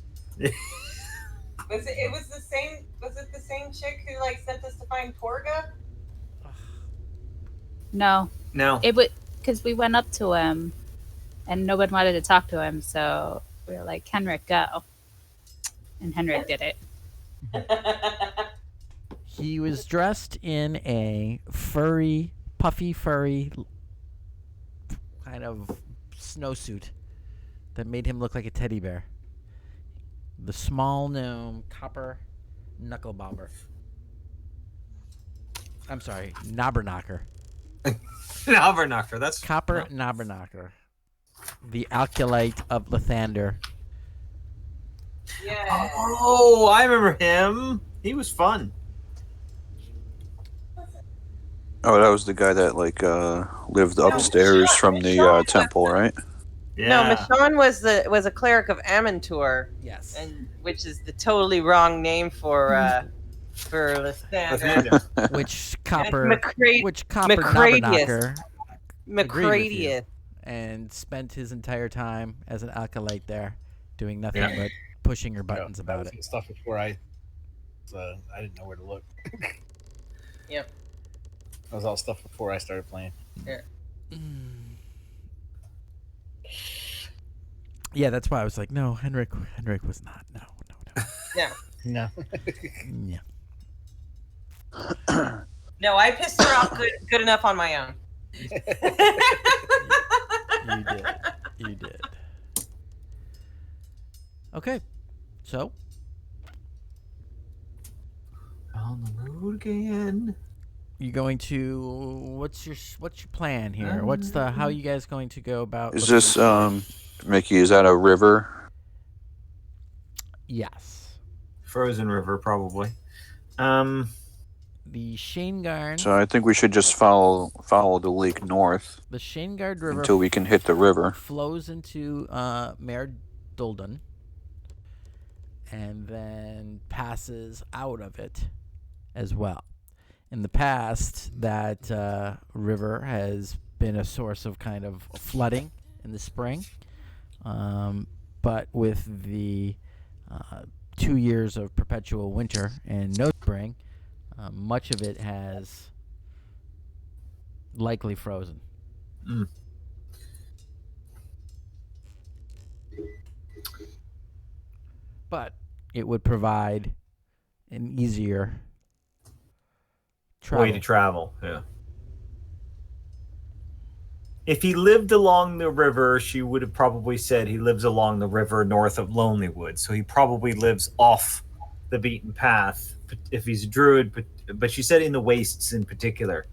Was it the same chick who like sent us to find Torga? No. No. It would because we went up to him and nobody wanted to talk to him, so we were like, Henrik, go. And Henrik did it. He was dressed in a puffy furry kind of snowsuit that made him look like a teddy bear. The small gnome copper knuckle bobber. I'm sorry, knobberknocker. Knobberknocker, that's Copper knobberknocker. The alkalite of Lathander. Yeah. Oh, I remember him. He was fun. Oh, that was the guy that lived upstairs from the temple, right? Yeah. No, Michonne was a cleric of Amantur, Yes. and which is the totally wrong name for Lathander. Which copper Macradius. knobberknocker agreed with you Macradius. and spent his entire time as an alkalite there, doing nothing but pushing her buttons about that it. was stuff before I didn't know where to look. Yep. That was all stuff before I started playing. Yeah, that's why I was like, no, Henrik was not. No. No. No. Yeah. No, I pissed her off good enough on my own. You did. Okay. So, On the road again. you going to what's your plan here? How are you guys going to go about Is looking this for- Mickey? Is that a river? Yes. Frozen River, probably. The Shanegarn So I think we should just follow the lake north the Shanegard River until we can hit the river. flows into Mare Duldan and then passes out of it as well. In the past, that river has been a source of kind of flooding in the spring, but with the 2 years of perpetual winter and no spring, much of it has likely frozen. But it would provide an easier Way to travel, yeah. If he lived along the river, she would have probably said he lives along the river north of Lonelywood. So he probably lives off the beaten path if he's a druid. But she said in the wastes in particular.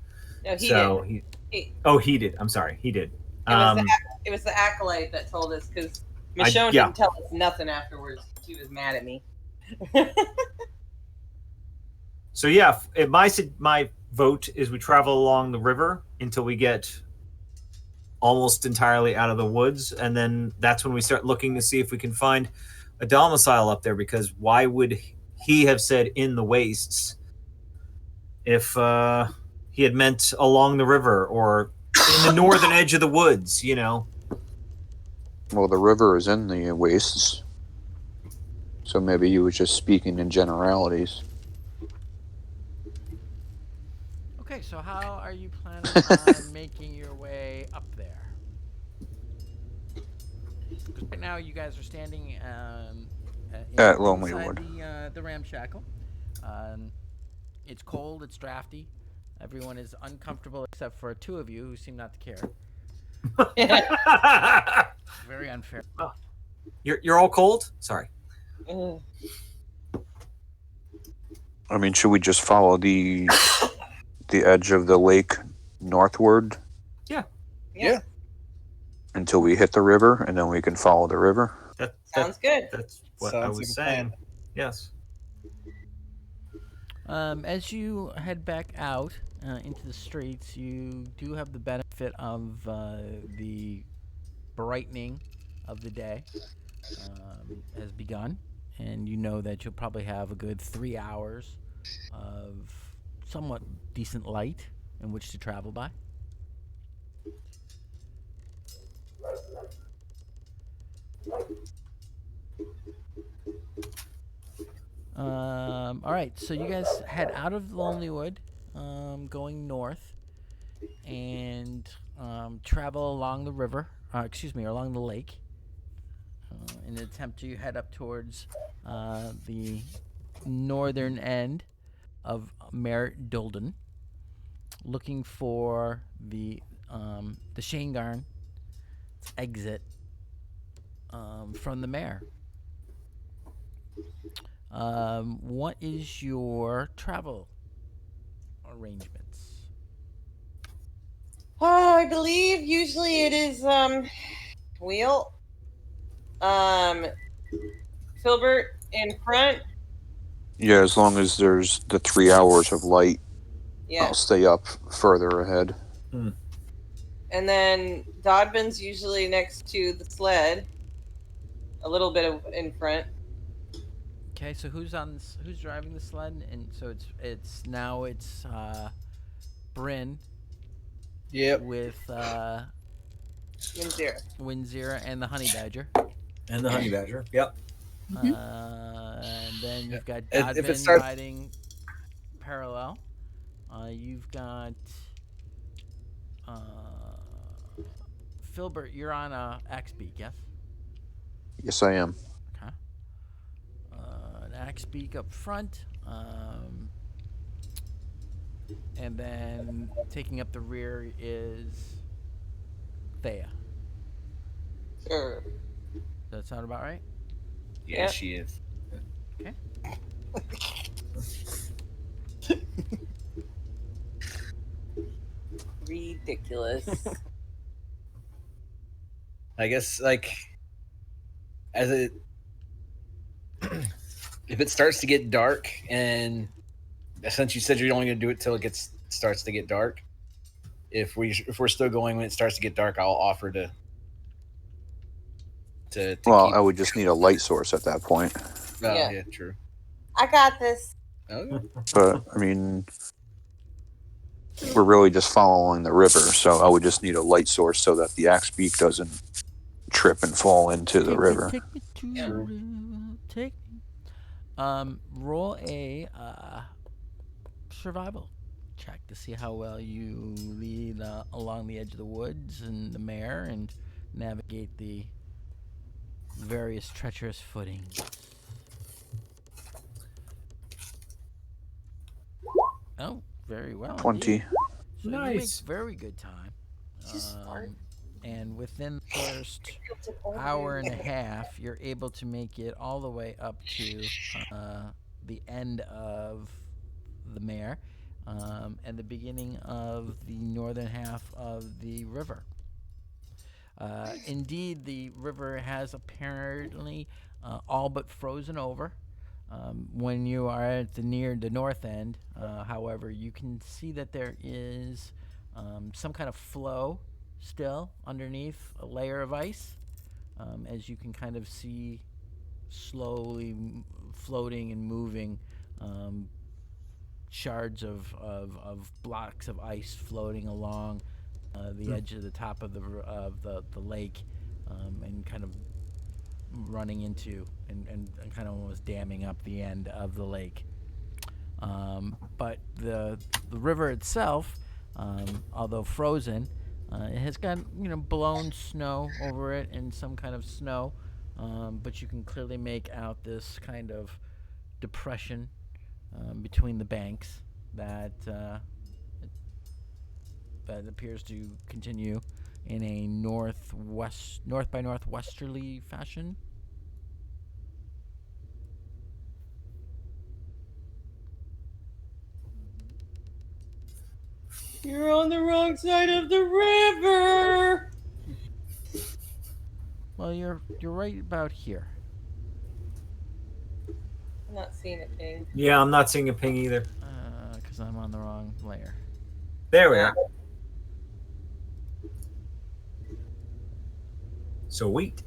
No, he so did. He did. I'm sorry, he did. It was the acolyte that told us because Michonne didn't tell us nothing afterwards. She was mad at me. So yeah, my vote is we travel along the river until we get almost entirely out of the woods, and then that's when we start looking to see if we can find a domicile up there. Because why would he have said in the wastes if he had meant along the river or in the northern edge of the woods? You know. Well, the river is in the wastes, so maybe he was just speaking in generalities. Okay, so how are you planning on making your way up there? 'Cause right now, you guys are standing At Lonelywood. inside the ramshackle. It's cold. It's drafty. Everyone is uncomfortable except for two of you who seem not to care. Very unfair. You're all cold? Sorry. I mean, should we just follow the edge of the lake northward? Yeah. Until we hit the river, and then we can follow the river. Sounds good. That's what Sounds I like was a saying. plan. Yes. As you head back out into the streets, you do have the benefit of the brightening of the day has begun, and you know that you'll probably have a good 3 hours of somewhat decent light in which to travel by. All right, so you guys head out of Lonelywood, going north, and travel along the river. Along the lake, in an attempt to head up towards the northern end of Mare Dolden, looking for the Shangarn exit from the mare. What is your travel arrangements? I believe usually it is Wheel, Filbert in front. Yeah, as long as there's the 3 hours of light, Yeah, I'll stay up further ahead. and then Dodman's usually next to the sled, a little bit of in front. Okay, so who's driving the sled? And so it's Bryn Yep. with Winzira. Winzira and the honey badger. And the honey badger. Yep. And then you've got If it Dodman starts- riding parallel. You've got Filbert. You're on a Axbeak, yes? Yes, I am. Okay. An Axbeak up front. And then taking up the rear is Thea. Sure. Does that sound about right? Yeah, Yep. she is. Okay. Ridiculous. I guess like as it if it starts to get dark, and since you said you're only going to do it till it starts to get dark, if we're still going when it starts to get dark, I'll offer to Well, keep. I would just need a light source at that point. Oh, Yeah. yeah, true. I got this. Okay. But, I mean, we're really just following the river, so I would just need a light source so that the axe beak doesn't trip and fall into the river. Take me to the river. Take me. Roll a survival check to see how well you lead along the edge of the woods and the mare and navigate the various treacherous footings. Oh, very well. 20. indeed. So you make Nice. very good time. Just smart. And within the first hour and a half, you're able to make it all the way up to the end of the mare and the beginning of the northern half of the river. Indeed, the river has apparently all but frozen over. When you are at near the north end, however, you can see that there is some kind of flow still underneath a layer of ice, as you can kind of see slowly floating and moving shards of blocks of ice floating along the edge of the top of the lake, and kind of running into and kind of almost damming up the end of the lake. But the river itself, although frozen, it has got blown snow over it and some kind of snow, but you can clearly make out this kind of depression between the banks that appears to continue in a north by northwesterly fashion. You're on the wrong side of the river. Well, you're right about here. I'm not seeing a ping. Yeah, I'm not seeing a ping either. Because I'm on the wrong layer. There we are. Sweet.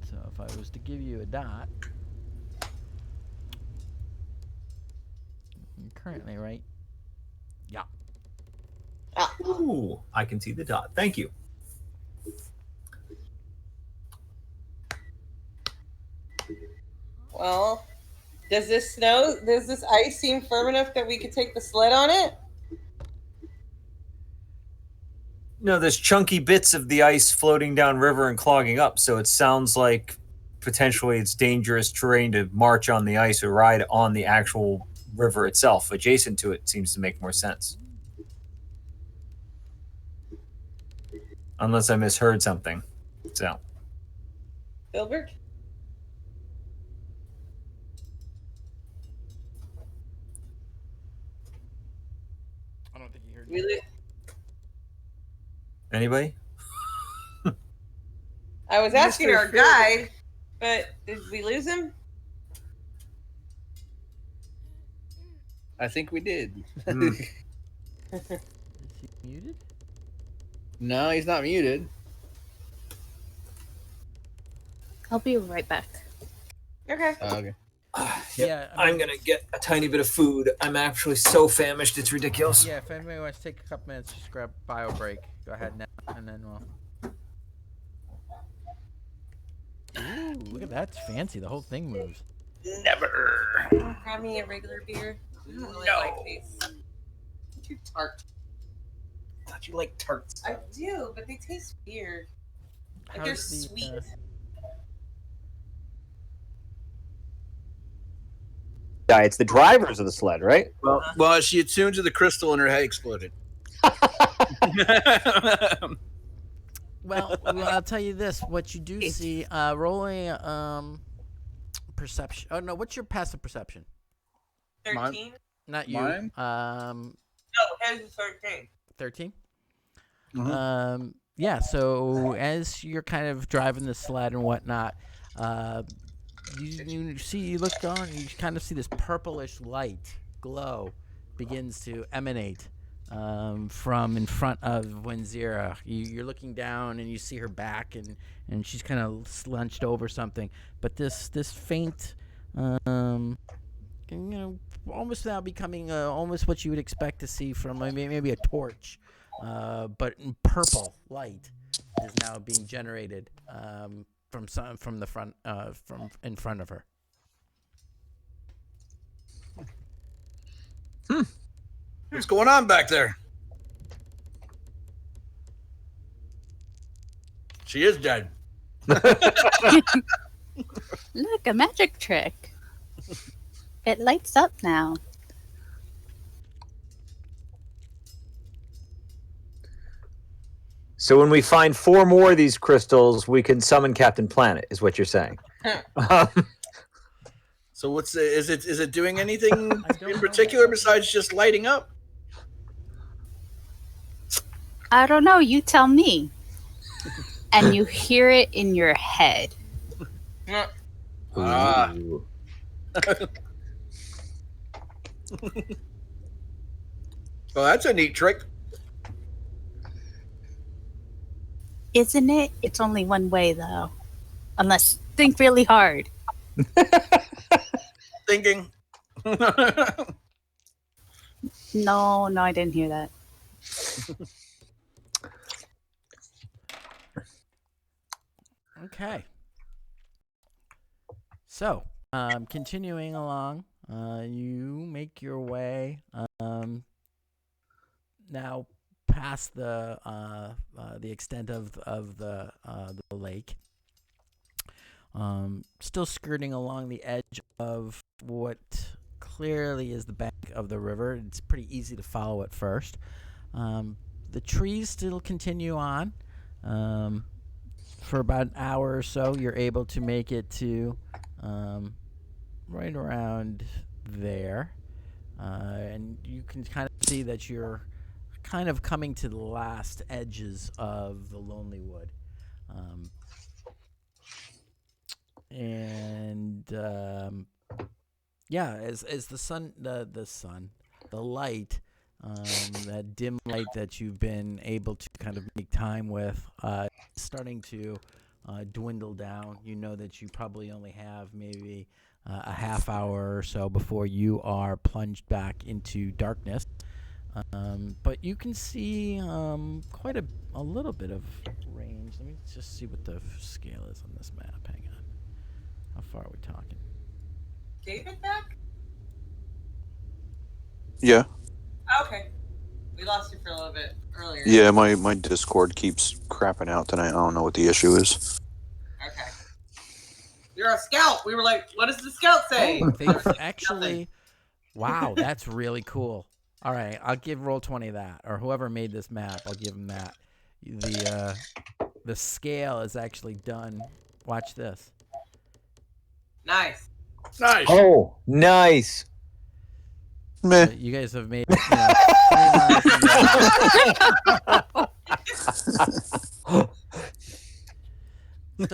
So if I was to give you a dot, you're currently right. Yeah. Ooh, I can see the dot. Thank you. Well, does this ice seem firm enough that we could take the sled on it? No, there's chunky bits of the ice floating down river and clogging up, so it sounds like potentially it's dangerous terrain to march on the ice or ride on the actual river itself. Adjacent to it seems to make more sense. Unless I misheard something. So, Filbert? I don't think you heard Really? anybody? I was asking our guide, but did we lose him? I think we did. Is he muted? No, he's not muted. I'll be right back. Okay. Okay. Yeah, I'm gonna get a tiny bit of food. I'm actually so famished, it's ridiculous. Yeah, if anybody wants to take a couple minutes, just grab bio break. Go ahead now, and then we'll. Ooh, look at that! It's fancy. The whole thing moves. Never. Grab me a regular beer. I don't really like these. Too tart. I thought you liked tarts. I do, but they taste weird. Like they're How's the, sweet. Yeah, it's the drivers of the sled, right? Well, she attuned to the crystal and her head exploded. Well, I'll tell you this: what you do see, rolling perception. Oh no, what's your passive perception? 13? Not you. Mine? No, his is 13. 13. Mhm. Yeah. So as you're kind of driving the sled and whatnot, you look on, and you kind of see this purplish light glow begins to emanate from in front of Wenzira. You're looking down and you see her back, and she's kind of slunched over something. But this faint, almost now becoming almost what you would expect to see from maybe a torch, but in purple light is now being generated from the front from in front of her. What's going on back there? She is dead. Look, a magic trick. It lights up now. So when we find 4 more of these crystals, we can summon Captain Planet, is what you're saying. So what's is it doing anything I don't in know particular that. besides just lighting up? I don't know. You tell me. And you hear it in your head. Ah. Ooh. Well, that's a neat trick. Isn't it? It's only one way, though. Unless think really hard. Thinking. No, I didn't hear that. Okay. So, continuing along, you make your way now past the extent of the lake. Still skirting along the edge of what clearly is the bank of the river. It's pretty easy to follow at first. The trees still continue on. For about an hour or so, you're able to make it to right around there. And you can kind of see that you're kind of coming to the last edges of the Lonely Wood. And yeah, as the sun, the light, that dim light that you've been able to kind of make time with, starting to dwindle down. You know that you probably only have maybe a half hour or so before you are plunged back into darkness. But you can see quite a little bit of range. Let me just see what the scale is on this map. Hang on. How far are we talking? David back? Yeah. Okay. We lost you for a little bit earlier. Yeah, my Discord keeps crapping out tonight. I don't know what the issue is. Okay. You're a scout. We were like, what does the scout say? Oh, they've actually. Wow, that's really cool. All right, I'll give Roll20 that, or whoever made this map, I'll give them that. The scale is actually done. Watch this. Nice. Nice. Oh, nice. Meh. So you guys have made 3 miles an hour. So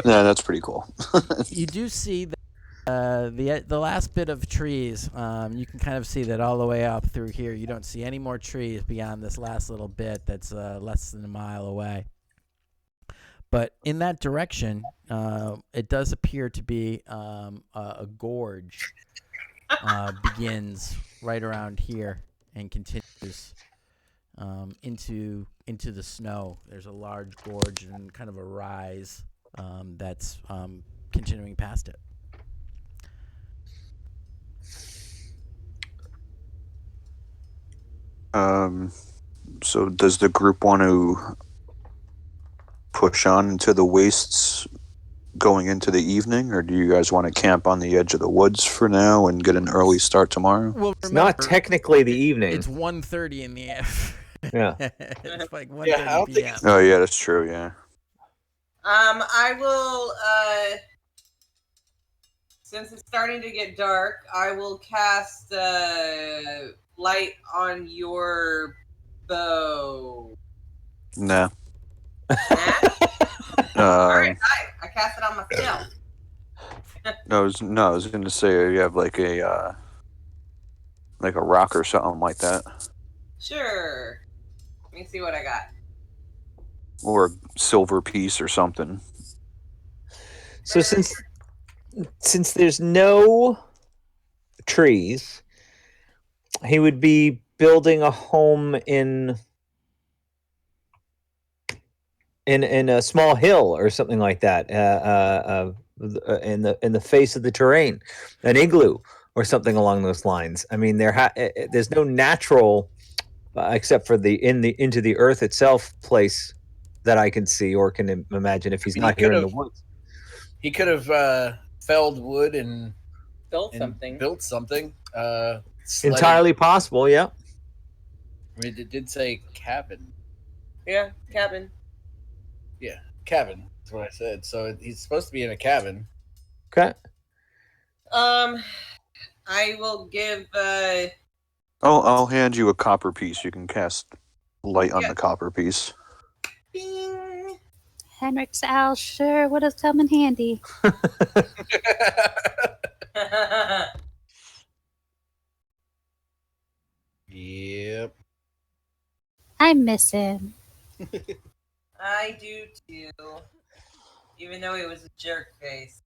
Yeah, that's pretty cool. you do see that the last bit of trees. You can kind of see that all the way up through here. You don't see any more trees beyond this last little bit that's less than a mile away. But in that direction, it does appear to be a gorge. Begins right around here and continues into the snow. There's a large gorge and kind of a rise that's continuing past it. So does the group want to push on into the wastes going into the evening, or do you guys want to camp on the edge of the woods for now and get an early start tomorrow? Well, It's not technically the evening. It's 1:30 in the afternoon. Yeah. It's like 1:30 Yeah, I don't think p.m. Oh yeah, that's true. Yeah. I will, since it's starting to get dark, I will cast light on your bow. Nah. Alright, I cast it on myself. I was gonna say you have like a rock or something like that, Sure. Let me see what I got. or a silver piece or something. So since there's no trees, he would be building a home in a small hill or something like that, in the face of the terrain, an igloo or something along those lines. I mean, there's no natural, except for into the earth itself place that I can see or can imagine if he's not here in the woods. He could have felled wood and Built something. Built something. Entirely possible, yeah. I mean, it did say cabin. Yeah, cabin. Yeah, cabin. That's what I said. So he's supposed to be in a cabin. Okay. I will give. I'll hand you a copper piece. You can cast light on the copper piece. Bing. Henrik's owl sure would have come in handy. Yep. I miss him. I do too. Even though he was a jerk face.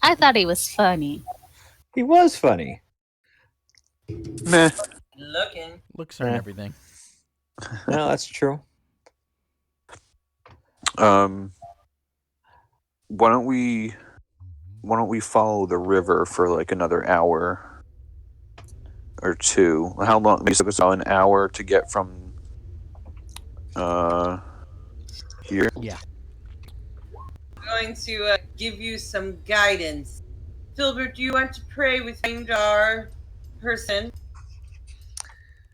I thought he was funny. He was funny. Meh. Looks are everything. No, that's true. Why don't we follow the river for like another hour or two? How long? Maybe it took us an hour to get from here. Yeah. I'm going to give you some guidance. Filbert, do you want to pray with our person?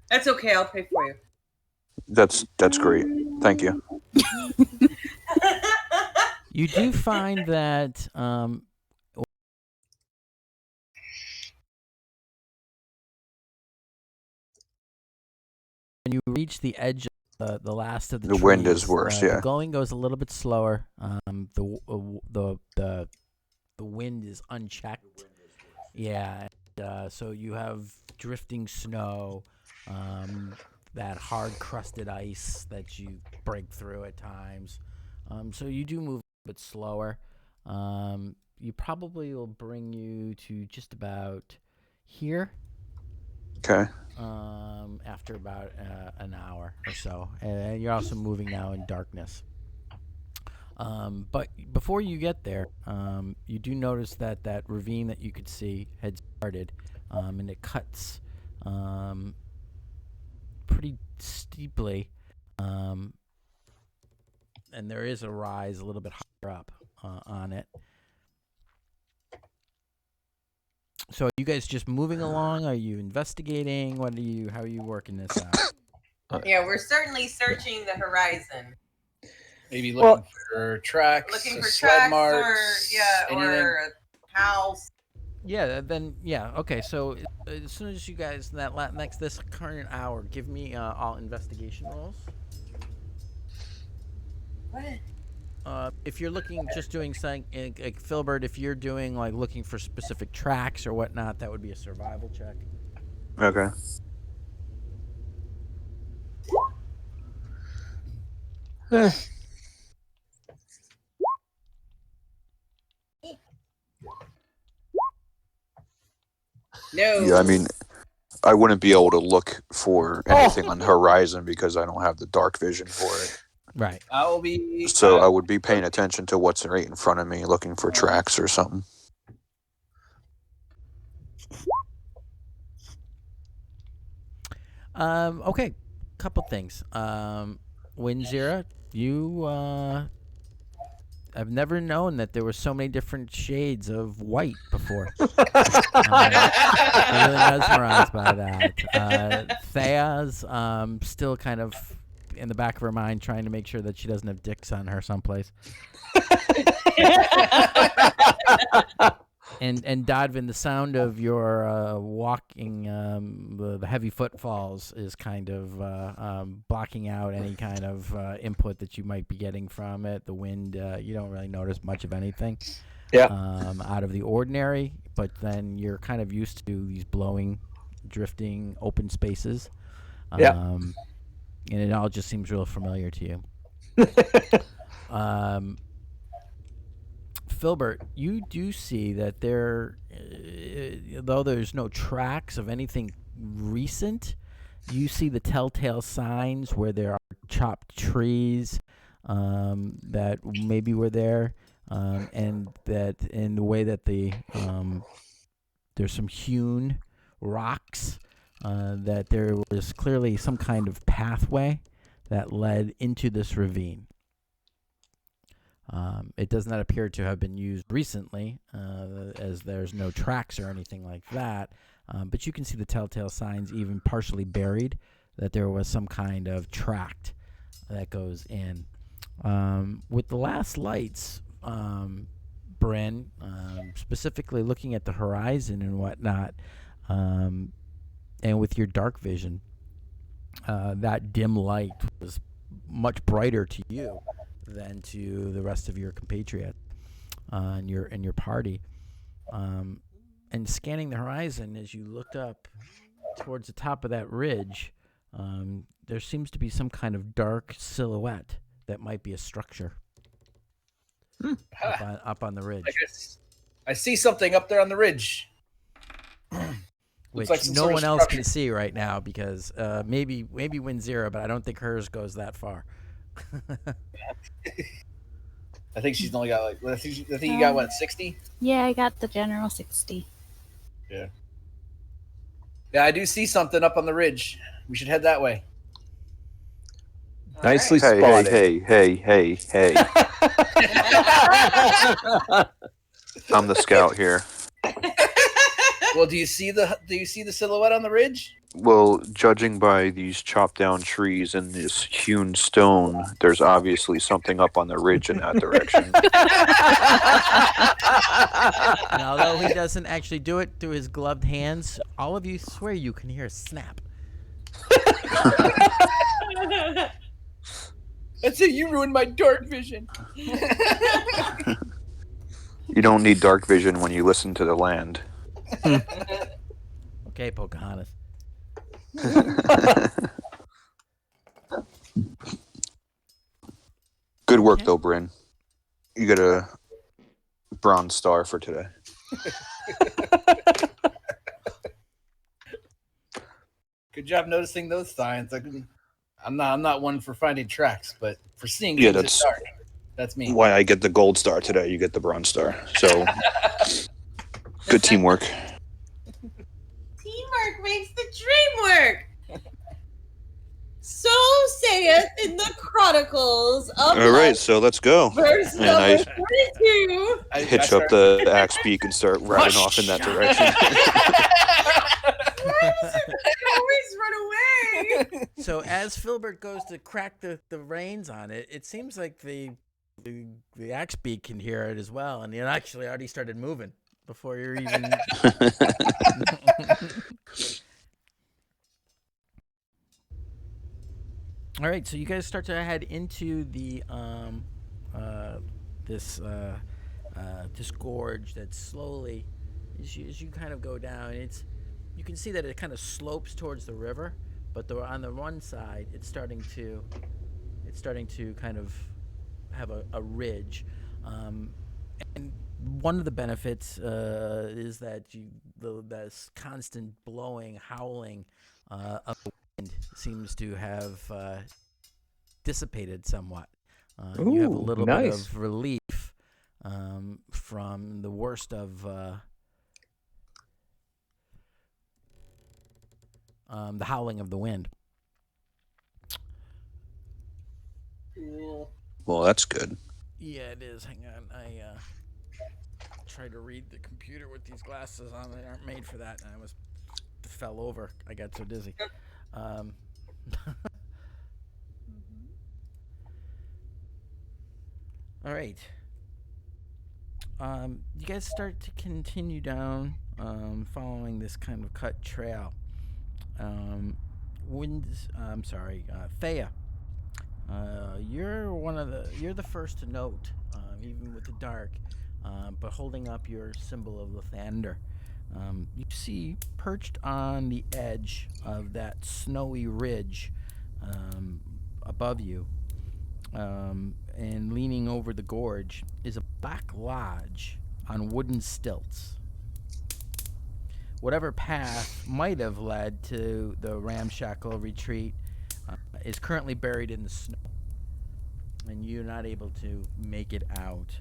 That's okay, I'll pray for you. That's great. Thank you. You do find that when you reach the edge the last of the The trees. wind is worse, The yeah. going goes a little bit slower. The wind is unchecked. Yeah. So you have drifting snow, that hard crusted ice that you break through at times. So you do move a bit slower. You probably will bring you to just about here. Okay. After about an hour or so, and you're also moving now in darkness. But before you get there, you do notice that ravine that you could see had started, and it cuts pretty steeply, and there is a rise a little bit higher up on it. So are you guys just moving along? Are you investigating? How are you working this out? Yeah, we're certainly searching the horizon. Maybe looking for tracks, Looking for sled tracks marks, anything. or a house. Yeah, then okay. So as soon as you guys this current hour, give me all investigation rolls. What? If you're just doing something like Filbert, if you're doing like looking for specific tracks or whatnot, that would be a survival check. Okay. No. Yeah, I mean, I wouldn't be able to look for anything on the horizon because I don't have the dark vision for it. Right. I will be. So I would be paying attention to what's right in front of me, looking for tracks or something. Okay. Couple things. Winzira, you I've never known that there were so many different shades of white before. I'm really mesmerized by that. Thea's still kind of in the back of her mind trying to make sure that she doesn't have dicks on her someplace. And Dodvin, the sound of your walking, the heavy footfalls is kind of blocking out any kind of input that you might be getting from it. The wind, you don't really notice much of anything out of the ordinary, but then you're kind of used to these blowing, drifting, open spaces. And it all just seems real familiar to you. Filbert, you do see that there, though there's no tracks of anything recent, you see the telltale signs where there are chopped trees that maybe were there, and that in the way that there's some hewn rocks, that there was clearly some kind of pathway that led into this ravine. It does not appear to have been used recently, as there's no tracks or anything like that. But you can see the telltale signs, even partially buried, that there was some kind of tract that goes in. With the last lights, Bryn, specifically looking at the horizon and whatnot, and with your dark vision, that dim light was much brighter to you than to the rest of your compatriots and your party. And scanning the horizon, as you looked up towards the top of that ridge, there seems to be some kind of dark silhouette that might be a structure up on the ridge. I see something up there on the ridge. Which like some no sort of one else structure. can see right now because maybe Winzira, but I don't think hers goes that far. I think she's only got I think you got what, 60? Yeah, I got the general 60. Yeah. Yeah, I do see something up on the ridge. We should head that way. Nicely Hey, spotted. hey. I'm the scout here. Well, do you see the silhouette on the ridge? Well, judging by these chopped down trees and this hewn stone, there's obviously something up on the ridge in that direction. And although he doesn't actually do it through his gloved hands, all of you swear you can hear a snap. That's it. You ruined my dark vision. You don't need dark vision when you listen to the land. Okay, Pocahontas. Good work, Okay. though, Bryn. You got a bronze star for today. Good job noticing those signs. I'm not one for finding tracks, but for seeing Yeah, things in that's the dark, that's me. why I get the gold star today. You get the bronze star. So, good teamwork. Teamwork makes the dream work. So saith in the Chronicles of All right, so let's go. verse And number I 32. hitch up the axe beak and start riding off in that direction. Why does it always run away? So as Filbert goes to crack the reins on it, it seems like the axe beak can hear it as well, and it actually already started moving before you're even. All right, so you guys start to head into the this gorge that slowly, as you kind of go down, you can see that it kind of slopes towards the river, but on the one side, it's starting to kind of have a ridge, and one of the benefits is that this constant blowing, howling of the wind seems to have dissipated somewhat. You have a Ooh, little nice. bit of relief from the worst of the howling of the wind. Cool. Well, that's good. Yeah, it is. Hang on, I tried to read the computer with these glasses on. They aren't made for that, and I fell over. I got so dizzy. All right. You guys start to continue down, following this kind of cut trail. Thea. You're the first to note, even with the dark, but holding up your symbol of Lathander. You see, perched on the edge of that snowy ridge above you, and leaning over the gorge, is a black lodge on wooden stilts. Whatever path might have led to the ramshackle retreat is currently buried in the snow, and you're not able to make it out.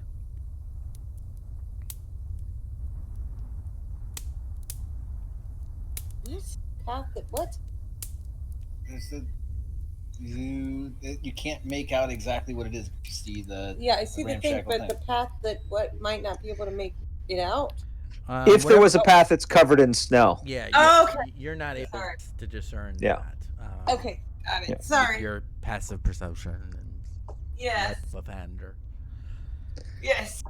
What? You can't make out exactly what it is. You see the Yeah, I see the thing, ramshackle but the path that might not be able to make it out. If there was a path that's covered in snow. Yeah, Oh, okay. you're not able Sorry. to discern Yeah. that. Okay, got it. Yeah. Sorry. Your passive perception and Yes. Lathander. Yes.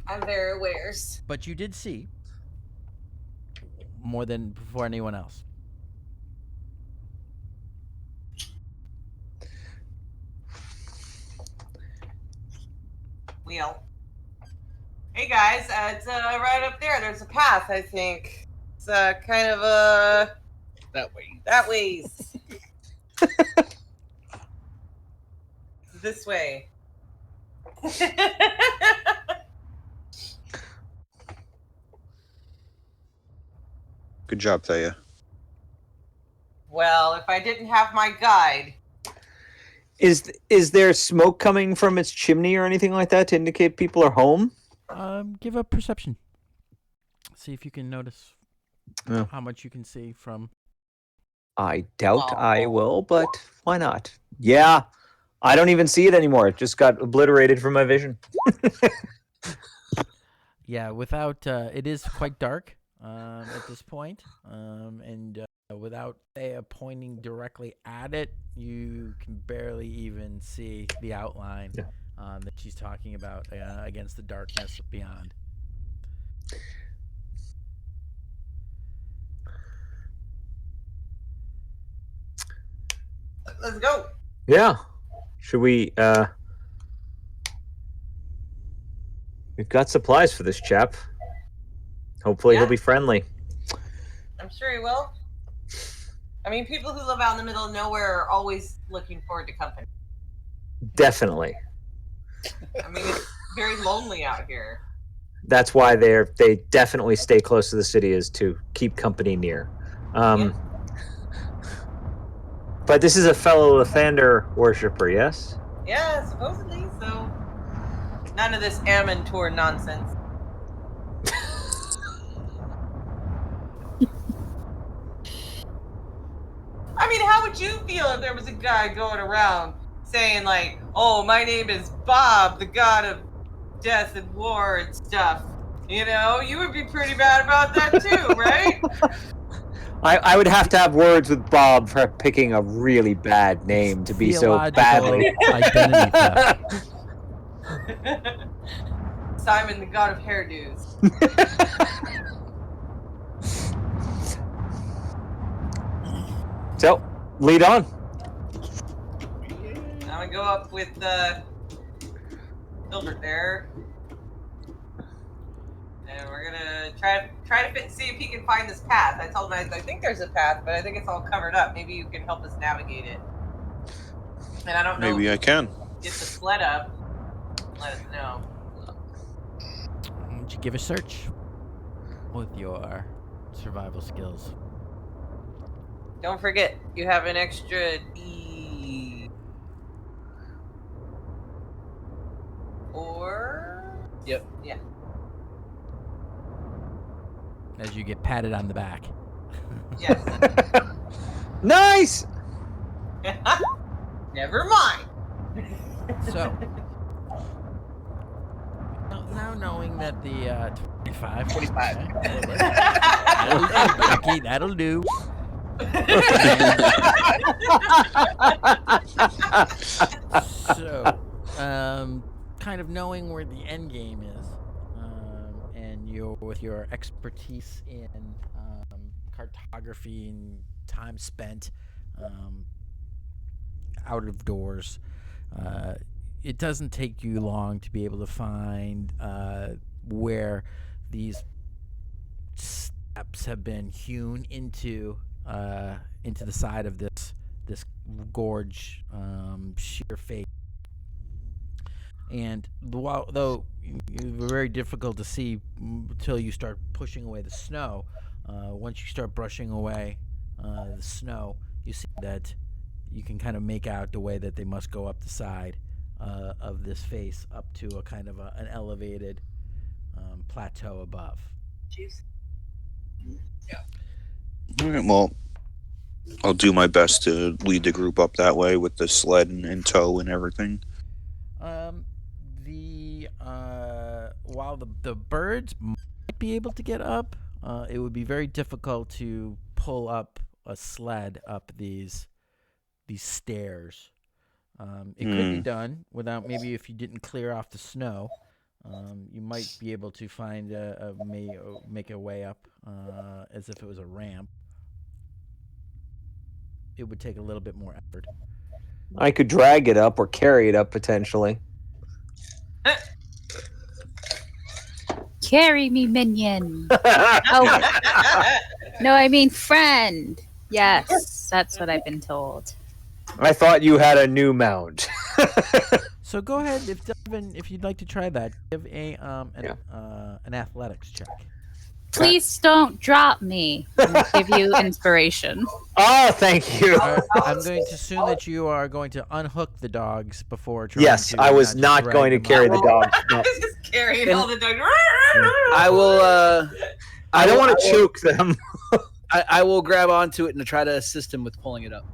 I'm very aware. But you did see more than before anyone else. Wheel. Hey guys, it's right up there. There's a path, I think. It's kind of that way. that ways. This way. Good job, Thea. Well, if I didn't have my guide. Is there smoke coming from its chimney or anything like that to indicate people are home? Give a perception. See if you can notice Yeah. how much you can see from. I doubt I will, but why not? Yeah, I don't even see it anymore. It just got obliterated from my vision. Yeah, without it is quite dark at this point, and without Thea pointing directly at it, you can barely even see the outline that she's talking about against the darkness beyond. Let's go. Yeah. Should we? We've got supplies for this chap. Hopefully, he'll Yeah. be friendly. I'm sure he will. I mean, people who live out in the middle of nowhere are always looking forward to company. Definitely. I mean, it's very lonely out here. That's why they definitely stay close to the city, is to keep company near. But this is a fellow Lathander worshiper, yes? Yeah, supposedly. So, none of this Ammon tour nonsense. I mean, how would you feel if there was a guy going around saying like, "Oh, my name is Bob, the god of death and war and stuff"? You know, you would be pretty mad about that too, right? I would have to have words with Bob for picking a really bad name to be so badly. Identity theft. Simon, the god of hairdos. So, lead on. I'm gonna go up with Gilbert there, and we're gonna try to see if he can find this path. I told him I think there's a path, but I think it's all covered up. Maybe you can help us navigate it. And I don't know. Maybe I can. Get the sled up. Let us know. Why don't you give a search with your survival skills? Don't forget, you have an extra D. Or Yep. Yeah. As you get patted on the back. Yes. Nice! Never mind. So, now knowing that the 25. 45. That'll do. So, kind of knowing where the end game is, and with your expertise in cartography and time spent out of doors, it doesn't take you long to be able to find where these steps have been hewn into the side of this gorge, sheer face. And though it was very difficult to see until you start pushing away the snow, once you start brushing away the snow, you see that you can kind of make out the way that they must go up the side of this face up to a kind of an elevated plateau above. Jeez. All right, well, I'll do my best to lead the group up that way with the sled in tow and everything. While the birds might be able to get up, it would be very difficult to pull up a sled up these stairs. It could be done without, maybe if you didn't clear off the snow, you might be able to find make a way up as if it was a ramp. It would take a little bit more effort. I could drag it up or carry it up potentially. Carry me, minion. Oh, no, I mean friend. Yes, that's what I've been told. I thought you had a new mount. So go ahead, if you'd like to try that, give an athletics check. Please don't drop me. I'll give you inspiration. Oh, thank you. I'm going to assume that you are going to unhook the dogs before trying Yes, to. I was not going to carry the dogs. No. I was just carrying all the dogs. I will. I don't want to choke them. I will grab onto it and try to assist him with pulling it up.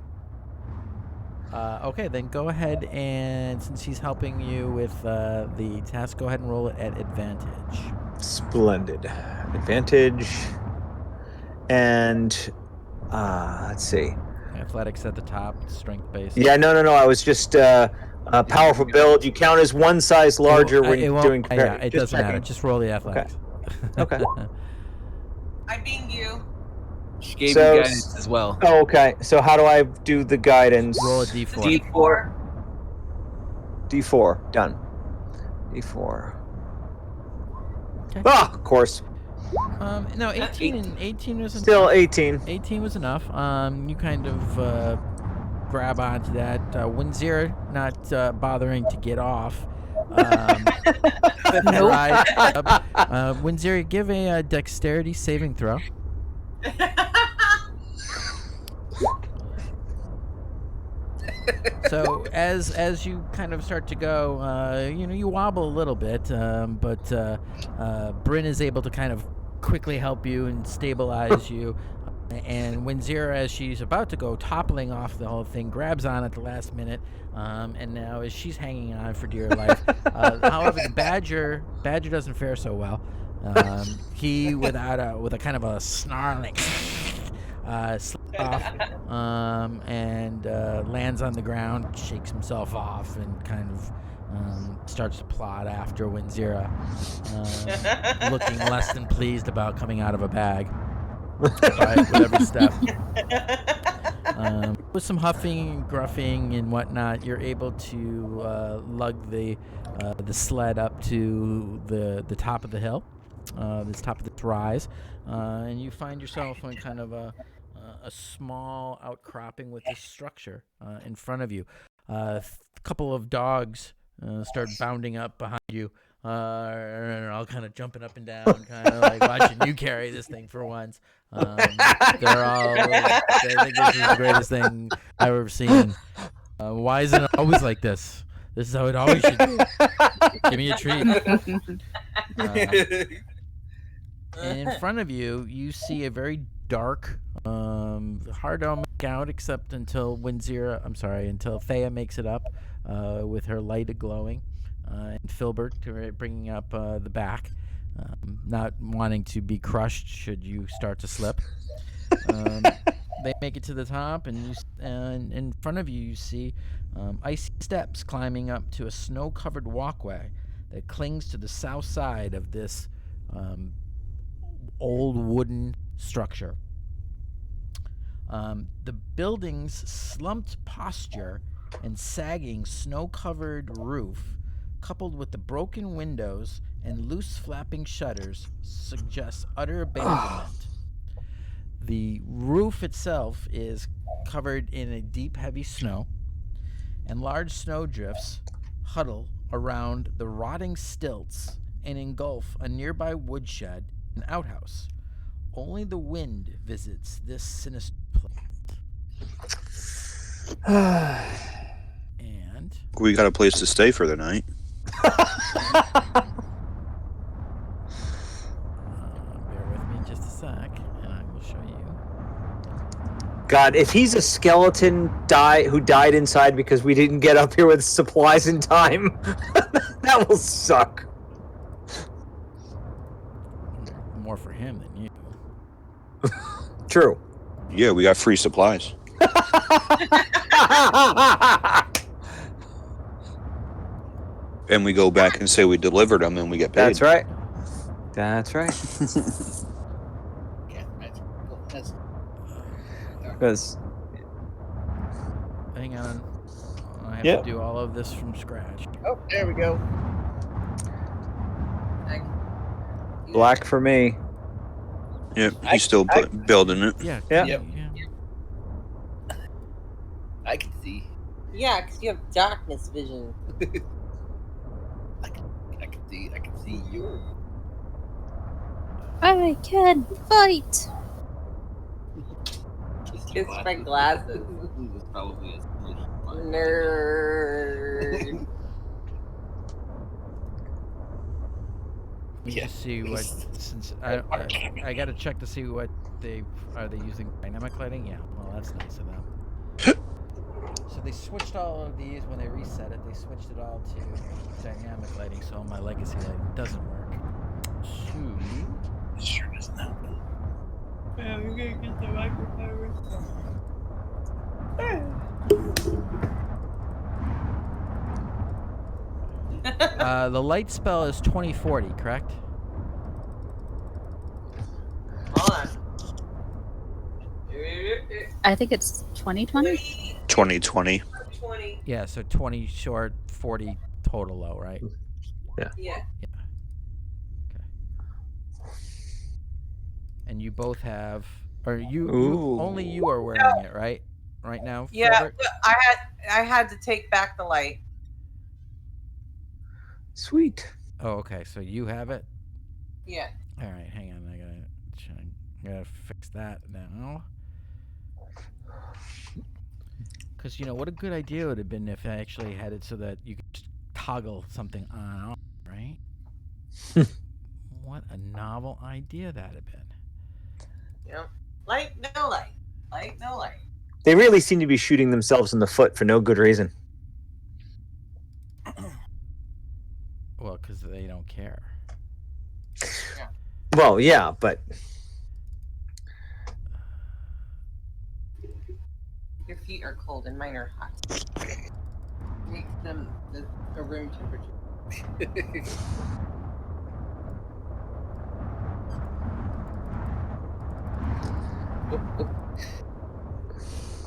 Okay, then go ahead and since he's helping you with the task, go ahead and roll it at advantage. Splendid. Advantage. And let's see. Athletics at the top, strength based. Yeah, no. I was just powerful build. You count as one size larger when you're doing. Yeah, it doesn't matter. Just roll the athletics. Okay. I being you. She gave So- you guidance as well. Oh, okay. So how do I do the guidance? Roll a d4. D4. D4 done. D4. Okay. Ah, of course. No, 18 was Still enough. 18. 18 was enough. You kind of grab onto that. Windsor not bothering to get off. Right up. Windsor, give a dexterity saving throw. So as you kind of start to go, you wobble a little bit, but Bryn is able to kind of quickly help you and stabilize you. And Windsor, as she's about to go toppling off the whole thing, grabs on at the last minute, and now as she's hanging on for dear life. However, the Badger doesn't fare so well. He with a kind of a snarling slips off, and lands on the ground, shakes himself off, and kind of starts to plod after Windsor, looking less than pleased about coming out of a bag. Right, with every step. With some huffing and gruffing and whatnot, you're able to lug the sled up to the top of the hill, this top of this rise, and you find yourself on kind of a small outcropping with this structure in front of you. A couple of dogs start bounding up behind you. All kind of jumping up and down, kind of like watching you carry this thing for once. They think this is the greatest thing I've ever seen. Why isn't it always like this? This is how it always should be. Give me a treat. And in front of you, you see a very dark, hard to make out except until Thea makes it up with her light glowing. And Filbert bringing up the back, not wanting to be crushed should you start to slip. They make it to the top, and in front of you see icy steps climbing up to a snow-covered walkway that clings to the south side of this old wooden structure. The building's slumped posture and sagging snow-covered roof, coupled with the broken windows and loose flapping shutters, suggests utter abandonment. The roof itself is covered in a deep, heavy snow, and large snowdrifts huddle around the rotting stilts and engulf a nearby woodshed and outhouse. Only the wind visits this sinister place. And We got a place to stay for the night. bear with me just a sec, and I will show you. God, if he's a skeleton who died inside because we didn't get up here with supplies in time, that will suck. More for him than you. True. Yeah, we got free supplies. And we go back and say we delivered them and we get paid. That's right. That's right. Yeah, that's Because Hang on. I have Yep. to do all of this from scratch. oh, there we go. black for me. Yep, he's still building it. Yeah. Yeah. Yep. yeah. I can see. Yeah, because you have darkness vision. I can see you. I can fight. It's my glasses. It's probably a Nerd. Let me Yeah. just see what, since I got to check to see what they using dynamic lighting. Yeah, well that's nice of them. So they switched all of these when they reset it. They switched it all to dynamic lighting, so my legacy lighting doesn't work. Sure doesn't help. Yeah, we're gonna get the microphone. The light spell is 2040, correct? Hold on. I think it's 2020. 2020. 20. Yeah, so 20 short, 40 total low, right? Yeah. And you both have, or you Ooh. only you are wearing it, right? Right now, Yeah, Filbert? but I had to take back the light. Sweet. Oh, okay. So you have it. Yeah. All right, hang on. I gotta fix that now. Because what a good idea it would have been if I actually had it so that you could just toggle something on and off, right? What a novel idea that'd have been. Yep. Light, no light. Light, no light. They really seem to be shooting themselves in the foot for no good reason. Well, because they don't care. Well, yeah, but Your feet are cold and mine are hot. Make them the room temperature.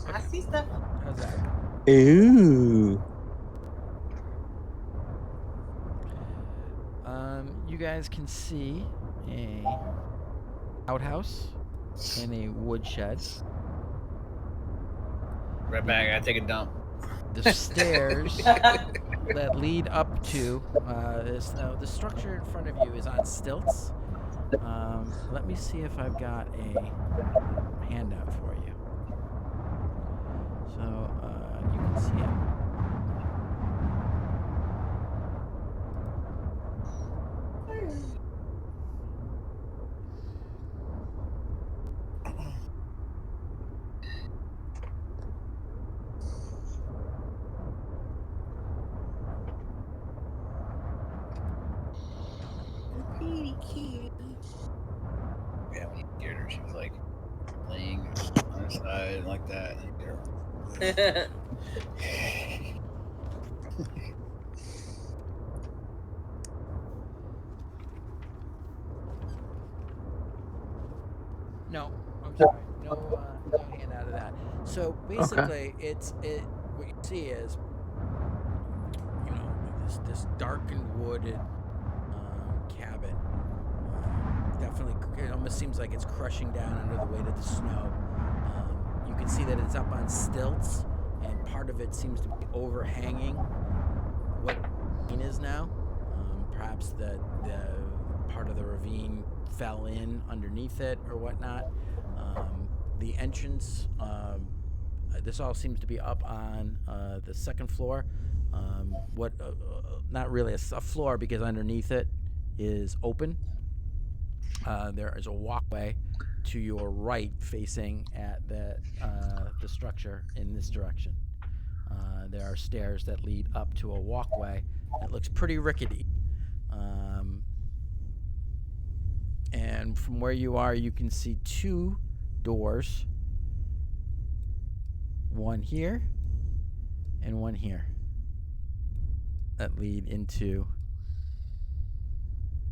I see stuff. How's that? ooh. You guys can see a outhouse and a woodshed. Right back. I take a dump. The stairs that lead up to the structure in front of you is on stilts. Let me see if I've got a handout for you. So you can see it. Yeah, when you scared her, she was like laying on her side like that. No, I'm sorry. No handout of that. So basically, what you see is, this darkened wooded cabin. Definitely, it almost seems like it's crushing down under the weight of the snow. You can see that it's up on stilts, and part of it seems to be overhanging what the ravine is now. Perhaps the part of the ravine fell in underneath it or whatnot. The entrance, this all seems to be up on the second floor. Not really a floor, because underneath it is open. There is a walkway to your right facing at the structure in this direction. There are stairs that lead up to a walkway. It looks pretty rickety. And from where you are, you can see two doors. One here and one here that lead into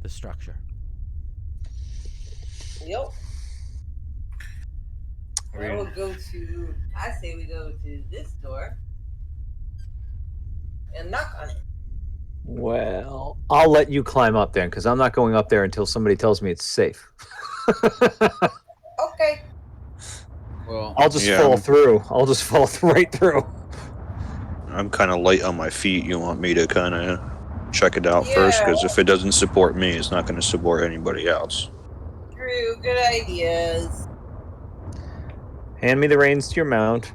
the structure. Yep. I say we go to this door and knock on it. Well, I'll let you climb up then, because I'm not going up there until somebody tells me it's safe. Okay. Well, I'll just fall through. I'll just fall right through. I'm kind of light on my feet. You want me to kind of check it out first? Because if it doesn't support me, it's not going to support anybody else. True. Good ideas. Hand me the reins to your mount.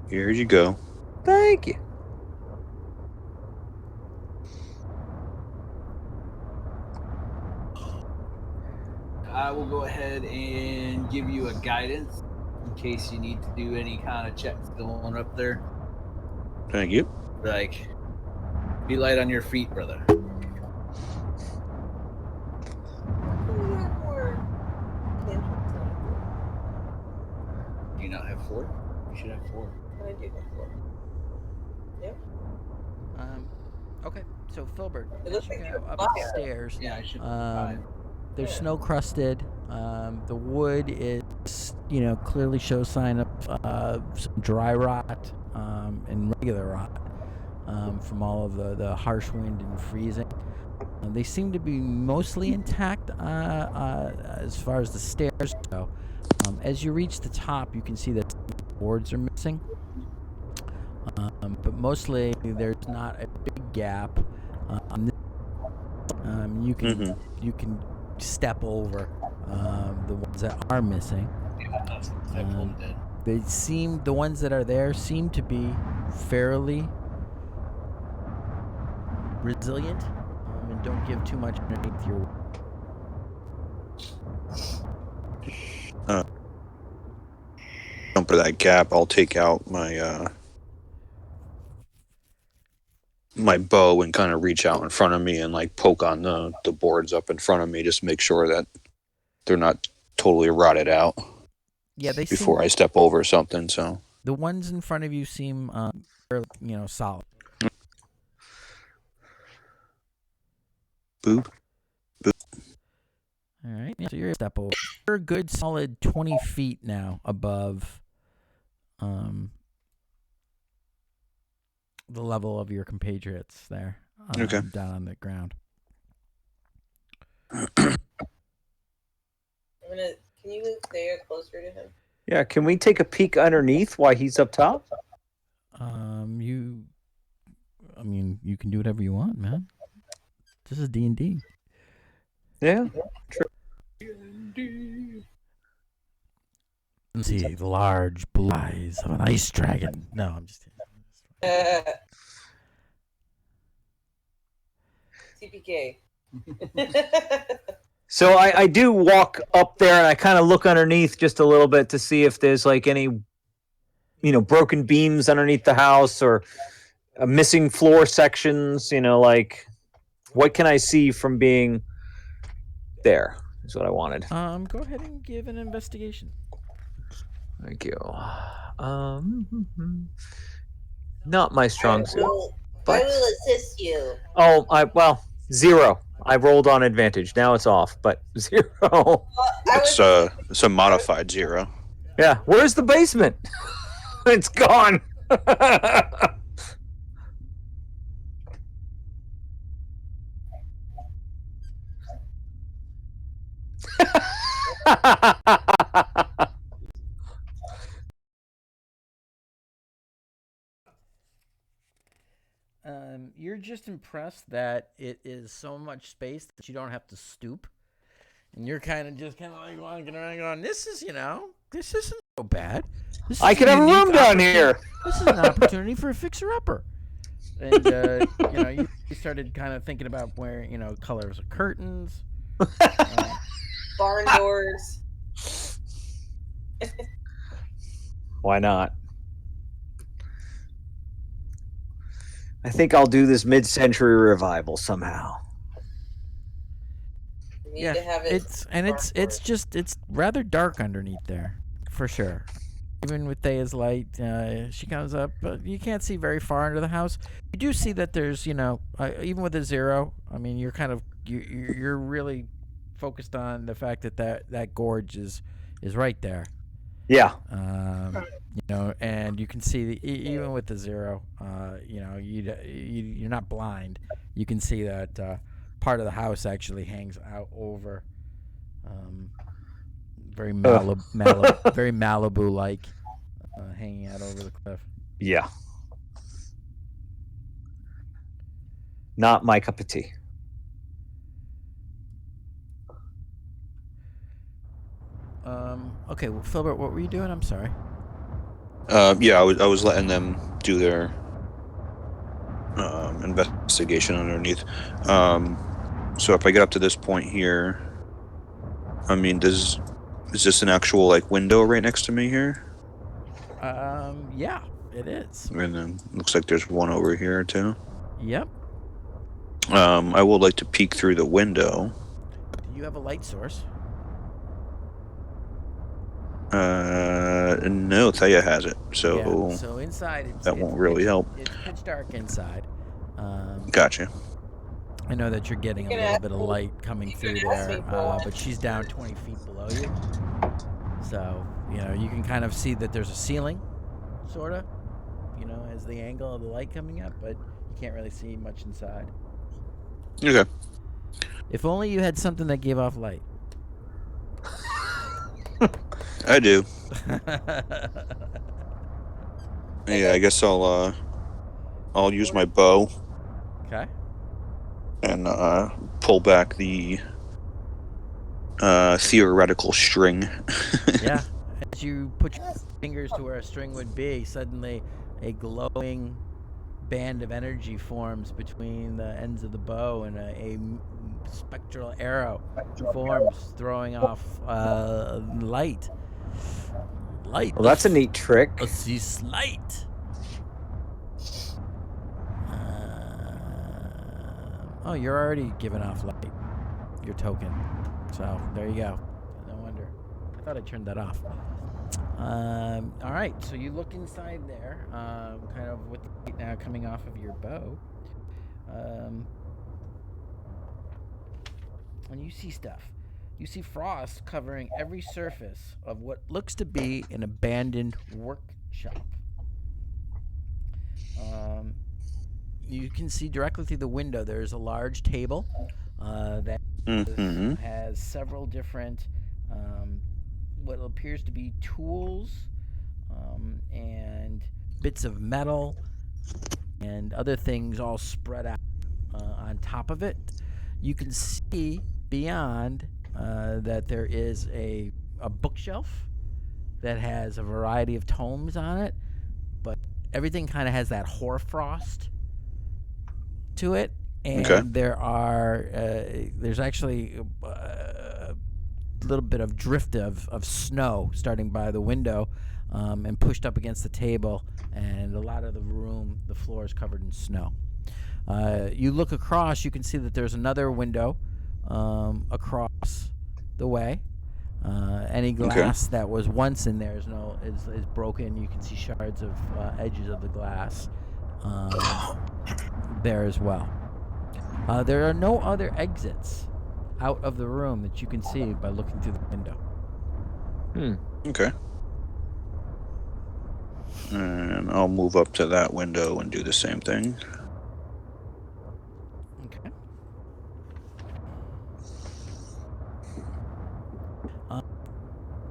Here you go. Thank you. I will go ahead and give you a guidance in case you need to do any kind of checks going up there. Thank you. Like, be light on your feet, brother. Do you not have 4? You should have 4. I do have 4. Yep. Okay, so Filbert, It as looks you like go you have up 5. the stairs, Yeah, I should have 5. They're snow crusted. The wood is, clearly shows sign of some dry rot and regular rot from all of the harsh wind and freezing. They seem to be mostly intact as far as the stairs go. As you reach the top, you can see that boards are missing. But mostly there's not a big gap. You can step over the ones that are missing. The ones that are there seem to be fairly resilient, and don't give too much underneath your. Jump for that gap. I'll take out my my bow and kind of reach out in front of me and like poke on the boards up in front of me, just make sure that they're not totally rotted out. Yeah, they before I step over something. So the ones in front of you seem, solid. Boop. All right, so you're a step over. You're a good solid 20 feet now above the level of your compatriots there. Okay. Down on the ground. Can you move there closer to him? Yeah, can we take a peek underneath while he's up top? You can do whatever you want, man. This is D&D. Yeah. Let's see the large blue eyes of an ice dragon. No, I'm just kidding. TPK. So I do walk up there and I kind of look underneath just a little bit to see if there's like any, broken beams underneath the house or missing floor sections, like what can I see from being there is what I wanted. Go ahead and give an investigation. Thank you. Not my strong suit. I will assist you. Oh, 0. I rolled on advantage. Now it's off, but 0. It's a modified 0. Yeah. Where's the basement? It's gone. You're just impressed that it is so much space that you don't have to stoop, and you're kind of like walking around going, "This isn't so bad. I could have a room down here. This is an opportunity for a fixer-upper." And you started kind of thinking about where colors of curtains, barn doors. Why not? I think I'll do this mid-century revival somehow. We need to have it. It's rather dark underneath there, for sure. Even with Thea's light, she comes up, but you can't see very far into the house. You do see that there's, even with a 0, I mean, you're really focused on the fact that gorge is right there. Yeah. And you can see even with the 0, you're not blind. You can see that part of the house actually hangs out over, very very Malibu-like, hanging out over the cliff. Yeah. Not my cup of tea. Okay, well, Filbert, what were you doing? I'm sorry. I was letting them do their investigation underneath. So if I get up to this point here, I mean, is this an actual window right next to me here? Yeah, it is. And then looks like there's one over here too. Yep. I would like to peek through the window. Do you have a light source? No, Thea has it, so so inside that won't really help. It's pitch dark inside. Gotcha. I know that you're getting a little bit of light coming through there, but she's down 20 feet below you. So, you can kind of see that there's a ceiling, sort of, as the angle of the light coming up, but you can't really see much inside. Okay. If only you had something that gave off light. I do. Yeah, I guess I'll use my bow. Okay. And pull back the theoretical string. Yeah. As you put your fingers to where a string would be, suddenly a glowing band of energy forms between the ends of the bow, and a spectral arrow forms, throwing off light. Light. Well, that's a neat trick. A cease light. Oh, you're already giving off light. Your token. So there you go. No wonder. I thought I turned that off. All right. So you look inside there, kind of with the light now coming off of your bow, and you see stuff. You see frost covering every surface of what looks to be an abandoned workshop. You can see directly through the window there's a large table that has several different what appears to be tools and bits of metal and other things all spread out on top of it. You can see beyond that there is a bookshelf that has a variety of tomes on it, but everything kind of has that hoarfrost to it, and there's actually a little bit of drift of snow starting by the window and pushed up against the table, and a lot of the room, the floor is covered in snow. You look across, you can see that there's another window across the way. Any glass that was once in there is broken. You can see shards of edges of the glass there as well. There are no other exits out of the room that you can see by looking through the window. Okay. And I'll move up to that window and do the same thing. Okay.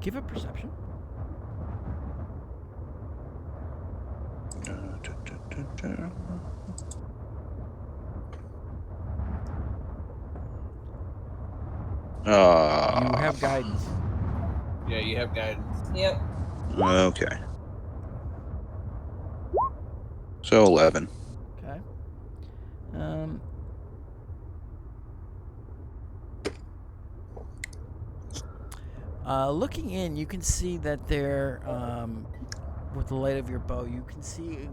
Give a perception. You have guidance. Yeah, you have guidance. Yep. Okay. So 11. Okay. Looking in, you can see that there, with the light of your bow, you can see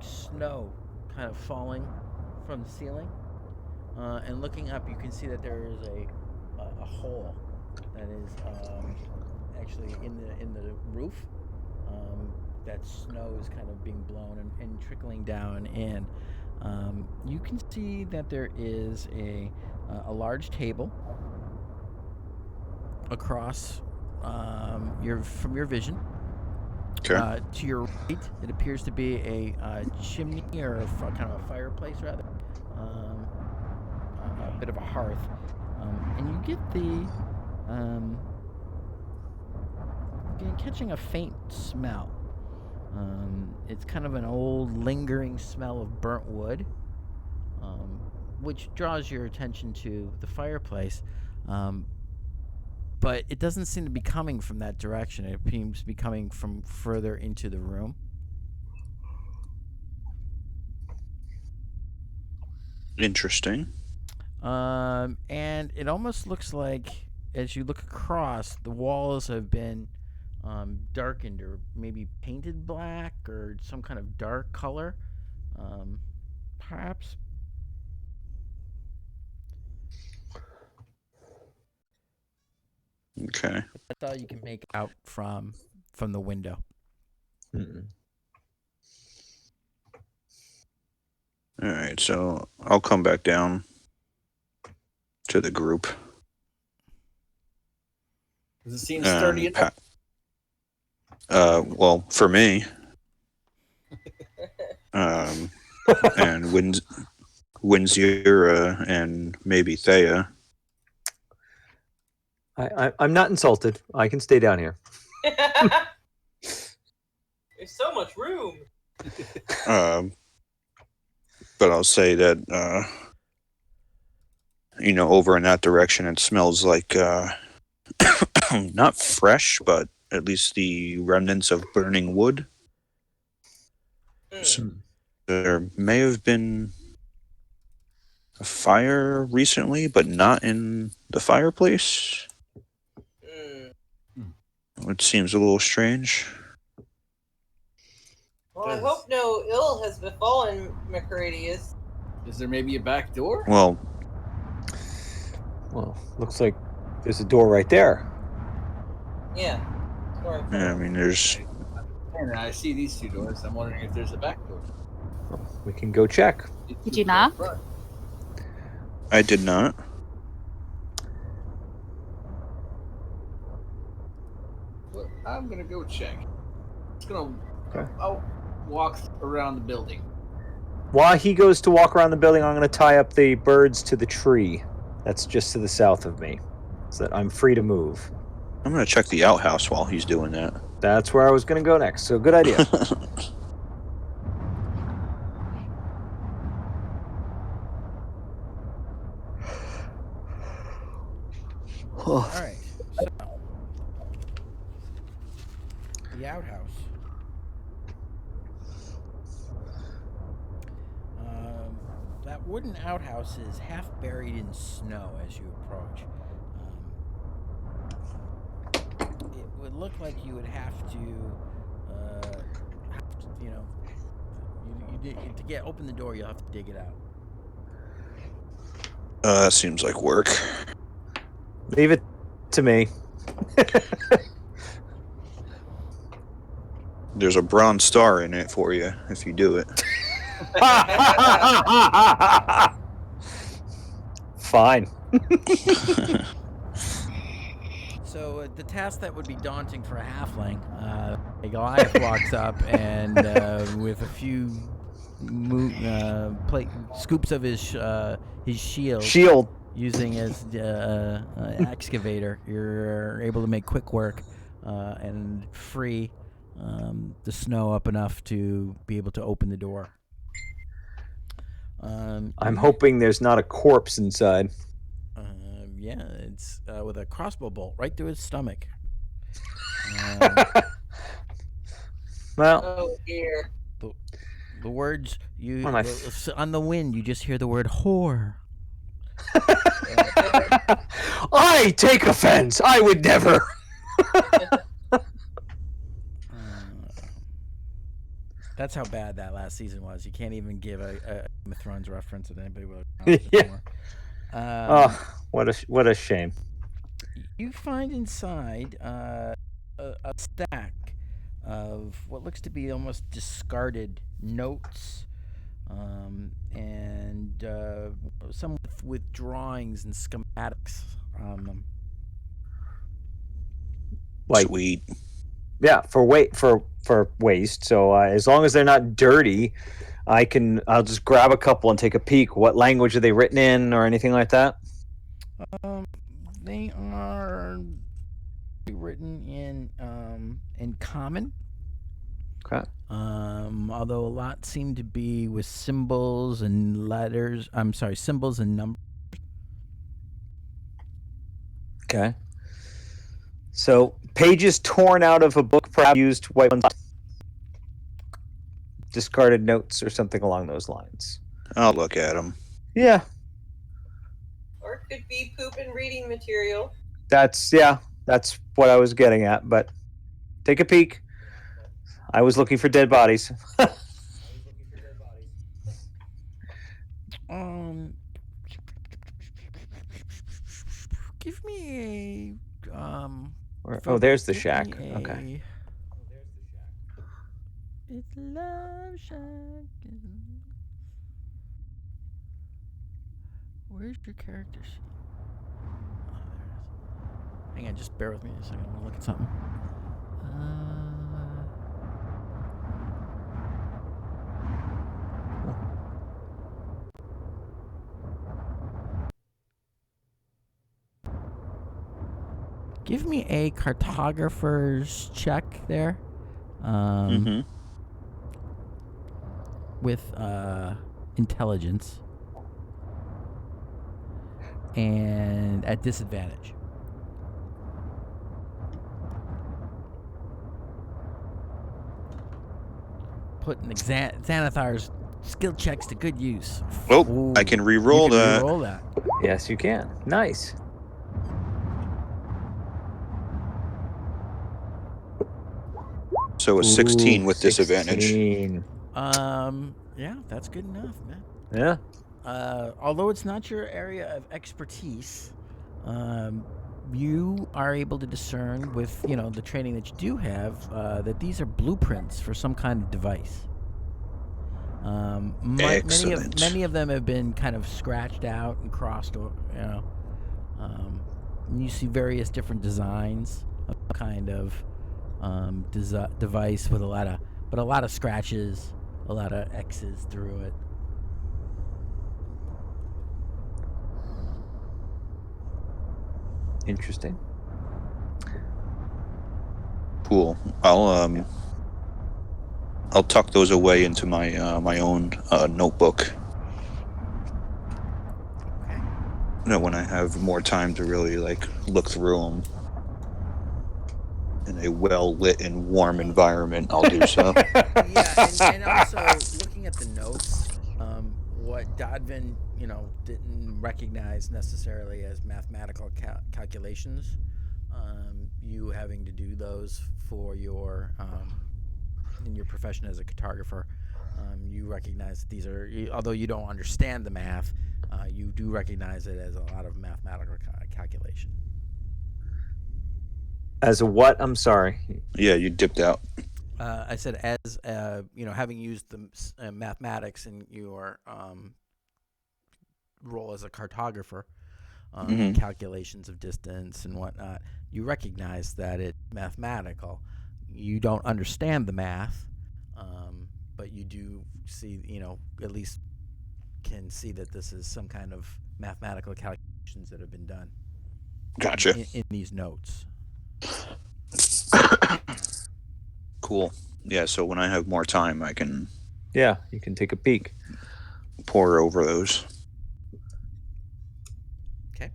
snow kind of falling from the ceiling. And looking up, you can see that there is a hole that is actually in the roof. That snow is kind of being blown and trickling down in. You can see that there is a large table across from your vision. Okay. To your right, it appears to be a chimney or kind of a fireplace, rather. A bit of a hearth. And you get catching a faint smell. It's kind of an old, lingering smell of burnt wood, which draws your attention to the fireplace. But it doesn't seem to be coming from that direction. It seems to be coming from further into the room. Interesting. And it almost looks like, as you look across, the walls have been darkened or maybe painted black or some kind of dark color, perhaps. Okay. That's all you can make out from the window. All right, so I'll come back down to the group. Does it seem sturdy enough? Well, for me. And Winzira and maybe Thea. I'm not insulted. I can stay down here. There's so much room. But I'll say that, over in that direction, it smells like not fresh, but at least the remnants of burning wood. So there may have been a fire recently, but not in the fireplace. It seems a little strange. Well, I hope no ill has befallen Macradius. Is there maybe a back door? Well, looks like there's a door right there. Yeah. I mean, there's... And I see these two doors. I'm wondering if there's a back door. We can go check. Did you knock? I did not. Well, I'm gonna go check. I'll walk around the building. While he goes to walk around the building, I'm going to tie up the birds to the tree that's just to the south of me, so that I'm free to move. I'm going to check the outhouse while he's doing that. That's where I was going to go next, so good idea. All right. So, the outhouse. That wooden outhouse is half buried in snow as you approach. It would look like you would have to to open the door, you'll have to dig it out. That seems like work. Leave it to me. There's a bronze star in it for you if you do it. Fine. So the task that would be daunting for a halfling, Goliath walks up and with a few scoops of his shield using his excavator, you're able to make quick work and free the snow up enough to be able to open the door. I'm hoping there's not a corpse inside. Yeah, it's with a crossbow bolt right through his stomach. Well, oh dear. The words on the wind, you just hear the word whore. I take offense. I would never. That's how bad that last season was. You can't even give a Game of Thrones reference that anybody will. Yeah. What a shame. You find inside a stack of what looks to be almost discarded notes, and some with drawings and schematics on them. Sweet. Yeah, for waste. So as long as they're not dirty, I'll just grab a couple and take a peek. What language are they written in, or anything like that? They are written in common. Okay. Although a lot seem to be with symbols and letters. Symbols and numbers. Okay. So pages torn out of a book, perhaps used white ones, discarded notes or something along those lines. I'll look at them. Yeah. Or it could be poop and reading material. That's what I was getting at, but take a peek. I was looking for dead bodies. Give me there's the shack. Okay. It's Love Shack. Where's your character sheet? Hang on, just bear with me a second. I want to look at something. Give me a cartographer's check there. With intelligence. And at disadvantage. Putting Xanathar's skill checks to good use. Oh, Ooh, I can re-roll that. Re-roll that. Yes, you can. Nice. So a 16 with 16. disadvantage. Yeah, that's good enough, man. Yeah. Although it's not your area of expertise, you are able to discern with, the training that you do have, that these are blueprints for some kind of device. Excellent. Many of them have been kind of scratched out and crossed, and you see various different designs of kind of device with a lot of scratches, a lot of X's through it. Interesting. Cool. I'll tuck those away into my my own notebook. Okay. When I have more time to really look through them in a well lit and warm environment, I'll do so. Yeah, and also looking at the notes, what Dodvin, didn't recognize necessarily as mathematical calculations, you having to do those for your in your profession as a cartographer, you recognize that these are, although you don't understand the math, you do recognize it as a lot of mathematical calculation. As a what? I'm sorry. Yeah, you dipped out. I said, as having used the mathematics in your role as a cartographer, calculations of distance and whatnot, you recognize that it's mathematical. You don't understand the math, but you do see, at least can see that this is some kind of mathematical calculations that have been done. Gotcha. In these notes. Cool. Yeah, so when I have more time, I can Yeah, you can take a peek. pour over those. Okay.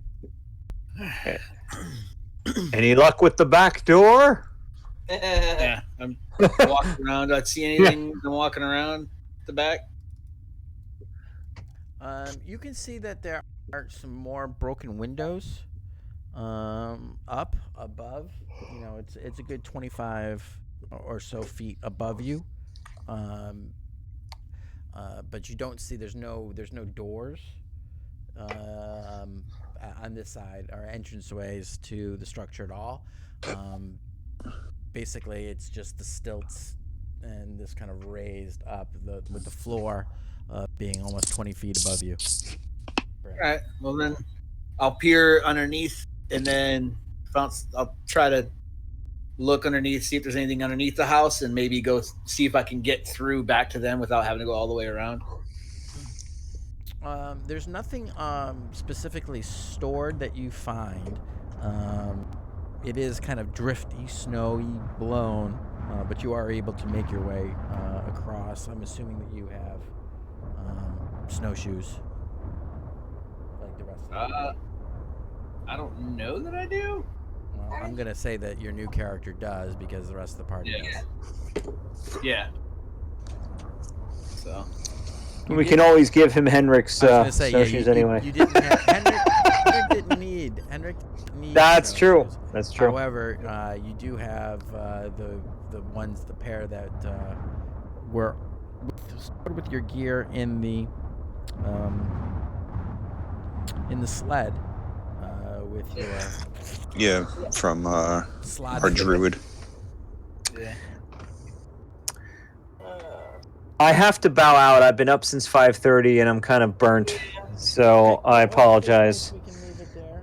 Any luck with the back door? Yeah, I'm walking around. Do I see anything? I'm walking around the back. You can see that there are some more broken windows up above. It's a good 25 or so feet above you. But you don't see, there's no doors on this side, or entranceways to the structure at all. Basically, it's just the stilts and this kind of raised up with the floor being almost 20 feet above you. All right. Well, then I'll peer underneath, and then I'll try to look underneath, see if there's anything underneath the house, and maybe go see if I can get through back to them without having to go all the way around. There's nothing specifically stored that you find. It is kind of drifty, snowy, blown, but you are able to make your way across. I'm assuming that you have snowshoes, like the rest of them. I don't know that I do. Well, I'm gonna say that your new character does, because the rest of the party does. Yeah. So We can always give him Henrik's I was gonna say, snowshoes anyway. You didn't have Henrik didn't need That's true. snowshoes. That's true. However, you do have the pair that were stored with your gear in the sled with your Yeah, from slot. our druid. yeah. I have to bow out. I've been up since 5:30 and I'm kind of burnt. So I apologize. We can leave it there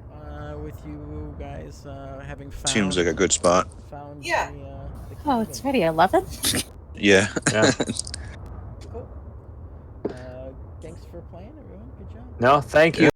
with you guys having seems like a good spot. Found Yeah. the Oh, it's cabin. ready. 11? Yeah. Yeah. Cool. Thanks for playing, everyone. Good job. No, thank you.